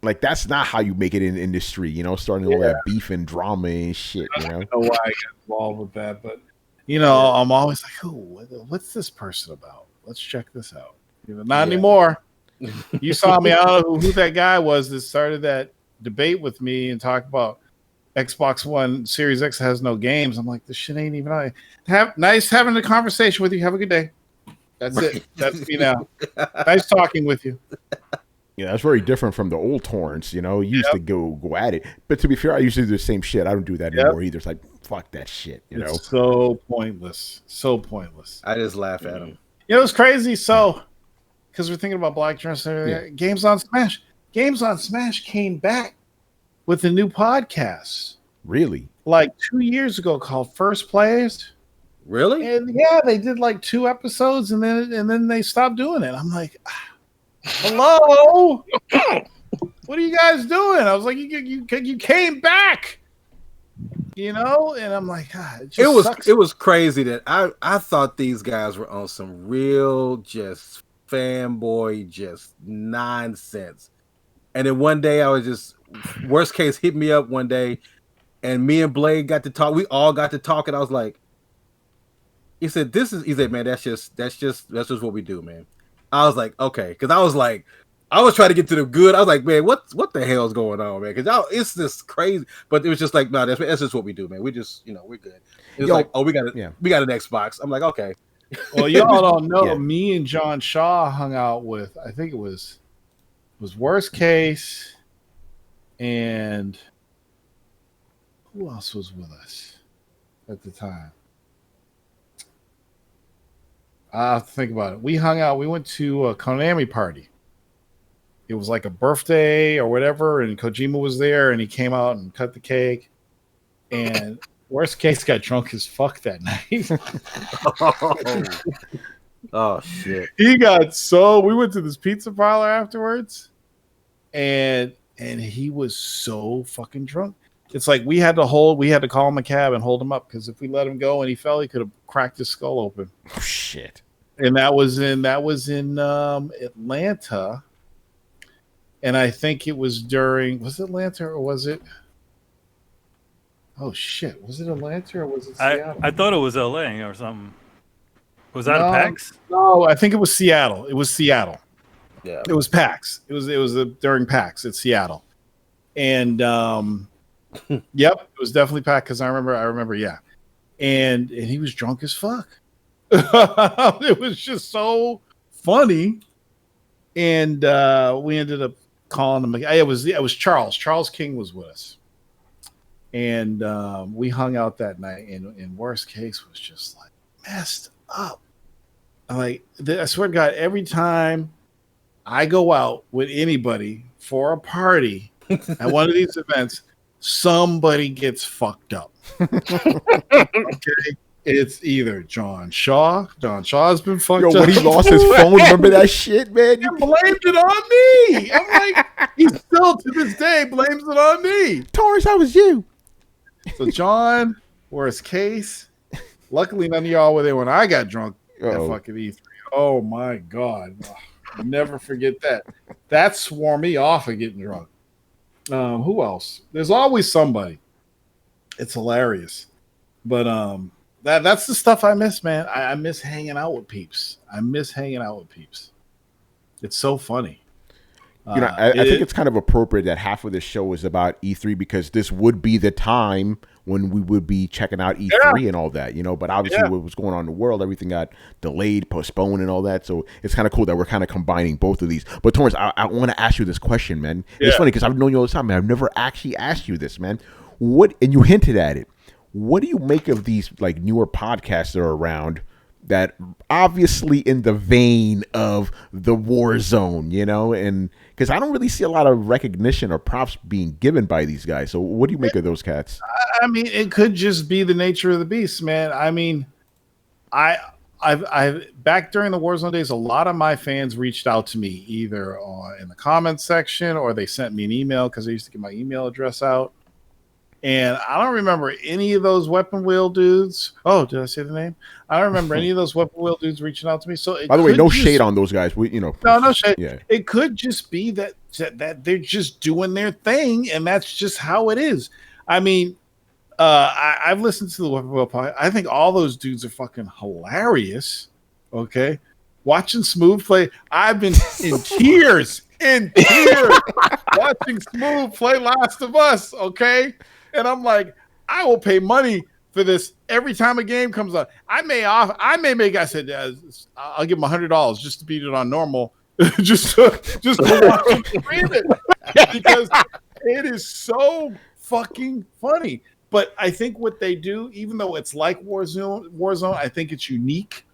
Like, that's not how you make it in the industry, you know, starting all that beef and drama and shit. You know, I don't know why I got involved with that, but you know, I'm always like, what's this person about? Let's check this out. You know, not anymore. You saw me. I don't know who that guy was that started that debate with me and talked about Xbox One Series X has no games. I'm like, this shit ain't even on. Nice having a conversation with you. Have a good day. That's it. That's me now. Nice talking with you. Yeah, that's very different from the old Torrance. You know, you used to go at it. But to be fair, I used to do the same shit. I don't do that anymore either. It's like, fuck that shit. You know, so pointless. So pointless. I just laugh at him. You know, it's crazy. So, because we're thinking about Black Dress and everything, Games on Smash. Games on Smash came back with a new podcast. Really? Like 2 years ago, called First Players. Really? And yeah, they did like 2 episodes, and then they stopped doing it. I'm like, hello, what are you guys doing? I was like, you came back, you know, and I'm like, God, it was crazy that I thought these guys were on some real just fanboy just nonsense, and then one day I was just worst case hit me up one day, and me and Blade got to talk. We all got to talk, and I was like, he said, man, that's just what we do, man. I was like, okay, because I was trying to get to the good. I was like, man, what the hell's going on, man? Because it's just crazy. But it was just like, no, that's just what we do, man. We just, you know, we're good. It's like, oh, we got an Xbox. I'm like, okay. Well, y'all don't know. Me and John Shaw hung out with, I think it was Worst Case, and who else was with us at the time? I have to think about it. We hung out. We went to a Konami party. It was like a birthday or whatever, and Kojima was there, and he came out and cut the cake. And Worst Case got drunk as fuck that night. Oh shit! He got we went to this pizza parlor afterwards, and he was so fucking drunk. It's like we had to call him a cab and hold him up, because if we let him go and he fell, he could have cracked his skull open. Oh shit! And that was in Atlanta. and I think it was was it Atlanta or was it? Oh shit! Was it Atlanta or was it Seattle? I thought it was L.A. or something. Was that No, a PAX? No, I think it was Seattle. It was Seattle. Yeah. It was PAX. It was during PAX at Seattle, and yep, it was definitely PAX because I remember, yeah, and he was drunk as fuck. It was just so funny, and we ended up calling him. It was Charles. Charles King was with us, and we hung out that night. And worst case was just like messed up. Like I swear to God, every time I go out with anybody for a party at one of these events, somebody gets fucked up. Okay. It's either John Shaw. John Shaw's been fucked up. When he lost his phone, remember that shit, man? You blamed it on me. I'm like, he still to this day blames it on me. Torrence, how was you? So John, worst case. Luckily, none of y'all were there when I got drunk at fucking E3. Oh my God. I'll never forget that. That swore me off of getting drunk. Who else? There's always somebody. It's hilarious. But that's the stuff I miss, man. I miss hanging out with peeps. It's so funny. I think it's kind of appropriate that half of the show is about E3 because this would be the time when we would be checking out E3 and all that, But obviously, what was going on in the world, everything got delayed, postponed, and all that. So it's kind of cool that we're kind of combining both of these. But Torrence, I want to ask you this question, man. Yeah. It's funny because I've known you all the time, man. I've never actually asked you this, man. And you hinted at it. What do you make of these like newer podcasts that are around that obviously in the vein of the war zone, and because I don't really see a lot of recognition or props being given by these guys. So what do you make of those cats? I mean, it could just be the nature of the beast, man. I mean, I've back during the Warzone days, a lot of my fans reached out to me either in the comments section or they sent me an email because I used to get my email address out. And I don't remember any of those Weapon Wheel dudes. Oh, did I say the name? I don't remember any of those Weapon Wheel dudes reaching out to me. So, by the way, no shade on those guys. No shade. Yeah. It could just be that they're just doing their thing, and that's just how it is. I mean, I've listened to the Weapon Wheel podcast. I think all those dudes are fucking hilarious. Okay, watching Smooth play, I've been in tears watching Smooth play Last of Us. Okay. And I'm like, I will pay money for this every time a game comes out. I said, I'll give him $100 just to beat it on normal, just to watch him stream it because it is so fucking funny. But I think what they do, even though it's like Warzone, I think it's unique.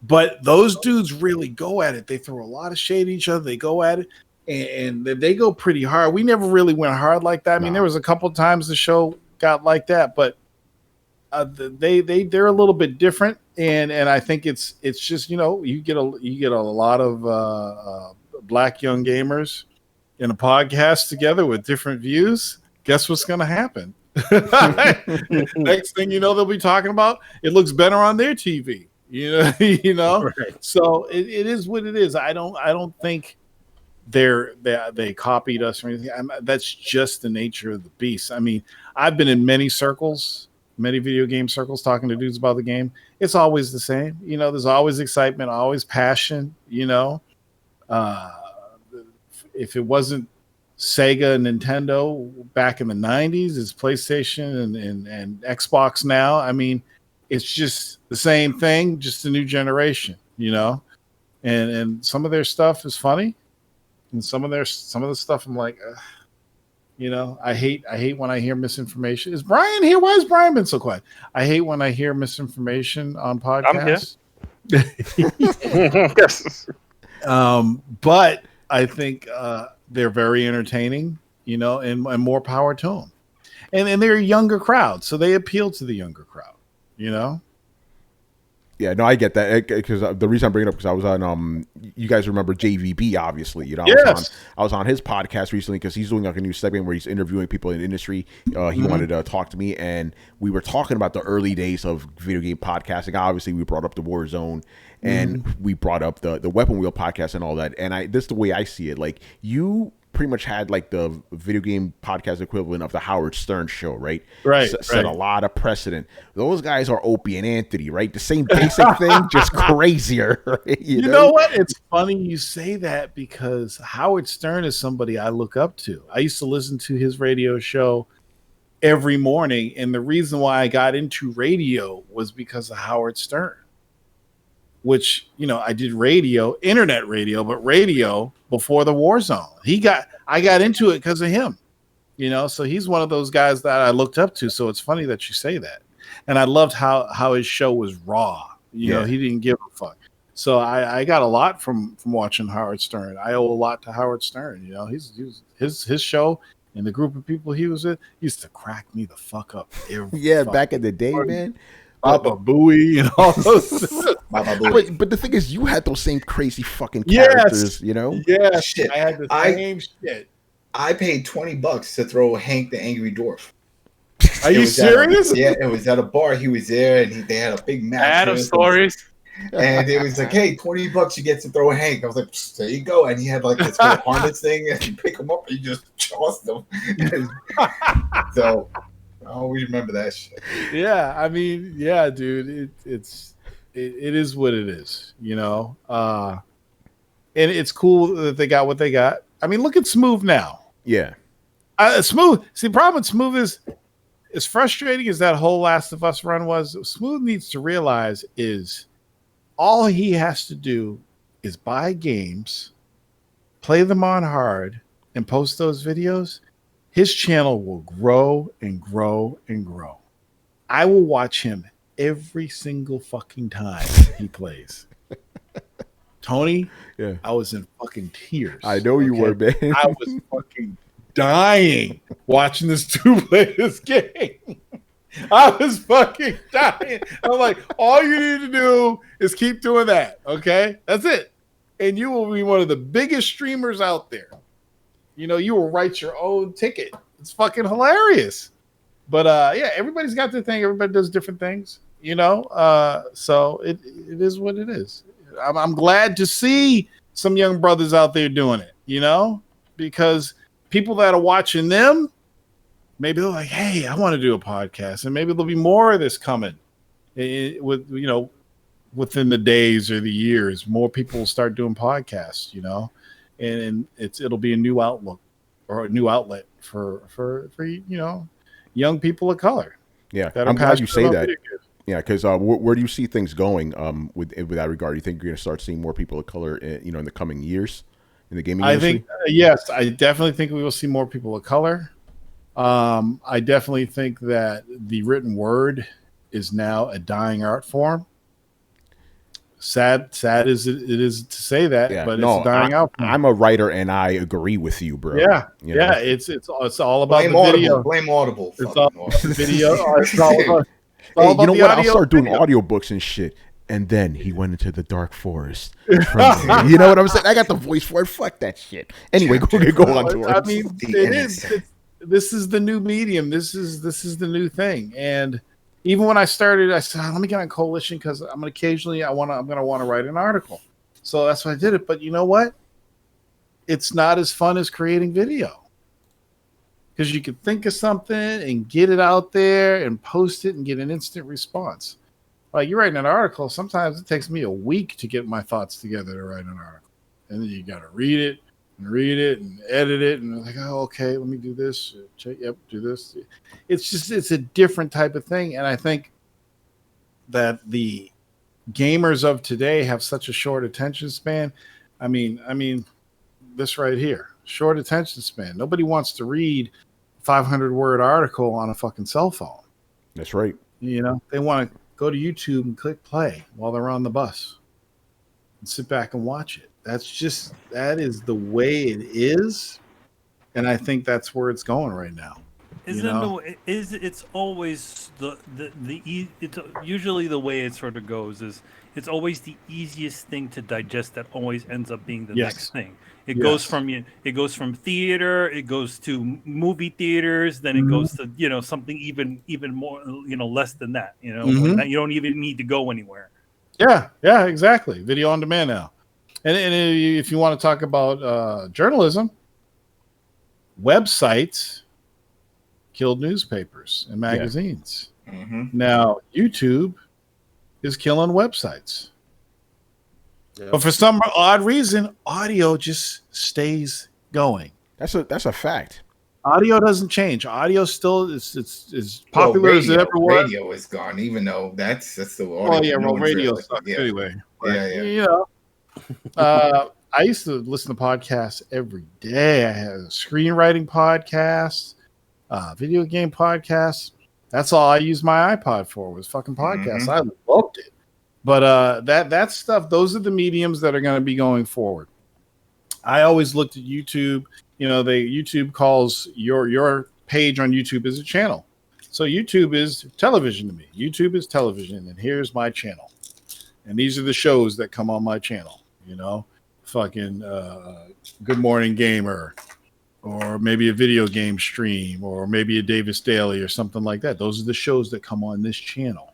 But those dudes really go at it. They throw a lot of shade at each other. They go at it. And they go pretty hard. We never really went hard like that. I mean, there was a couple of times the show got like that, but they're a little bit different. And I think it's just you get a lot of black young gamers in a podcast together with different views. Guess what's going to happen? Next thing you know, they'll be talking about it looks better on their TV. Right. So it is what it is. I don't think they copied us or anything. That's just the nature of the beast. I mean, I've been in many video game circles talking to dudes about the game. It's always the same. There's always excitement, always passion. If it wasn't Sega and Nintendo back in the 90s, it's PlayStation and Xbox now. I mean, it's just the same thing, just a new generation, and some of their stuff is funny. And some of the stuff I'm like, I hate when I hear misinformation. Is Brian here? Why has Brian been so quiet? I hate when I hear misinformation on podcasts. Yes. But I think they're very entertaining, and more power to them. And they're a younger crowd, so they appeal to the younger crowd, Yeah, no, I get that because the reason I'm bringing it up because I was on you guys remember JVB, obviously, you know. Yes. I was on his podcast recently because he's doing like a new segment where he's interviewing people in the industry. He wanted to talk to me, and we were talking about the early days of video game podcasting. Obviously, we brought up the Warzone, and we brought up the Weapon Wheel podcast and all that. And this is the way I see it. Like, you pretty much had like the video game podcast equivalent of the Howard Stern show, right? Right. Set a lot of precedent. Those guys are Opie and Anthony, right? The same basic thing, just crazier. Right? You know what? It's funny you say that because Howard Stern is somebody I look up to. I used to listen to his radio show every morning, and the reason why I got into radio was because of Howard Stern. Which, you know, I did radio, internet radio, but radio before the Warzone. I got into it because of him, you know, so he's one of those guys that I looked up to. So it's funny that you say that. And I loved how his show was raw. You know, he didn't give a fuck. So I got a lot from watching Howard Stern. I owe a lot to Howard Stern. You know, his show and the group of people he was with used to crack me the fuck up. Back in the day, man. Baba Booey and all those. But the thing is, you had those same crazy fucking characters, you know? Yeah, shit. I had the same shit. I paid $20 to throw Hank the Angry Dwarf. Are you serious? It was at a bar. He was there, and they had a big match. Adam stories. And it was like, hey, $20 you get to throw Hank. I was like, there you go. And he had like this whole harness thing, and you pick him up and you just toss them. So I always remember that shit. Yeah, I mean, yeah, dude, it is what it is, you know. And it's cool that they got what they got. I mean, look at Smooth now. Yeah, Smooth. See, the problem with Smooth is, as frustrating as that whole Last of Us run was, Smooth needs to realize is all he has to do is buy games, play them on hard, and post those videos. His channel will grow and grow and grow. I will watch him every single fucking time he plays. Tony, I was in fucking tears. I know you were, man. I was fucking dying watching this dude play this game. I was fucking dying. I'm like, all you need to do is keep doing that, okay? That's it. And you will be one of the biggest streamers out there. You know, you will write your own ticket. It's fucking hilarious. But yeah, everybody's got their thing. Everybody does different things, you know? So it is what it is. I'm glad to see some young brothers out there doing it, you know? Because people that are watching them, maybe they're like, hey, I want to do a podcast. And maybe there'll be more of this coming with, you know, within the days or the years. More people will start doing podcasts, you know? And it'll be a new outlook or a new outlet for you know, young people of color. Yeah, I'm glad you say that. Yeah, because where do you see things going with that regard? Do you think you're going to start seeing more people of color, in the coming years in the gaming industry? I think yes, I definitely think we will see more people of color. I definitely think that the written word is now a dying art form. Sad as it is to say that, but it's dying out. I'm a writer, and I agree with you, bro. Yeah, you know? it's all about Blame the video. Blame Audible. It's all video. It's all about, hey, you know what? I'll start doing audiobooks and shit. And then he went into the dark forest. You know what I'm saying? I got the voice for it. Fuck that shit. Anyway, go on to it. I mean, this is the new medium. This is the new thing. And even when I started, I said, let me get on Coalition because I'm gonna want to write an article. So that's why I did it. But you know what? It's not as fun as creating video because you can think of something and get it out there and post it and get an instant response. Like you're writing an article, sometimes it takes me a week to get my thoughts together to write an article, and then you got to read it and edit it, and like, oh, okay, let me do this. Yep, do this. It's a different type of thing, and I think that the gamers of today have such a short attention span. I mean, this right here, short attention span. Nobody wants to read 500-word article on a fucking cell phone. That's right. You know, they want to go to YouTube and click play while they're on the bus and sit back and watch it. That is the way it is. And I think that's where it's going right now. It's always it's usually the way it sort of goes is it's always the easiest thing to digest that always ends up being the next thing. It goes from theater, it goes to movie theaters, then it goes to something even more less than that. When that, you don't even need to go anywhere. Yeah, exactly. Video on demand now, and if you want to talk about journalism, websites killed newspapers and magazines. Now YouTube is killing websites. But for some odd reason, audio just stays going. That's a fact. Audio doesn't change. Audio still is popular as it ever was. Radio is gone, even though that's the audio. Oh yeah, well, radio sucks anyway. I used to listen to podcasts every day. I had a screenwriting podcast, video game podcast. That's all I used my iPod for was fucking podcasts. I loved it. But that stuff, those are the mediums that are going to be going forward. I always looked at YouTube. YouTube calls your page on YouTube as a channel. So YouTube is television to me. YouTube is television, and here's my channel. And these are the shows that come on my channel. Fucking Good Morning Gamer, or maybe a video game stream, or maybe a Davis Daily or something like that. Those are the shows that come on this channel.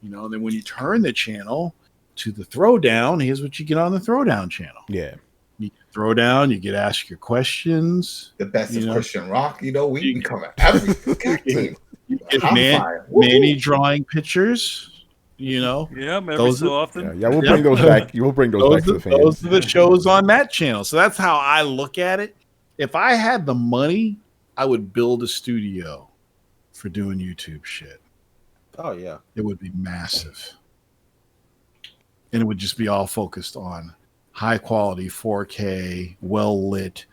Then when you turn the channel to the Throwdown, here's what you get on the Throwdown channel. Yeah. You throw down, you get to ask your questions. The best of Christian rock, we can come at everything. You get Manny drawing pictures, Yeah, every so often. Yeah, we'll bring those back. You will bring those back to the fans. Those are the shows on that channel. So that's how I look at it. If I had the money, I would build a studio for doing YouTube shit. Oh yeah, it would be massive, and it would just be all focused on high quality 4K, well lit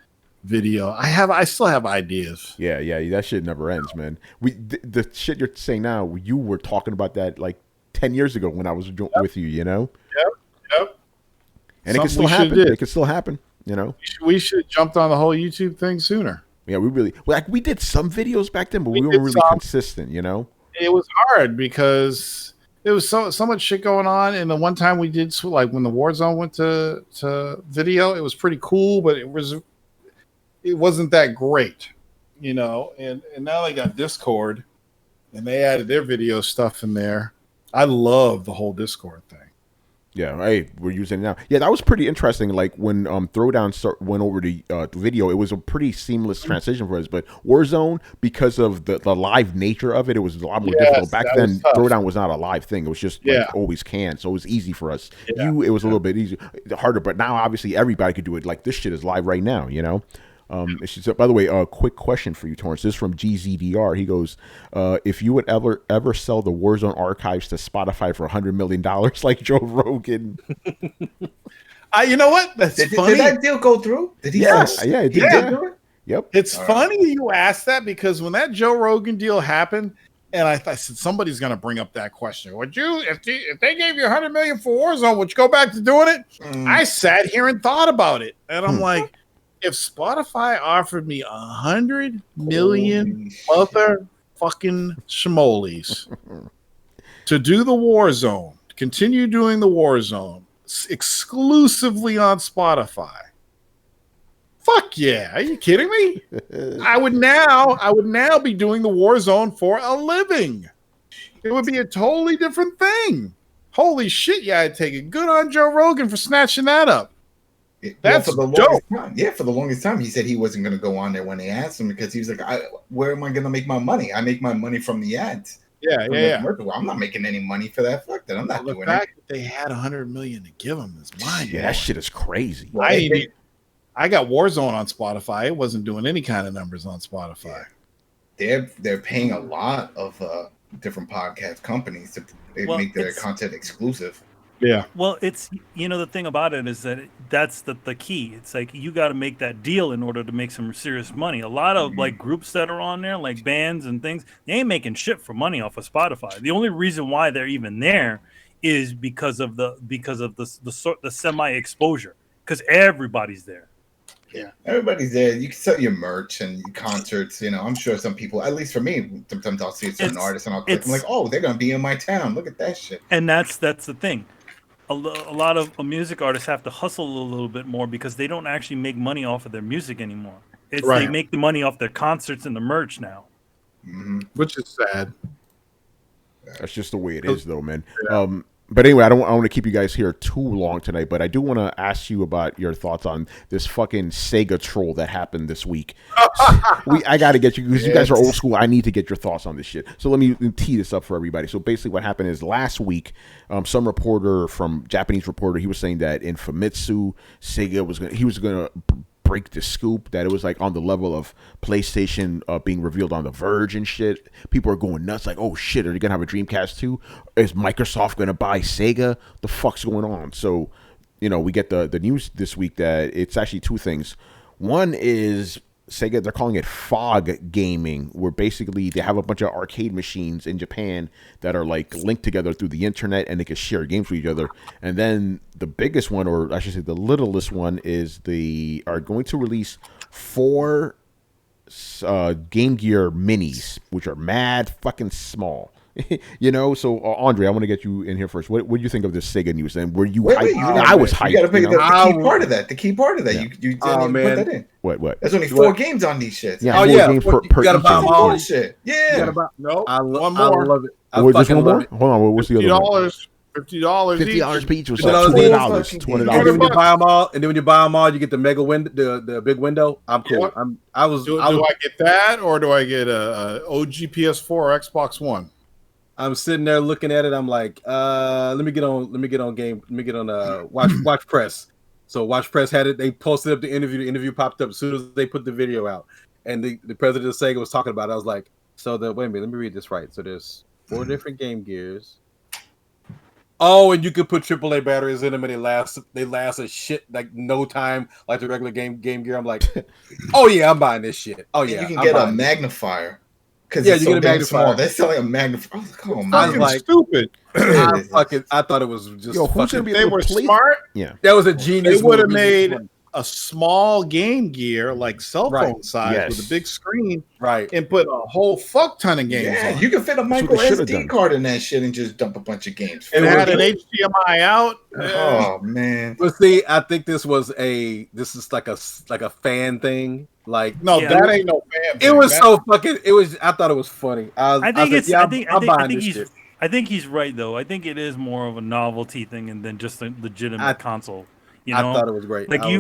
video. I still have ideas. Yeah, that shit never ends, man. The shit you're saying now, you were talking about that like 10 years ago when I was with you. Yep. And it can still happen. It can still happen. We should have jumped on the whole YouTube thing sooner. Yeah, we did some videos back then, but we weren't really consistent. It was hard because there was so much shit going on. And the one time we did, like when the Warzone went to video, it was pretty cool, but it wasn't that great, And now they got Discord, and they added their video stuff in there. I love the whole Discord thing. Yeah, we're using it now. Yeah, that was pretty interesting. Like when Throwdown went over to video, it was a pretty seamless transition for us. But Warzone, because of the live nature of it, it was a lot more difficult. Back then, Throwdown was not a live thing. It was just always canned, so it was easy for us. It was a little bit easier, harder. But now, obviously, everybody could do it. Like this shit is live right now, By the way, a quick question for you, Torrence. This is from GZDR. He goes, if you would ever sell the Warzone archives to Spotify for $100 million like Joe Rogan. You know what? That's funny. Did that deal go through? Did he? Yeah, it did. Yeah. Yep. It's funny you asked that because when that Joe Rogan deal happened, and I said somebody's going to bring up that question. Would you, if they gave you $100 million for Warzone, would you go back to doing it? I sat here and thought about it, and I'm like, if Spotify offered me $100 million motherfucking schmolies to do the Warzone, continue doing the Warzone exclusively on Spotify, fuck yeah! Are you kidding me? I would now be doing the Warzone for a living. It would be a totally different thing. Holy shit! Yeah, I'd take it. Good on Joe Rogan for snatching that up. That's for the dope. Longest time. For the longest time, he said he wasn't going to go on there when they asked him because he was like, "Where am I going to make my money? I make my money from the ads." Yeah. I'm not making any money for that. Fuck that. I'm not doing it. The fact that they had $100 million to give him is mine. Yeah, that shit is crazy. I got Warzone on Spotify. It wasn't doing any kind of numbers on Spotify. They're paying a lot of different podcast companies to make their content exclusive. Yeah. Well, it's the thing about it is that that's the key. It's like you got to make that deal in order to make some serious money. A lot of like groups that are on there, like bands and things, they ain't making shit for money off of Spotify. The only reason why they're even there is because of the semi exposure, because everybody's there. Yeah. Everybody's there. You can sell your merch and concerts. You know, I'm sure some people, at least for me, sometimes I'll see a certain artist and I'll click. I'm like, oh, they're gonna be in my town. Look at that shit. And that's the thing. A lot of music artists have to hustle a little bit more because they don't actually make money off of their music anymore. They make the money off their concerts and the merch now. Mm-hmm. Which is sad. That's just the way it is, though, man. Yeah. But anyway, I don't want to keep you guys here too long tonight, but I do want to ask you about your thoughts on this fucking Sega troll that happened this week. I got to get you, because you guys are old school. I need to get your thoughts on this shit. So let me tee this up for everybody. So basically what happened is last week, some Japanese reporter, he was saying that in Famitsu, Sega was going to break the scoop, that it was like on the level of PlayStation being revealed on The Verge and shit. People are going nuts, like, oh shit, are they gonna have a Dreamcast too? Is Microsoft gonna buy Sega? The fuck's going on? So, we get the news this week that it's actually two things. One is Sega, they're calling it fog gaming, where basically they have a bunch of arcade machines in Japan that are like linked together through the internet and they can share games with each other. And then the biggest one, or I should say the littlest one, is they are going to release 4 Game Gear minis, which are mad fucking small. So Andre, I want to get you in here first. What do you think of this Sega news? And were you hyped? I was hyped. You got to pick the key part of that. The key part of that. Yeah. You didn't even put that in. What? There's only 4 games on these shits. Yeah, 4 games per you gotta buy them all. Shit. Yeah. No, one more. I love it. Just one more? Hold on. What's the other one? $50 each was like $20. And then when you buy them all, you get the mega window, the big window. I'm cool. Yep. Do I get that, or do I get a OG PS4 or Xbox One? I'm sitting there looking at it. I'm like, let me get on Watch Press. So Watch Press had it. They posted up the interview. The interview popped up as soon as they put the video out. And the president of Sega was talking about it. I was like, wait a minute, let me read this right. So there's 4 different Game Gears. Oh, and you could put AAA batteries in them, and they last a shit like no time, like the regular Game Gear. I'm like, oh yeah, I'm buying this shit. Oh yeah, and you can get a magnifier. Because you get a magnifier. Small. They're selling a magnifier. I was like, stupid. I thought it was just. Who's gonna be they were smart. Yeah, that was a genius. They would have made a small Game Gear, like cell phone size, with a big screen, and put a whole fuck ton of games. Yeah, on. you can fit a micro SD card in that shit and just dump a bunch of games. And it had an HDMI out. Oh man! But see, I think this is like a fan thing. Like that ain't no fan. It was so fucking. It was. I thought it was funny. I think he's right though. I think it is more of a novelty thing and then just a legitimate console. I thought it was great. Like you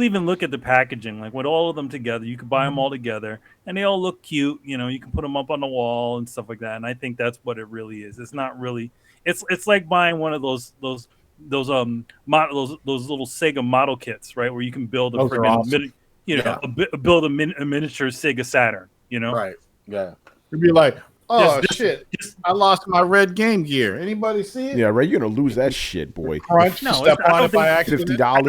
even look at the packaging, like with all of them together, you could buy them all together, and they all look cute. You can put them up on the wall and stuff like that. And I think that's what it really is. It's not really. It's like buying one of those little Sega model kits, right? Where you can build a friggin' build a miniature Sega Saturn. Right? Yeah. You'd be like, oh shit! I lost my red Game Gear. Anybody see it? Yeah, right. You're gonna lose that shit, boy. Crunch. No, $50. I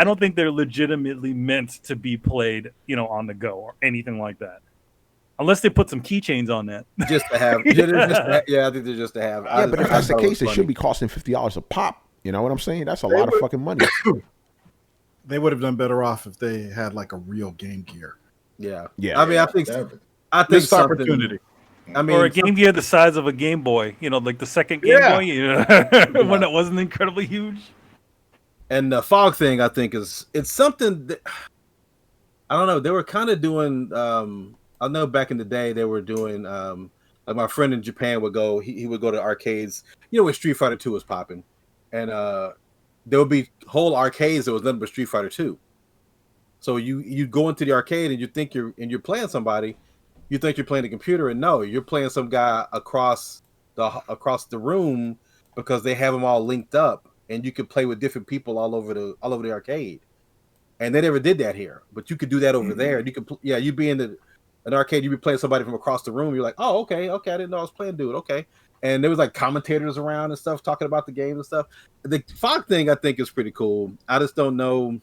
don't think they're legitimately meant to be played, on the go or anything like that. Unless they put some keychains on that, just to have. Yeah, I think they're just to have. Yeah, but if that's the case, it should be costing $50 a pop. You know what I'm saying? That's a lot of fucking money. They would have done better off if they had like a real Game Gear. Yeah. Yeah. I mean, I think missed opportunity. I mean, or a Game Gear the size of a Game Boy. Like the second Game Boy. When it wasn't incredibly huge. And the fog thing, I think, it's something that I don't know. They were kind of doing. I know back in the day they were doing. Like my friend in Japan would go. He would go to arcades. When Street Fighter 2 was popping, and there would be whole arcades that was nothing but Street Fighter 2. So you go into the arcade and you think you're playing somebody, you think you're playing a computer, and no, you're playing some guy across the room because they have them all linked up, and you could play with different people all over the arcade. And they never did that here, but you could do that over there. You could you'd be in an arcade, you'd be playing somebody from across the room. You're like, oh, okay, I didn't know I was playing dude. Okay. And there was like commentators around and stuff talking about the game and stuff. The fog thing I think is pretty cool. I just don't know.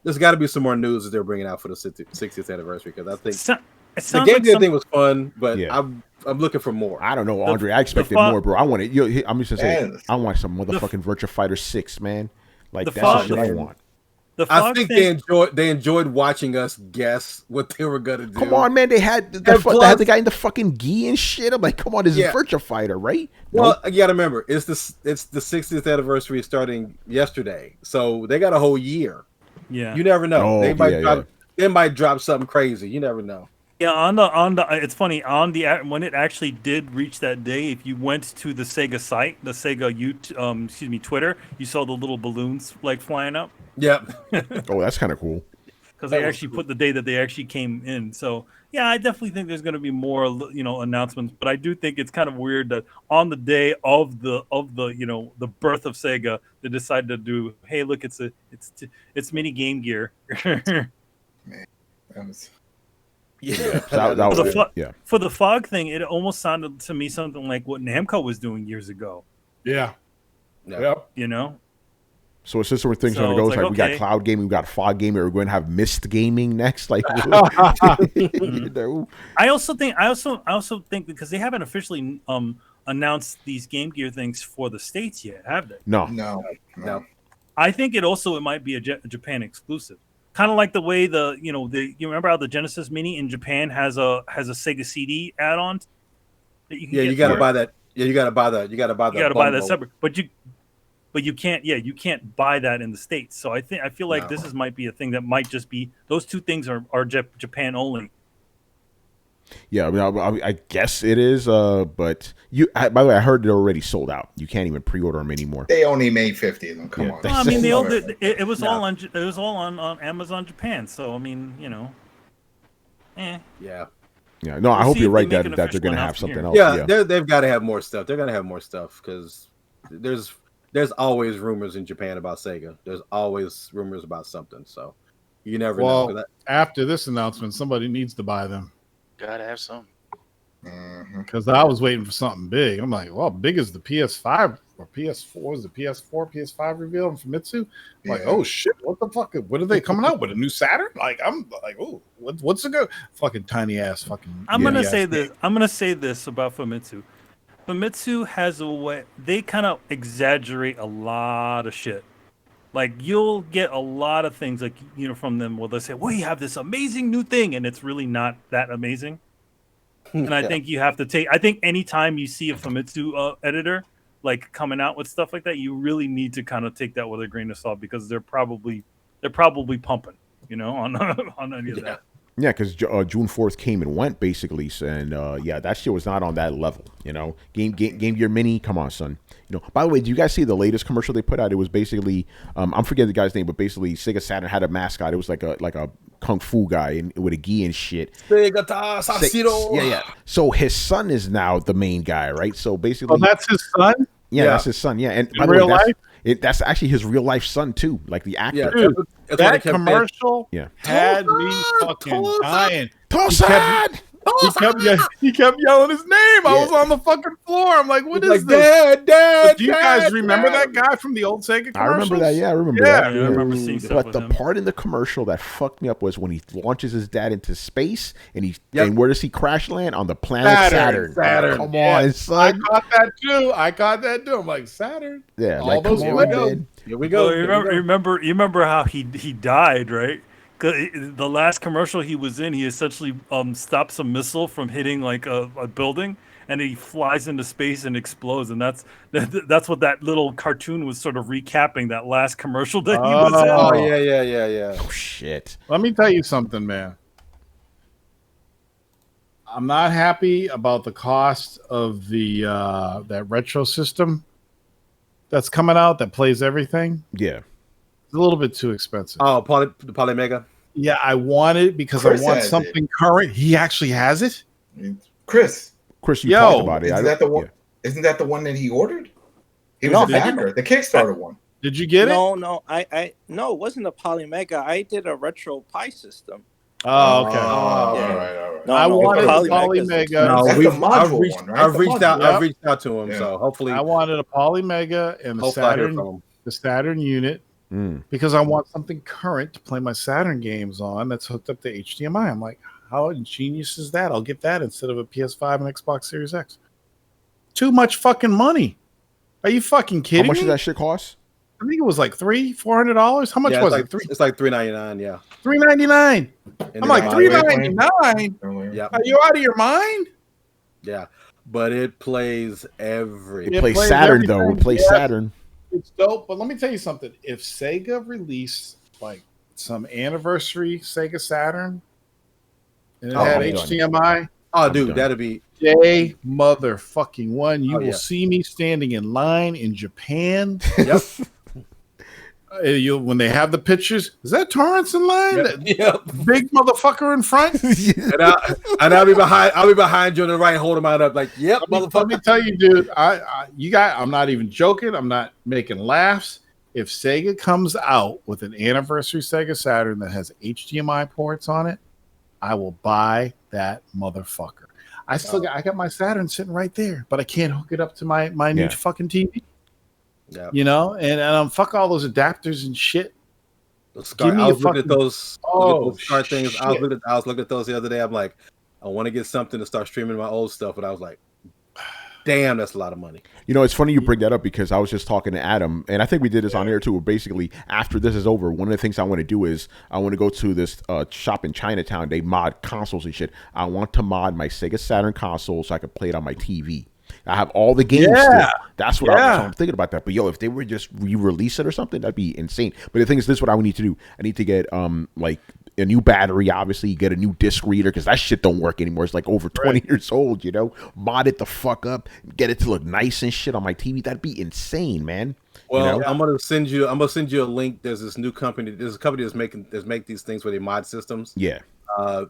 There's got to be some more news that they're bringing out for the 60th anniversary, because I think the Game Gear thing was fun, but I'm looking for more. I don't know, Andre. I expected more, bro. I want it. I'm just gonna say, I want some motherfucking Virtua Fighter 6, man. Like that's the shit I want. I think they enjoyed watching us guess what they were gonna do. Come on, man. They had they had the guy in the fucking gi and shit. I'm like, come on, this is Virtua Fighter, right? Well, you gotta remember, it's the 60th anniversary starting yesterday, so they got a whole year. Yeah, you never know. Oh, they might drop something crazy. You never know. Yeah, on the it's funny when it actually did reach that day. If you went to the Sega site, the Sega Twitter, you saw the little balloons like flying up. Yep. Oh, that's kind of cool. Because they actually put the day that they actually came in. So yeah, I definitely think there's going to be more announcements. But I do think it's kind of weird that on the day of the the birth of Sega, they decided to do, hey, look, it's mini Game Gear. Man, that was. Yeah, for the fog thing, it almost sounded to me something like what Namco was doing years ago. Yeah. Yep. You know. So it's just where things are going to go. It's like we got cloud gaming, we got fog gaming. We're going to have mist gaming next. Like, I also think because they haven't officially announced these Game Gear things for the States yet, have they? No. I think it might be a Japan exclusive. Kind of like the way you remember how the Genesis Mini in Japan has a Sega CD add-on. You got to buy that. Yeah, you got to buy that. You got to buy that separate. But you can't. Yeah, you can't buy that in the States. So I feel like this might be a thing that might just be those two things are Japan only. Yeah, I guess it is. But by the way, I heard they're already sold out. You can't even pre-order them anymore. They only made 50 of them. Come on. Well, I mean, it was all on Amazon Japan. So I mean, Yeah. Yeah. No, I hope you're right that they're going to have something else. Yeah, they've got to have more stuff. They're going to have more stuff because there's always rumors in Japan about Sega. There's always rumors about something. So you never know. Well, after this announcement, somebody needs to buy them. Gotta have some. Because I was waiting for something big. I'm like, well, big as the PS5 or PS4 is the PS4, PS5 reveal and Famitsu. I'm like, oh shit, what the fuck? What are they coming out with? A new Saturn? Like, I'm like, oh, what's the go? Fucking tiny ass fucking. I'm gonna say this about Famitsu. Famitsu has a way. They kind of exaggerate a lot of shit. Like you'll get a lot of things like from them where they say, "We have this amazing new thing," and it's really not that amazing. And I think you have to take. I think anytime you see a Famitsu editor like coming out with stuff like that, you really need to kind of take that with a grain of salt because they're probably pumping, on any of that. Yeah, because June 4th came and went basically, and that shit was not on that level. Game Gear Mini, come on, son. By the way, do you guys see the latest commercial they put out? It was basically, I'm forgetting the guy's name, but basically Sega Saturn had a mascot. It was like a kung fu guy and with a gi and shit. Yeah. So his son is now the main guy, right? So basically, that's his son. Yeah, that's his son. Yeah, and in real life. That's actually his real life son too, like the actor. Yeah, dude, that commercial had me fucking dying. Tosan! He kept yelling his name. I was on the fucking floor. I'm like, what is this? Dad, do you guys remember that guy from the old Sega commercials? I remember that. Yeah, I remember that. I remember seeing stuff But the part in the commercial that fucked me up was when he launches his dad into space and and where does he crash land? On the planet Saturn. Come on, son. I caught that too. I'm like, Saturn. Yeah, all those Legos. Here we go. Well, you remember how he died, right? The last commercial he was in, he essentially stops a missile from hitting like a building, and he flies into space and explodes. And that's what that little cartoon was sort of recapping that last commercial that he was in. Oh yeah. Oh shit! Let me tell you something, man. I'm not happy about the cost of the that retro system that's coming out that plays everything. Yeah. It's a little bit too expensive. Oh, the Polymega? Yeah, I want it because Chris I want something current. He actually has it? Chris, you talked about it. Isn't that the one? Yeah. Isn't that the one that he ordered? He was a backer, the Kickstarter one. Did you get it? No, it wasn't a Polymega. I did a Retro Pi system. Oh, okay. All right. No, I wanted a Polymega. I've reached out to him, so hopefully I wanted a Polymega and the Saturn unit because I want something current to play my Saturn games on that's hooked up to HDMI. I'm like, how ingenious is that? I'll get that instead of a PS5 and Xbox Series X. Too much fucking money. Are you fucking kidding me? How much does that shit cost? I think it was like $400. How much was it? It's like $3.99. Yeah, $3.99. I'm like $3.99. Yeah, Are you out of your mind? yeah, but it plays every. It plays Saturn though. It plays Saturn. It's dope. But let me tell you something. If Sega released like some anniversary Sega Saturn and it had HDMI, dude, that'd be day motherfucking one. You will yeah. see me standing in line in Japan. Yep. When they have the pictures, is that Torrance in line? Yep. Big motherfucker in front. and I'll be behind. I'll be behind you on the right, holding mine up like, "Yep, motherfucker." Let me tell you, dude. I'm not even joking. I'm not making laughs. If Sega comes out with an anniversary Sega Saturn that has HDMI ports on it, I will buy that motherfucker. I got my Saturn sitting right there, but I can't hook it up to my new fucking TV. Yeah. You know, and fuck all those adapters and shit. Give me I was looking at those SCART things. Shit. I was looking at those the other day. I'm like, I want to get something to start streaming my old stuff, but I was like, damn, that's a lot of money. You know, it's funny you bring that up because I was just talking to Adam, and I think we did this on air too. Where basically, after this is over, one of the things I want to do is I want to go to this shop in Chinatown. They mod consoles and shit. I want to mod my Sega Saturn console so I can play it on my TV. I have all the games still. That's what I'm thinking about that. But yo, if they were just re-release it or something, that'd be insane. But the thing is, this is what I would need to do. I need to get like a new battery, obviously, get a new disc reader because that shit don't work anymore. It's like over 20 years old, you know. Mod it the fuck up, get it to look nice and shit on my TV. That'd be insane, man. Well, you know? I'm gonna send you a link. There's this new company. There's a company that's make these things where they mod systems. Yeah.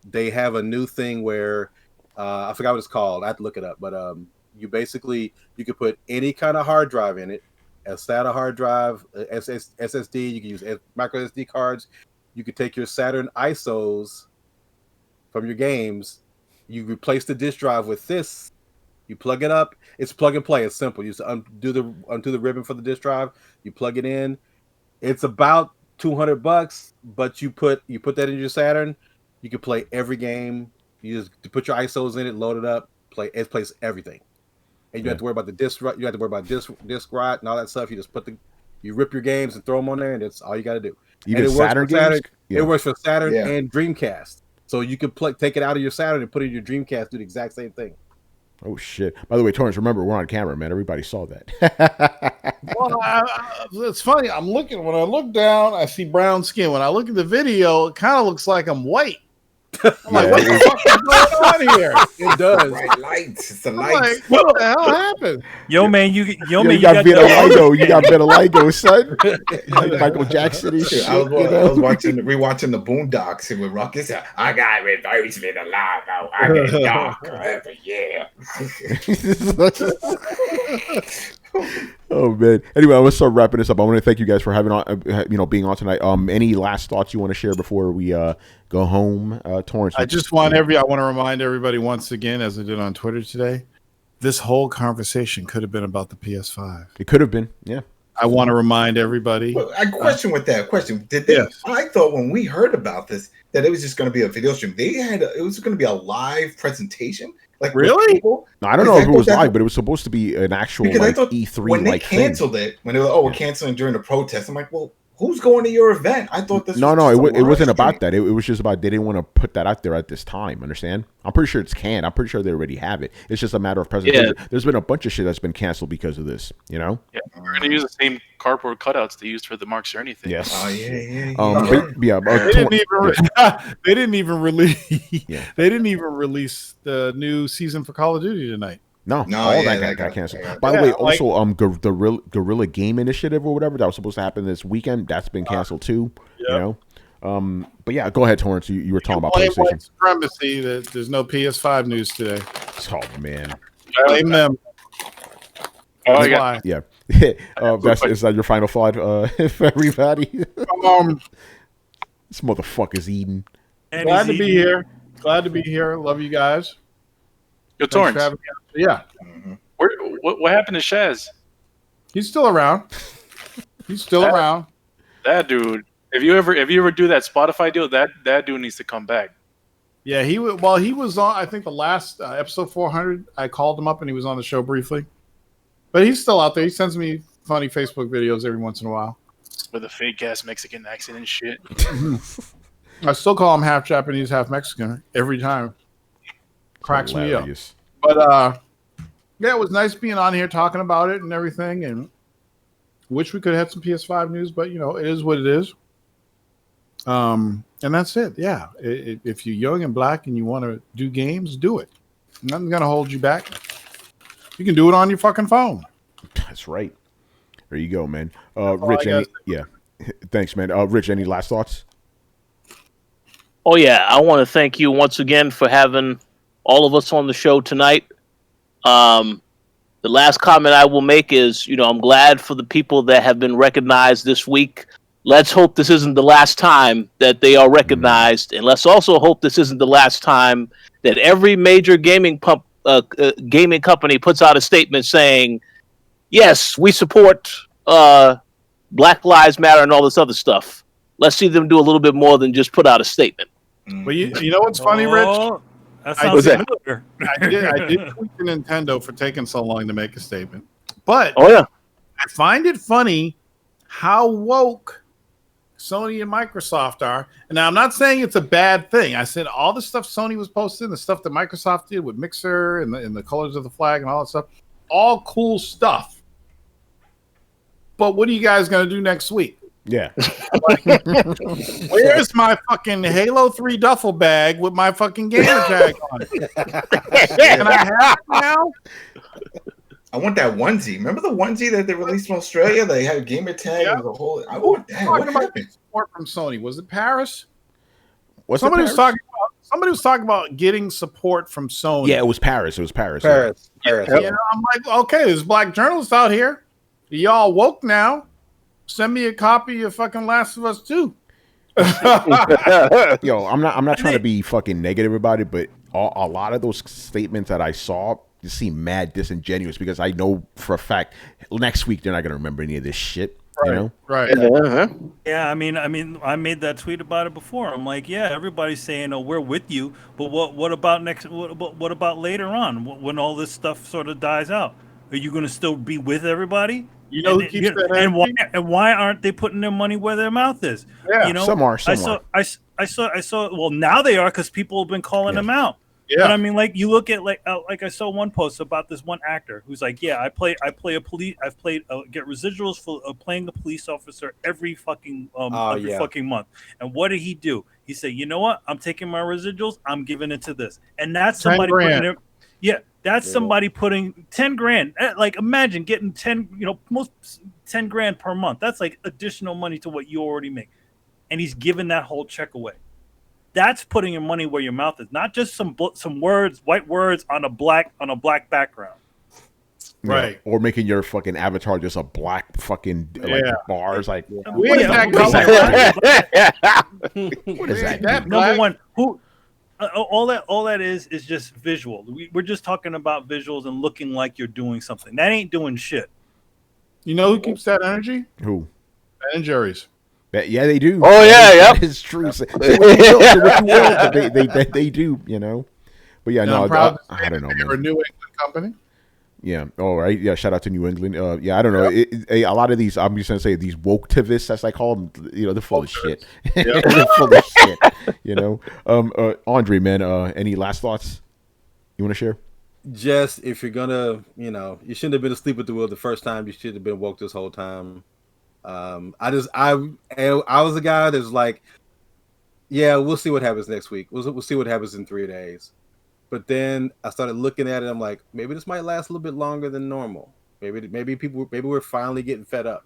They have a new thing where I forgot what it's called. I have to look it up, but you could put any kind of hard drive in it, a SATA hard drive, SSD. You can use micro SD cards. You could take your Saturn ISOs from your games. You replace the disk drive with this. You plug it up. It's plug and play. It's simple. You just undo the ribbon for the disk drive. You plug it in. It's about $200, but you put that in your Saturn. You can play every game. You just put your ISOs in it, load it up, play. It plays everything. And you have to worry about the disc. You have to worry about disc rot and all that stuff. You just you rip your games and throw them on there, and that's all you got to do. Even and it Saturn works for Saturn. Yeah. It works for Saturn and Dreamcast. So you can take it out of your Saturn and put it in your Dreamcast. Do the exact same thing. Oh shit! By the way, Torrance, remember we're on camera, man. Everybody saw that. Well, it's funny. When I look down, I see brown skin. When I look at the video, it kind of looks like I'm white. I'm like, what the fuck is going on here? It does. Bright lights. It's the lights. Like, what the hell happened? You got vitiligo. You got vitiligo, son. Like Michael Jackson and shit. I was rewatching the Boondocks and with Ruckus. I got reverse vitiligo. I get dark every year. Oh man. Anyway, I want to start wrapping this up. I want to thank you guys for being on tonight. Any last thoughts you want to share before we go home, Torrance? I want to remind everybody once again, as I did on Twitter today, this whole conversation could have been about the PS5. It could have been, yeah. I want to remind everybody. Well, I question with that question. Did they? Yes. I thought when we heard about this that it was just going to be a video stream. It was going to be a live presentation. Like really? No, I don't know if it was live, but it was supposed to be an actual like E3 when they like canceled thing. it. When they were we're canceling during the protest. I'm like, well, who's going to your event? I thought this. No, it wasn't about that. It was just about they didn't want to put that out there at this time. Understand? I'm pretty sure it's canned. I'm pretty sure they already have it. It's just a matter of presentation. Yeah. There's been a bunch of shit that's been canceled because of this. You know? Yeah, we're gonna use the same cardboard cutouts they used for the Mark Cerny thing. Yes. Oh yeah. They didn't even release. They didn't even release the new season for Call of Duty tonight. No, all that got canceled. By the way, also the Guerrilla Game Initiative or whatever that was supposed to happen this weekend, that's been canceled too. Yep. You know, but yeah, go ahead, Torrance. You were talking about PlayStation supremacy. That there's no PS5 news today. Oh man, blame them. Yeah. Is that your final thought for everybody? This motherfucker's eating. Glad to be here. Glad to be here. Love you guys. Yo, Torrance. Yeah. Mm-hmm. What happened to Shaz? He's still around. That dude. If you ever do that Spotify deal, that dude needs to come back. Yeah, he was on. I think the last episode 400. I called him up and he was on the show briefly. But he's still out there. He sends me funny Facebook videos every once in a while. With a fake ass Mexican accent and shit. I still call him half Japanese, half Mexican every time. Cracks Hilarious. me up. But yeah, it was nice being on here talking about it and everything. And wish we could have had some PS5 news, but you know, it is what it is. And that's it. Yeah, if you're young and black and you want to do games, do it. Nothing's gonna hold you back. You can do it on your fucking phone. That's right. There you go, man. Rich, thanks, man. Rich, any last thoughts? Oh yeah, I want to thank you once again for having all of us on the show tonight. The last comment I will make is, you know, I'm glad for the people that have been recognized this week. Let's hope this isn't the last time that they are recognized, and let's also hope this isn't the last time that every major gaming company puts out a statement saying, yes, we support Black Lives Matter and all this other stuff. Let's see them do a little bit more than just put out a statement. But you know what's funny, Rich? That sounds familiar. I did tweet to Nintendo for taking so long to make a statement. But I find it funny how woke Sony and Microsoft are. And now I'm not saying it's a bad thing. I said all the stuff Sony was posting, the stuff that Microsoft did with Mixer and the colors of the flag and all that stuff, all cool stuff. But what are you guys going to do next week? Yeah. Where's my fucking Halo 3 duffel bag with my fucking gamer tag on it? Can I have it now? I want that onesie. Remember the onesie that they released in Australia? They had a gamer tag. Yeah. And the whole. I want that. What happened? Support from Sony. Was it Paris? Somebody was talking about getting support from Sony. Yeah, it was Paris. It was Paris. Paris. Yeah, I'm like, okay, there's black journalists out here. Y'all woke now. Send me a copy of fucking Last of Us 2. Yo, I'm not trying to be fucking negative about it, but a lot of those statements that I saw just seem mad disingenuous because I know for a fact next week they're not gonna remember any of this shit. Right, you know? right. Yeah, I mean, I made that tweet about it before. I'm like, yeah, everybody's saying, "Oh, we're with you," but what about next? What about later on when all this stuff sort of dies out? Are you going to still be with everybody? You know who keeps that? And why aren't they putting their money where their mouth is? Yeah, you know, some are. I saw. Well, now they are because people have been calling them out. Yeah. But I mean, like you look at like I saw one post about this one actor who's like, yeah, I play a police. I've played get residuals for playing a police officer every fucking fucking month. And what did he do? He said, you know what? I'm taking my residuals. I'm giving it to this, and that's somebody putting their, that's somebody putting 10 grand. Like imagine getting 10, most 10 grand per month. That's like additional money to what you already make, and he's giving that whole check away. That's putting your money where your mouth is, not just some words, white words on a black background. Right. Yeah. Or making your fucking avatar just a black fucking like bars. Like what is that? What is that? Number one, who all that is just visual. We're just talking about visuals and looking like you're doing something. That ain't doing shit. You know who keeps that energy? Who? Ben and Jerry's. Yeah, they do. Oh yeah, yeah. It's true. Say what you will, but they do, you know. But yeah, no, I don't know, man. We're a New England company. Yeah. All right. Yeah. Shout out to New England. Yeah. I don't know. A lot of these, I'm just gonna say these woke activists, as I call them. They're full of shit. They're full of shit. You know. Andre, man. Any last thoughts you want to share? Just if you're gonna, you shouldn't have been asleep at the wheel the first time. You should have been woke this whole time. I was a guy that's like, yeah, we'll see what happens next week. We'll see what happens in 3 days. But then I started looking at it. I'm like, maybe this might last a little bit longer than normal. Maybe we're finally getting fed up.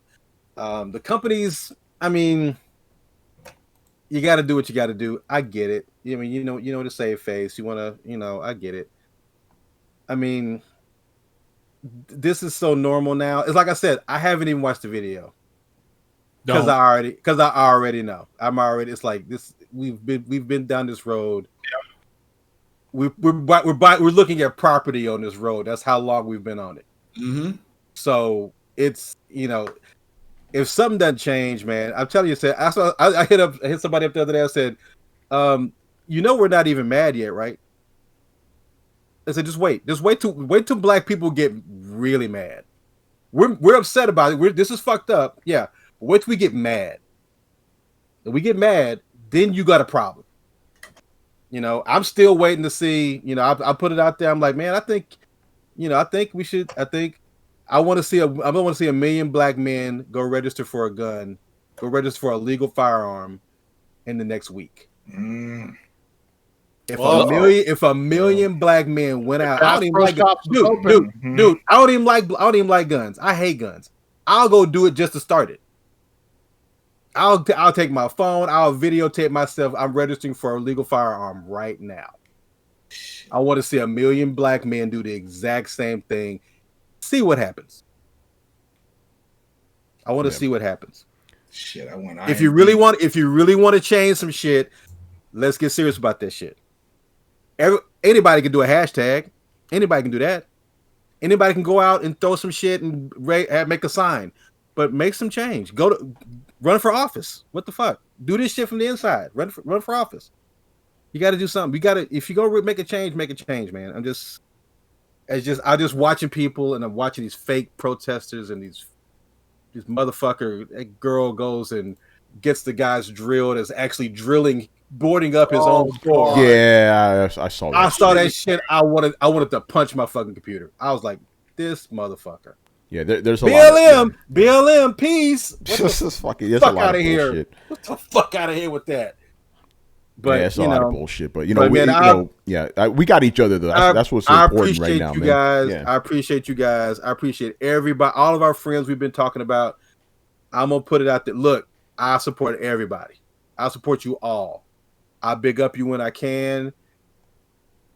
The companies, I mean, you got to do what you got to do. I get it. I mean, you know to save face. You want to, I get it. I mean, this is so normal now. It's like I said, I haven't even watched the video. Because I already know. It's like this. We've been down this road. Yeah. We're looking at property on this road. That's how long we've been on it. Mm-hmm. So it's if something doesn't change, man, I'm telling you. I hit somebody up the other day. I said, we're not even mad yet, right? I said, just wait till black people get really mad. we're upset about it. This is fucked up. Yeah. Wait till we get mad. If we get mad, then you got a problem. You know, I'm still waiting to see. You know, I put it out there. I'm like, man, I think we should. I want to see I want to see 1 million black men go register for a gun, go register for a legal firearm in the next week. If a million black men went out, I don't even like guns. Dude, I don't even like guns. I hate guns. I'll go do it just to start it. I'll take my phone. I'll videotape myself. I'm registering for a legal firearm right now. I want to see 1 million black men do the exact same thing. See what happens. I want to see what happens. Shit, if you really want to change some shit, let's get serious about that shit. Anybody can do a hashtag. Anybody can do that. Anybody can go out and throw some shit and make a sign, but make some change. Run for office. What the fuck? Do this shit from the inside. Run for office. You got to do something. If you go make a change, man. I'm just watching people, and I'm watching these fake protesters and these motherfucker. That girl goes and gets the guy's drill that's actually boarding up his own car. Yeah, I saw that. I saw that shit. I wanted to punch my fucking computer. I was like, this motherfucker. Yeah, there's a BLM, peace. This is fucking. Fuck out of here. What the fuck out of here with that? But yeah, it's a lot of bullshit. But we got each other though. That's what's important right now, man. I appreciate you guys. I appreciate everybody, all of our friends we've been talking about. I'm gonna put it out there. Look, I support everybody. I support you all. I big up you when I can.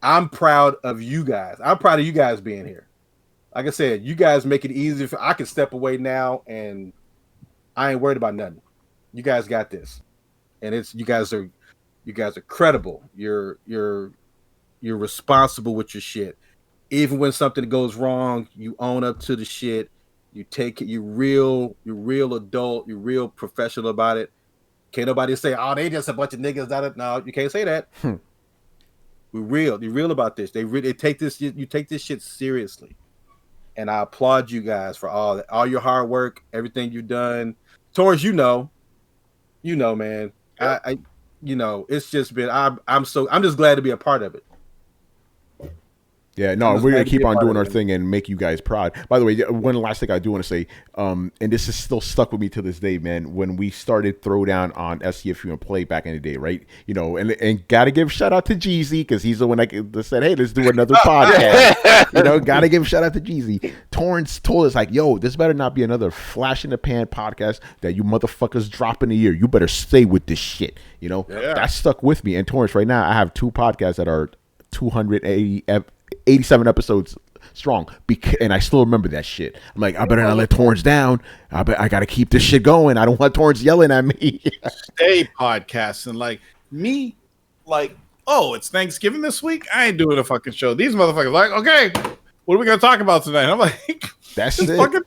I'm proud of you guys. I'm proud of you guys being here. Like I said, you guys make it easy. I can step away now, and I ain't worried about nothing. You guys got this, and you guys are credible. You're responsible with your shit. Even when something goes wrong, you own up to the shit. You take it. You're real adult. You're real professional about it. Can't nobody say, "Oh, they just a bunch of niggas." No, you can't say that. We're real. You're real about this. They take this. You take this shit seriously. And I applaud you guys for all your hard work, everything you've done. Torrence, you know, man. Yeah. It's just been. I'm just glad to be a part of it. Yeah, no, we're gonna keep on doing our thing and make you guys proud. By the way, one last thing I do want to say, and this is still stuck with me to this day, man. When we started Throwdown on SCFU and Play back in the day, right? You know, and gotta give a shout out to Jeezy because he's the one that said, "Hey, let's do another podcast." You know, gotta give a shout out to Jeezy. Torrence told us like, "Yo, this better not be another flash in the pan podcast that you motherfuckers drop in a year. You better stay with this shit." You know, that stuck with me. And Torrence, right now, I have 2 podcasts that are 287 episodes strong, and I still remember that shit. I'm like, I better not let Torrence down. I got to keep this shit going. I don't want Torrence yelling at me. Stay podcasting like me. Like, oh, it's Thanksgiving this week. I ain't doing a fucking show. These motherfuckers like, okay, what are we gonna talk about tonight? I'm like, that's it. Fucking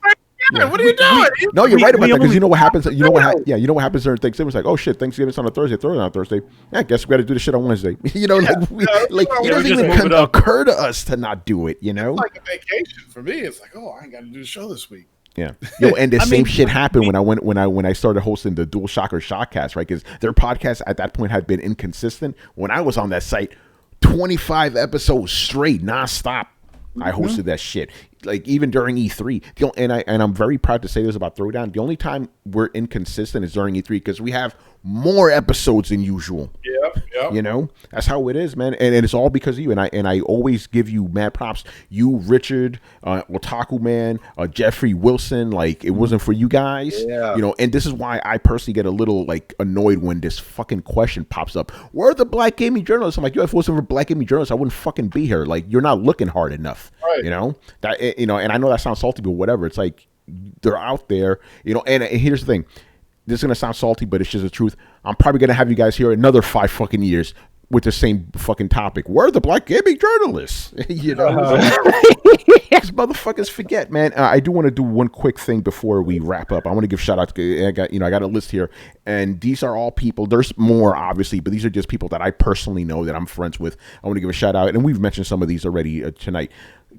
what are you doing? No, you're right about that because you know what happens. You know what happens during Thanksgiving. It's like, oh shit, Thanksgiving's on a Thursday, Throwdown on Thursday. Yeah, I guess we got to do the shit on Wednesday. You know, it doesn't even occur to us to not do it. You know, it's like a vacation for me. It's like, oh, I ain't got to do the show this week. Yeah, and the same shit happened when I started hosting the Dual Shocker Shockcast, right? Because their podcast at that point had been inconsistent. When I was on that site, 25 episodes straight, nonstop. I hosted that shit, like even during E3. And I'm very proud to say this about Throwdown. The only time we're inconsistent is during E3 because we have more episodes than usual. Yep. You know, that's how it is, man. And it's all because of you. And I always give you mad props. You, Richard, Otaku Man, Jeffrey Wilson. Like it wasn't for you guys. Yeah. You know, and this is why I personally get a little like annoyed when this fucking question pops up. Where are the black gaming journalists? I'm like, yo, if it wasn't for black gaming journalists, I wouldn't fucking be here. Like you're not looking hard enough. Right. You know that. You know, and I know that sounds salty, but whatever. It's like they're out there. You know, and here's the thing. This is gonna sound salty, but it's just the truth. I'm probably gonna have you guys here another 5 fucking years with the same fucking topic. Where are the black gaming journalists? You know, these motherfuckers forget, man. I do want to do one quick thing before we wrap up. I want to give shout out to I got a list here, and these are all people. There's more, obviously, but these are just people that I personally know that I'm friends with. I want to give a shout out, and we've mentioned some of these already tonight.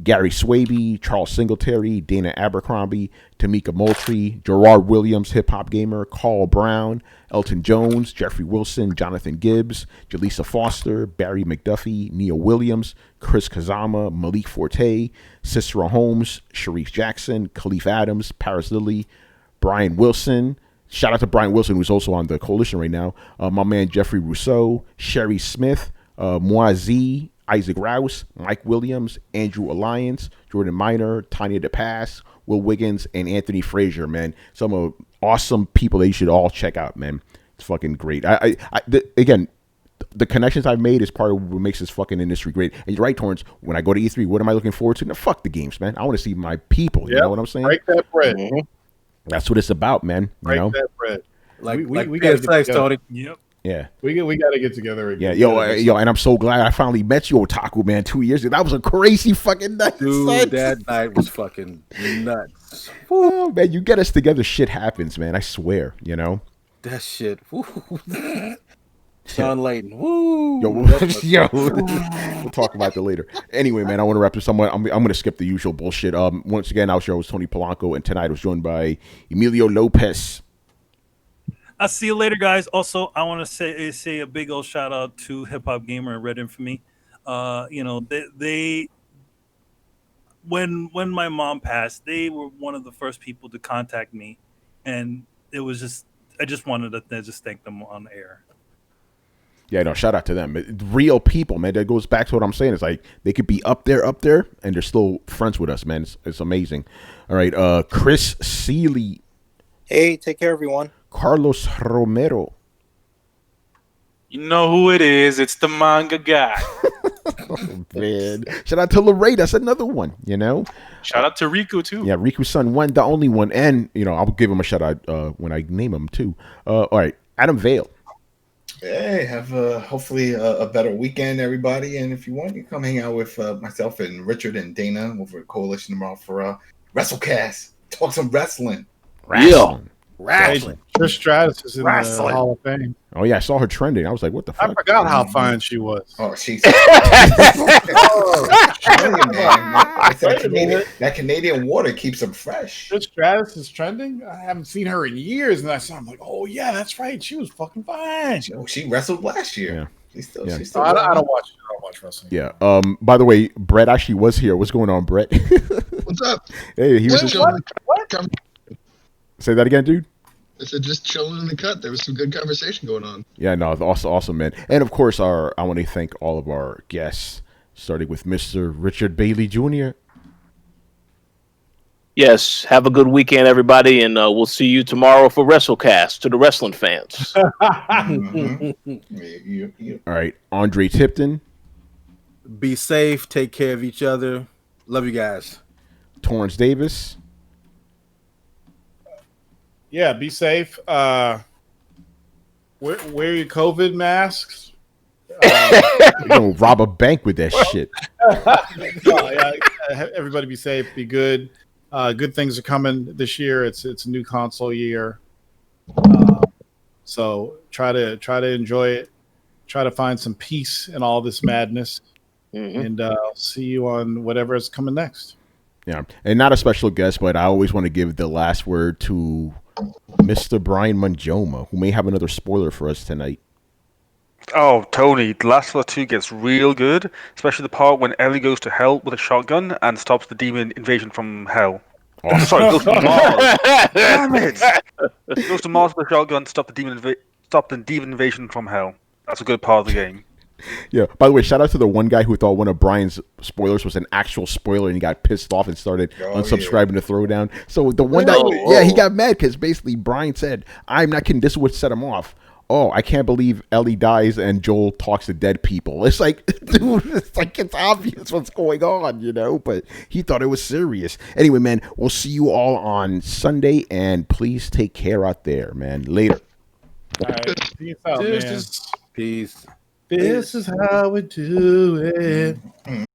Gary Swaby, Charles Singletary, Dana Abercrombie, Tamika Moultrie, Gerard Williams, hip hop gamer, Carl Brown, Elton Jones, Jeffrey Wilson, Jonathan Gibbs, Jaleesa Foster, Barry McDuffie, Neil Williams, Chris Kazama, Malik Forte, Cicero Holmes, Sharif Jackson, Khalif Adams, Paris Lilly, Brian Wilson. Shout out to Brian Wilson, who's also on the coalition right now. My man Jeffrey Rousseau, Sherry Smith, Moazi, Isaac Rouse, Mike Williams, Andrew Alliance, Jordan Miner, Tanya DePass, Will Wiggins, and Anthony Frazier, man. Some awesome people that you should all check out, man. It's fucking great. Again, the connections I've made is part of what makes this fucking industry great. And you're right, Torrence, when I go to E3, what am I looking forward to? No, fuck the games, man. I want to see my people. You know what I'm saying? Break that bread. That's what it's about, man. Break that bread. We got to Tony. Yep. Yeah. We got to get together again. Yeah, yo, and I'm so glad I finally met you, Otaku, man, 2 years ago. That was a crazy fucking night. Dude, son. that night was fucking nuts. Oh, man, you get us together, shit happens, man. I swear, you know? That shit. Sean Layton. Woo. Yo, we'll talk about that later. Anyway, man, I want to wrap this somewhat. I'm going to skip the usual bullshit. Once again, our show was Tony Polanco, and tonight I was joined by Emilio Lopez. I'll see you later, guys. Also, I want to say a big old shout out to Hip Hop Gamer and Red Infamy. They when my mom passed, they were one of the first people to contact me, and it was just I just wanted to just thank them on air. Yeah, no, shout out to them. Real people, man. That goes back to what I'm saying. It's like they could be up there, and they're still friends with us, man. It's amazing. All right, Chris Seeley. Hey, take care, everyone. Carlos Romero. You know who it is. It's the manga guy. Oh, man. Shout out to Lorraine. That's another one, you know. Shout out to Riku, too. Yeah, Riku's son, one, the only one. And, you know, I'll give him a shout out when I name him, too. All right, Adam Vale. Hey, have hopefully a better weekend, everybody. And if you want, you come hang out with myself and Richard and Dana over at Coalition tomorrow for WrestleCast. Talk some wrestling. Wrestling. Trish Stratus is in the Hall of Fame. Oh, yeah, I saw her trending. I was like, what the fuck? I forgot how fine she was. Oh, she's that Canadian water keeps them fresh. Trish Stratus is trending. I haven't seen her in years, and I saw. I'm like, oh yeah, that's right. She was fucking fine. She wrestled last year. Yeah. She's still I don't watch wrestling. Yeah. By the way, Brett actually was here. What's going on, Brett? What's up? Hey, he was. What? Say that again, dude. I said just chilling in the cut. There was some good conversation going on. Yeah, no, awesome, man. And of course, I want to thank all of our guests, starting with Mr. Richard Bailey Jr. Yes, have a good weekend, everybody, and we'll see you tomorrow for WrestleCast to the wrestling fans. All right, Andre Tipton. Be safe. Take care of each other. Love you guys. Torrence Davis. Yeah, be safe. Wear your COVID masks. You're gonna rob a bank with that shit. Everybody be safe. Be good. Good things are coming this year. It's a new console year. So try to enjoy it. Try to find some peace in all this madness. And I'll see you on whatever is coming next. Yeah, and not a special guest, but I always want to give the last word to Mr. Brian Manjoma, who may have another spoiler for us tonight. Oh, Tony, The Last of Us 2 gets real good, especially the part when Ellie goes to hell with a shotgun and stops the demon invasion from hell. Oh, sorry, goes to Mars. Damn it! Goes to Mars with a shotgun, stop the demon invasion from hell. That's a good part of the game. Yeah. By the way, shout out to the one guy who thought one of Brian's spoilers was an actual spoiler, and he got pissed off and started unsubscribing to Throwdown. So the one he got mad because basically Brian said, "I'm not kidding. This is what set him off." Oh, I can't believe Ellie dies and Joel talks to dead people. It's like, dude, it's obvious what's going on, you know. But he thought it was serious. Anyway, man, we'll see you all on Sunday, and please take care out there, man. Later. All right, peace out, man. Peace. This is how we do it.